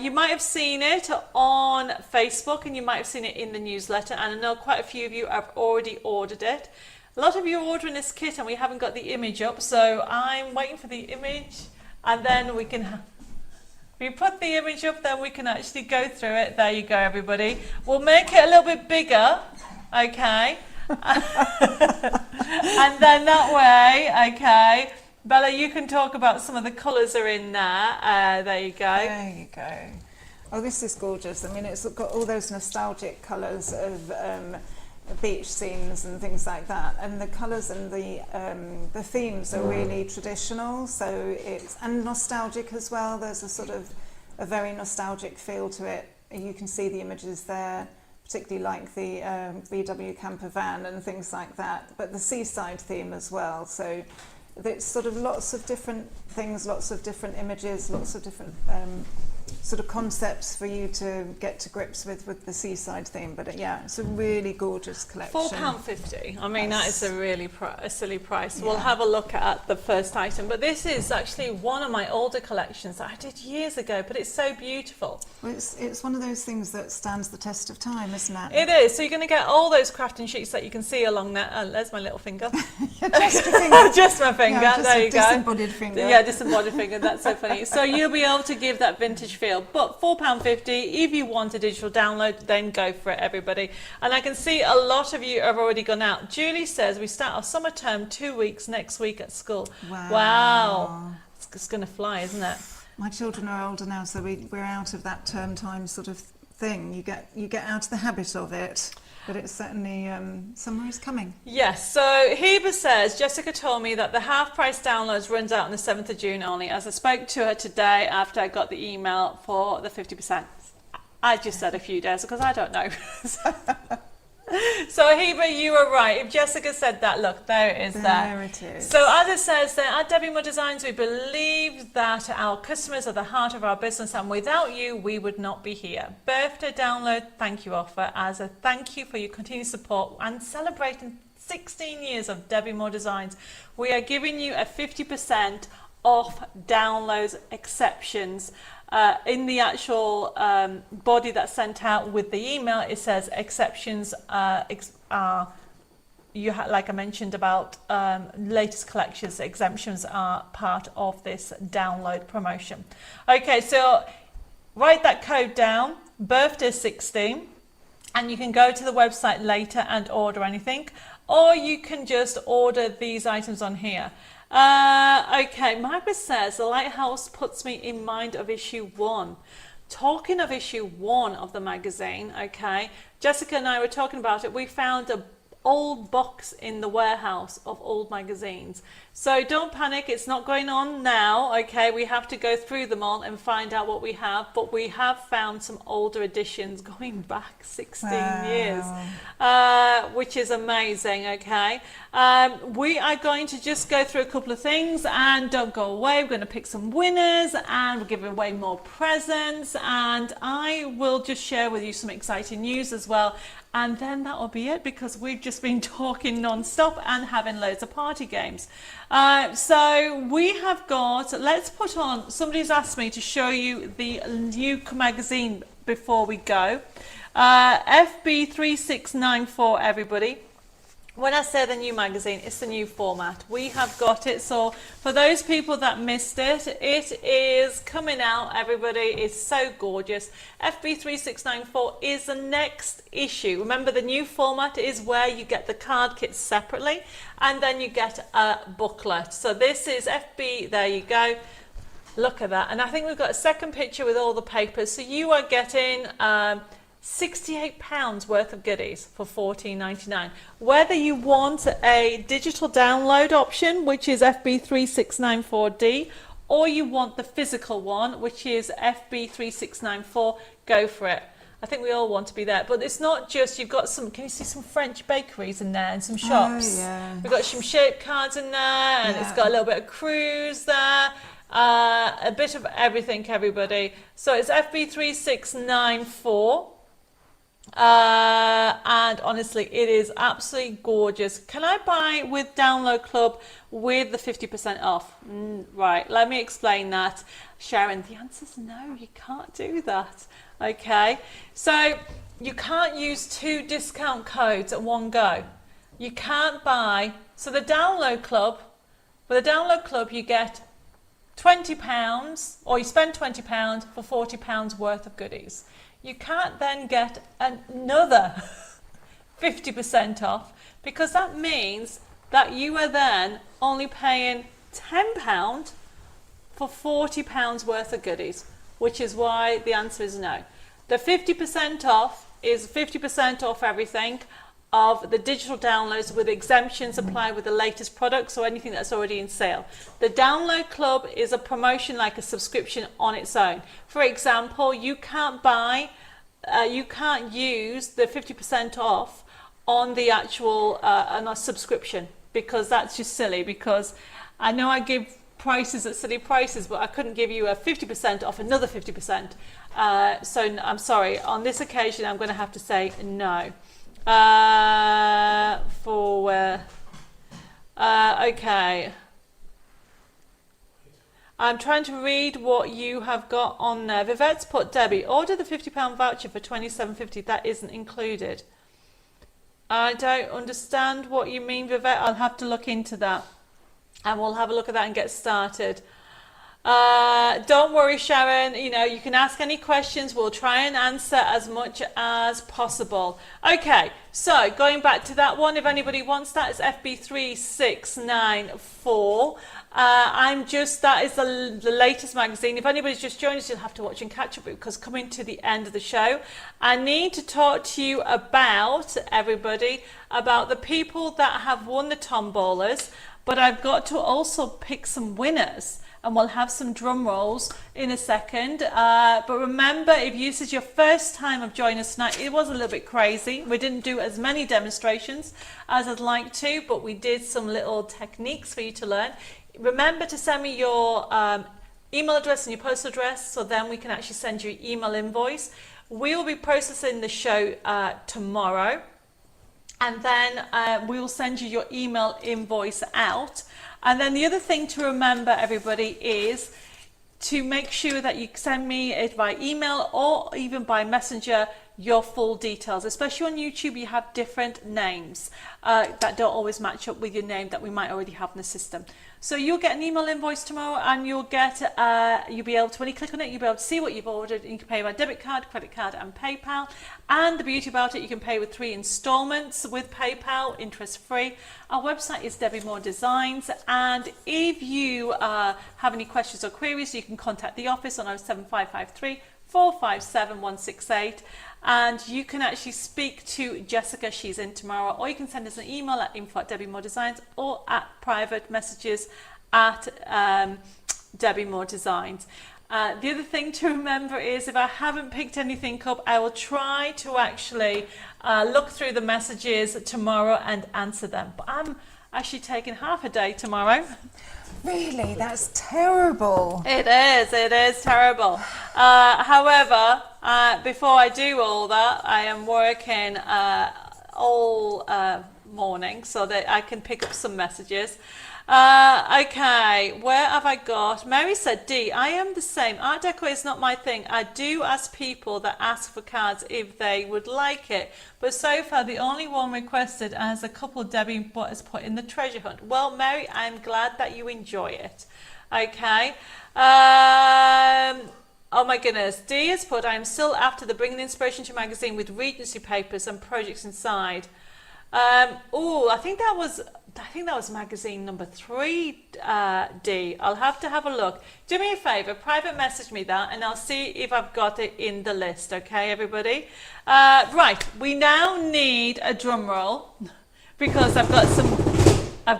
You might have seen it on Facebook, and you might have seen it in the newsletter, and I know quite a few of you have already ordered it. A lot of you are ordering this kit and we haven't got the image up, so I'm waiting for the image, and then we can if we put the image up, then we can actually go through it. There you go, everybody. We'll make it a little bit bigger, okay? And then that way, okay, Bella, you can talk about some of the colours are in there. There you go. There you go. Oh, this is gorgeous. I mean, it's got all those nostalgic colours of beach scenes and things like that, and the colours and the themes are really traditional. So and nostalgic as well. There's a sort of a very nostalgic feel to it. You can see the images there, particularly like the VW camper van and things like that, but the seaside theme as well. So it's sort of lots of different things, lots of different images, lots of different sort of concepts for you to get to grips with the seaside theme. But yeah, it's a really gorgeous collection. £4.50. I mean, that is a really a silly price. Yeah. We'll have a look at the first item. But this is actually one of my older collections that I did years ago, but it's so beautiful. Well, it's one of those things that stands the test of time, isn't it? It is. So you're going to get all those crafting sheets that you can see along there. Oh, there's my little finger. Just your finger. Just my finger. Yeah, just there a you go. disembodied finger. Yeah, disembodied finger. That's so funny. So you'll be able to give that vintage feel. But £4.50, if you want a digital download, then go for it, everybody. And I can see a lot of you have already gone out. Julie says we start our summer term 2 weeks next week at school. Wow. It's going to fly, isn't it? My children are older now, so we're out of that term time sort of thing. You get out of the habit of it. But it's certainly, summer is coming. Yes, so Heba says, Jessica told me that the half-price downloads runs out on the 7th of June only, as I spoke to her today after I got the email for the 50%. I just said a few days because I don't know. So Heba, you were right. If Jessica said that, look, there it is there. There it is. So as it says there, at Debbie Moore Designs, we believe that our customers are the heart of our business, and without you, we would not be here. Birthday download thank you offer as a thank you for your continued support and celebrating 16 years of Debbie Moore Designs. We are giving you a 50% off downloads exceptions. In the actual body that's sent out with the email, it says exceptions are like I mentioned about latest collections, exemptions are part of this download promotion. Okay, so write that code down, birthday 16, and you can go to the website later and order anything, or you can just order these items on here. Okay, Margaret says, the lighthouse puts me in mind of issue 1. Talking of issue 1 of the magazine, okay, Jessica and I were talking about it. We found a old box in the warehouse of old magazines. So don't panic, it's not going on now, okay? We have to go through them all and find out what we have, but we have found some older editions going back 16 years, which is amazing, okay? We are going to just go through a couple of things, and don't go away. We're going to pick some winners, and we're giving away more presents, and I will just share with you some exciting news as well. And then that will be it, because we've just been talking non-stop and having loads of party games. So we have got, let's put on, somebody's asked me to show you the new magazine before we go. FB3694, everybody. When I say the new magazine, it's the new format. We have got it. So for those people that missed it, it is coming out, everybody. It's so gorgeous. FB3694 is the next issue. Remember, the new format is where you get the card kits separately, and then you get a booklet. So this is FB, there you go. Look at that. And I think we've got a second picture with all the papers. So you are getting £68 worth of goodies for $14.99. Whether you want a digital download option, which is FB3694D, or you want the physical one, which is FB3694, go for it. I think we all want to be there. But it's not just, you've got some, can you see some French bakeries in there and some shops? Oh, yeah. We've got some shape cards in there, and Yeah. it's got a little bit of cruise there. A bit of everything, everybody. So it's FB3694. And honestly, it is absolutely gorgeous. Can I buy with Download Club with the 50% off? Right, let me explain that. Sharon, the answer is no, you can't do that. Okay, so you can't use 2 discount codes at one go. You can't buy, so the Download Club, with the Download Club you get £20, or you spend £20 for £40 worth of goodies. You can't then get another 50% off, because that means that you are then only paying £10 for £40 worth of goodies, which is why the answer is no. The 50% off is 50% off everything of the digital downloads, with exemptions applied with the latest products or anything that's already in sale. The Download Club is a promotion, like a subscription on its own. For example, you can't buy, you can't use the 50% off on the actual on a subscription, because that's just silly. Because I know I give prices at silly prices, but I couldn't give you a 50% off another 50%. So I'm sorry, on this occasion I'm going to have to say no. Okay. I'm trying to read what you have got on there. Vivette's put, Debbie, order the £50 voucher for $27.50. That isn't included. I don't understand what you mean, Vivette. I'll have to look into that. And we'll have a look at that and get started. Don't worry, Sharon. You know, you can ask any questions. We'll try and answer as much as possible. Okay, so going back to that one, if anybody wants that, it's FB3694. That is the latest magazine. If anybody's just joined us, you'll have to watch and catch up because coming to the end of the show, I need to talk to you about the people that have won the tombolas, but I've got to also pick some winners. And we'll have some drum rolls in a second. But remember, if this is your first time of joining us tonight, it was a little bit crazy. We didn't do as many demonstrations as I'd like to, but we did some little techniques for you to learn. Remember to send me your email address and your postal address, so then we can actually send you an email invoice. We will be processing the show tomorrow, and then we will send you your email invoice out. And then the other thing to remember, everybody, is to make sure that you send me it by email or even by messenger your full details. Especially on YouTube, you have different names that don't always match up with your name that we might already have in the system. So you'll get an email invoice tomorrow, and you'll be able to, when you click on it, you'll be able to see what you've ordered, and you can pay by debit card, credit card and PayPal. And the beauty about it, you can pay with 3 installments with PayPal, interest free. Our website is Debbie Moore Designs, and if you have any questions or queries, you can contact the office on 07553 457 168, and you can actually speak to Jessica. She's in tomorrow, or you can send us an email at info@DebbieMooreDesigns or at private messages at Debbie Moore Designs. The other thing to remember is if I haven't picked anything up, I will try to actually look through the messages tomorrow and answer them. But I'm actually taking half a day tomorrow. Really? That's terrible. It is terrible. However, before I do all that, I am working all morning so that I can pick up some messages. Okay, where have I got? Mary said, D, I am the same. Art Deco is not my thing. I do ask people that ask for cards if they would like it. But so far, the only one requested as a couple Debbie has put in the treasure hunt. Well, Mary, I'm glad that you enjoy it. Okay. Oh my goodness. D has put, I am still after the Bringing Inspiration to magazine with Regency papers and projects inside. I think that was magazine number 3, D. I'll have to have a look. Do me a favour, private message me that, and I'll see if I've got it in the list. Okay, everybody? Right, we now need a drum roll because I've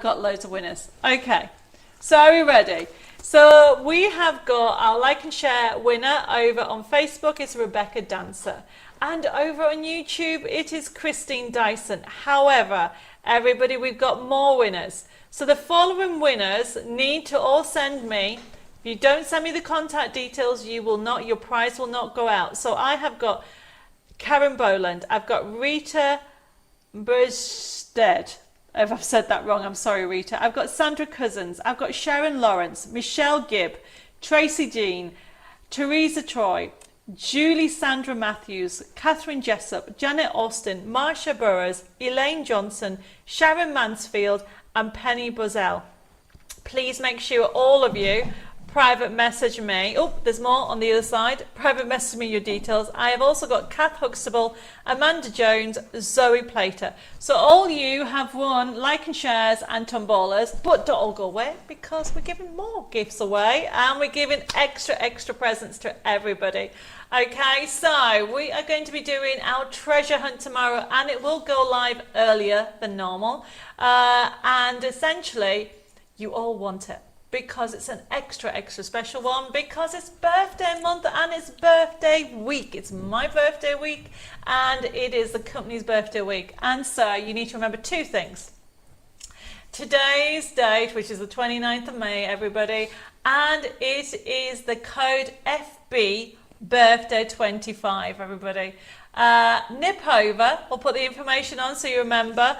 got loads of winners. Okay, so are we ready? So we have got our like and share winner over on Facebook. It's Rebecca Dancer. And over on YouTube, it is Christine Dyson. However, everybody, we've got more winners. So the following winners need to all send me. If you don't send me the contact details, your prize will not go out. So I have got Karen Boland. I've got Rita Burstead. If I've said that wrong, I'm sorry, Rita. I've got Sandra Cousins. I've got Sharon Lawrence, Michelle Gibb, Tracy Jean, Teresa Troy, Julie Sandra Matthews, Catherine Jessup, Janet Austin, Marsha Burrows, Elaine Johnson, Sharon Mansfield and Penny Buzzell. Please make sure all of you private message me. Oh, there's more on the other side. Private message me your details. I have also got Kath Huxtable, Amanda Jones, Zoe Plater. So all you have won like and shares and tombolas, but don't all go away because we're giving more gifts away and we're giving extra presents to everybody. Okay, so we are going to be doing our treasure hunt tomorrow, and it will go live earlier than normal. And essentially, you all want it because it's an extra special one, because it's birthday month and it's birthday week. It's my birthday week and it is the company's birthday week. And so you need to remember 2 things. today's date, which is the 29th of May, everybody, and it is the code FB birthday 25, everybody. Nip over, we'll put the information on so you remember.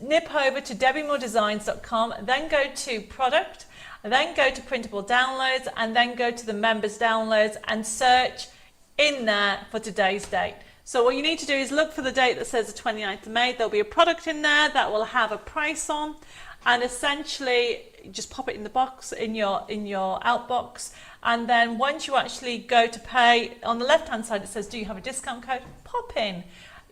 Nip over to debbiemoredesigns.com, then go to product, then go to printable downloads, and then go to the members downloads and search in there for today's date. So what you need to do is look for the date that says the 29th of May. There'll be a product in there that will have a price on, and essentially just pop it in the box, in your outbox, and then once you actually go to pay, on the left hand side it says, do you have a discount code? Pop in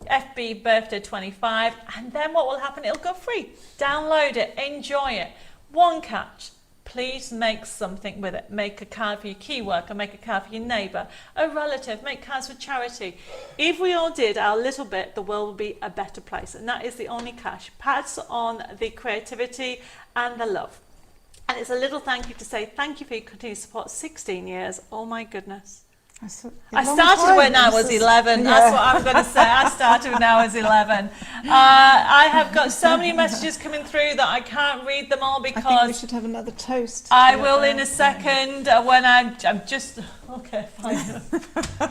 FB birthday 25, and then what will happen, it'll go free. Download it, enjoy it. One catch, please make something with it. Make a card for your key worker, make a card for your neighbour, a relative, make cards for charity. If we all did our little bit, the world would be a better place, and that is the only cash. Pass on the creativity and the love. And it's a little thank you to say thank you for your continued support. 16 years, oh my goodness. I started when I was 11. Yeah. That's what I'm going to say. I started when I was 11. I have got so many messages coming through that I can't read them all I think we because should have another toast. I will in a second when I'm just okay. Fine.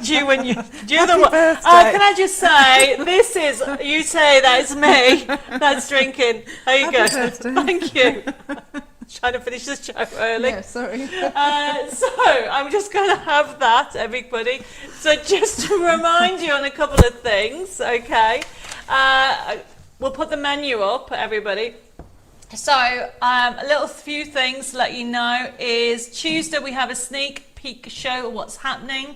You and you do the one. Can I just say this is you say that is me that's drinking. There you go. Happy birthday. Thank you. Trying to finish this show early. Yeah, sorry. So I'm just going to have that, everybody. So just to remind you on a couple of things, okay? We'll put the menu up, everybody. So a little few things to let you know is Tuesday we have a sneak peek show of what's happening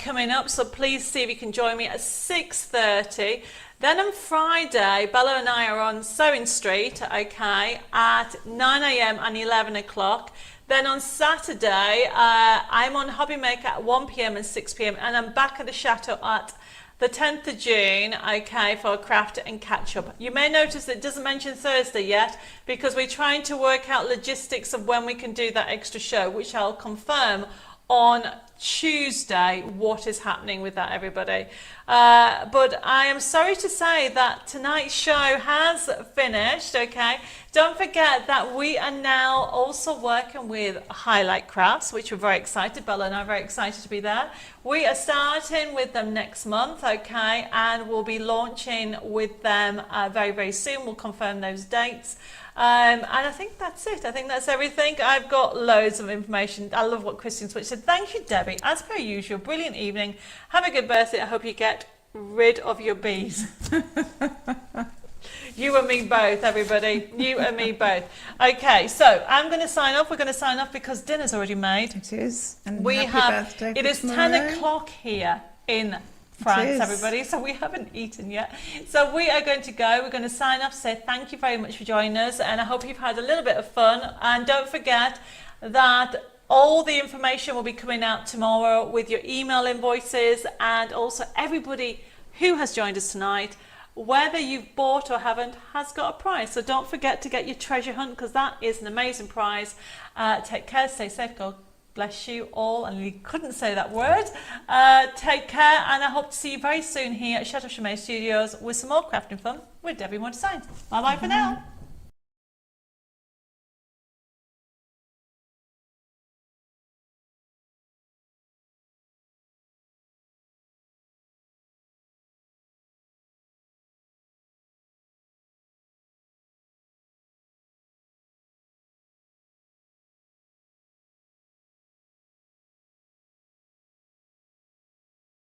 coming up. So please see if you can join me at 6:30. Then on Friday, Bella and I are on Sewing Street, okay, at 9 a.m. and 11 o'clock. Then on Saturday, I'm on Hobby Maker at 1 p.m. and 6 p.m. and I'm back at the Chateau at the 10th of June, okay, for a craft and catch up. You may notice it doesn't mention Thursday yet because we're trying to work out logistics of when we can do that extra show, which I'll confirm on Tuesday what is happening with that, everybody. But I am sorry to say that tonight's show has finished, okay? Don't forget that we are now also working with Highlight Crafts, which we're very excited. Bella and I are very excited to be there. We are starting with them next month, okay? And we'll be launching with them very, very soon. We'll confirm those dates. And I think that's it. I think that's everything. I've got loads of information. I love what Christian Switch said. Thank you, Debbie. As per usual, brilliant evening. Have a good birthday. I hope you get rid of your bees. You and me both, everybody. You and me both. Okay, so I'm going to sign off. We're going to sign off because dinner's already made. It is. And We happy have. birthday It for is tomorrow. 10 o'clock here in France, is. everybody, so we haven't eaten yet. So we are going to go. We're going to sign off, say thank you very much for joining us, and I hope you've had a little bit of fun. And don't forget that all the information will be coming out tomorrow with your email invoices, and also everybody who has joined us tonight, whether you've bought or haven't, has got a prize. So don't forget to get your treasure hunt because that is an amazing prize. Take care, stay safe, God bless you all, and we couldn't say that word. Take care, and I hope to see you very soon here at Chateau Chimay Studios with some more crafting fun with Debbie Moore Designs. Bye bye for now.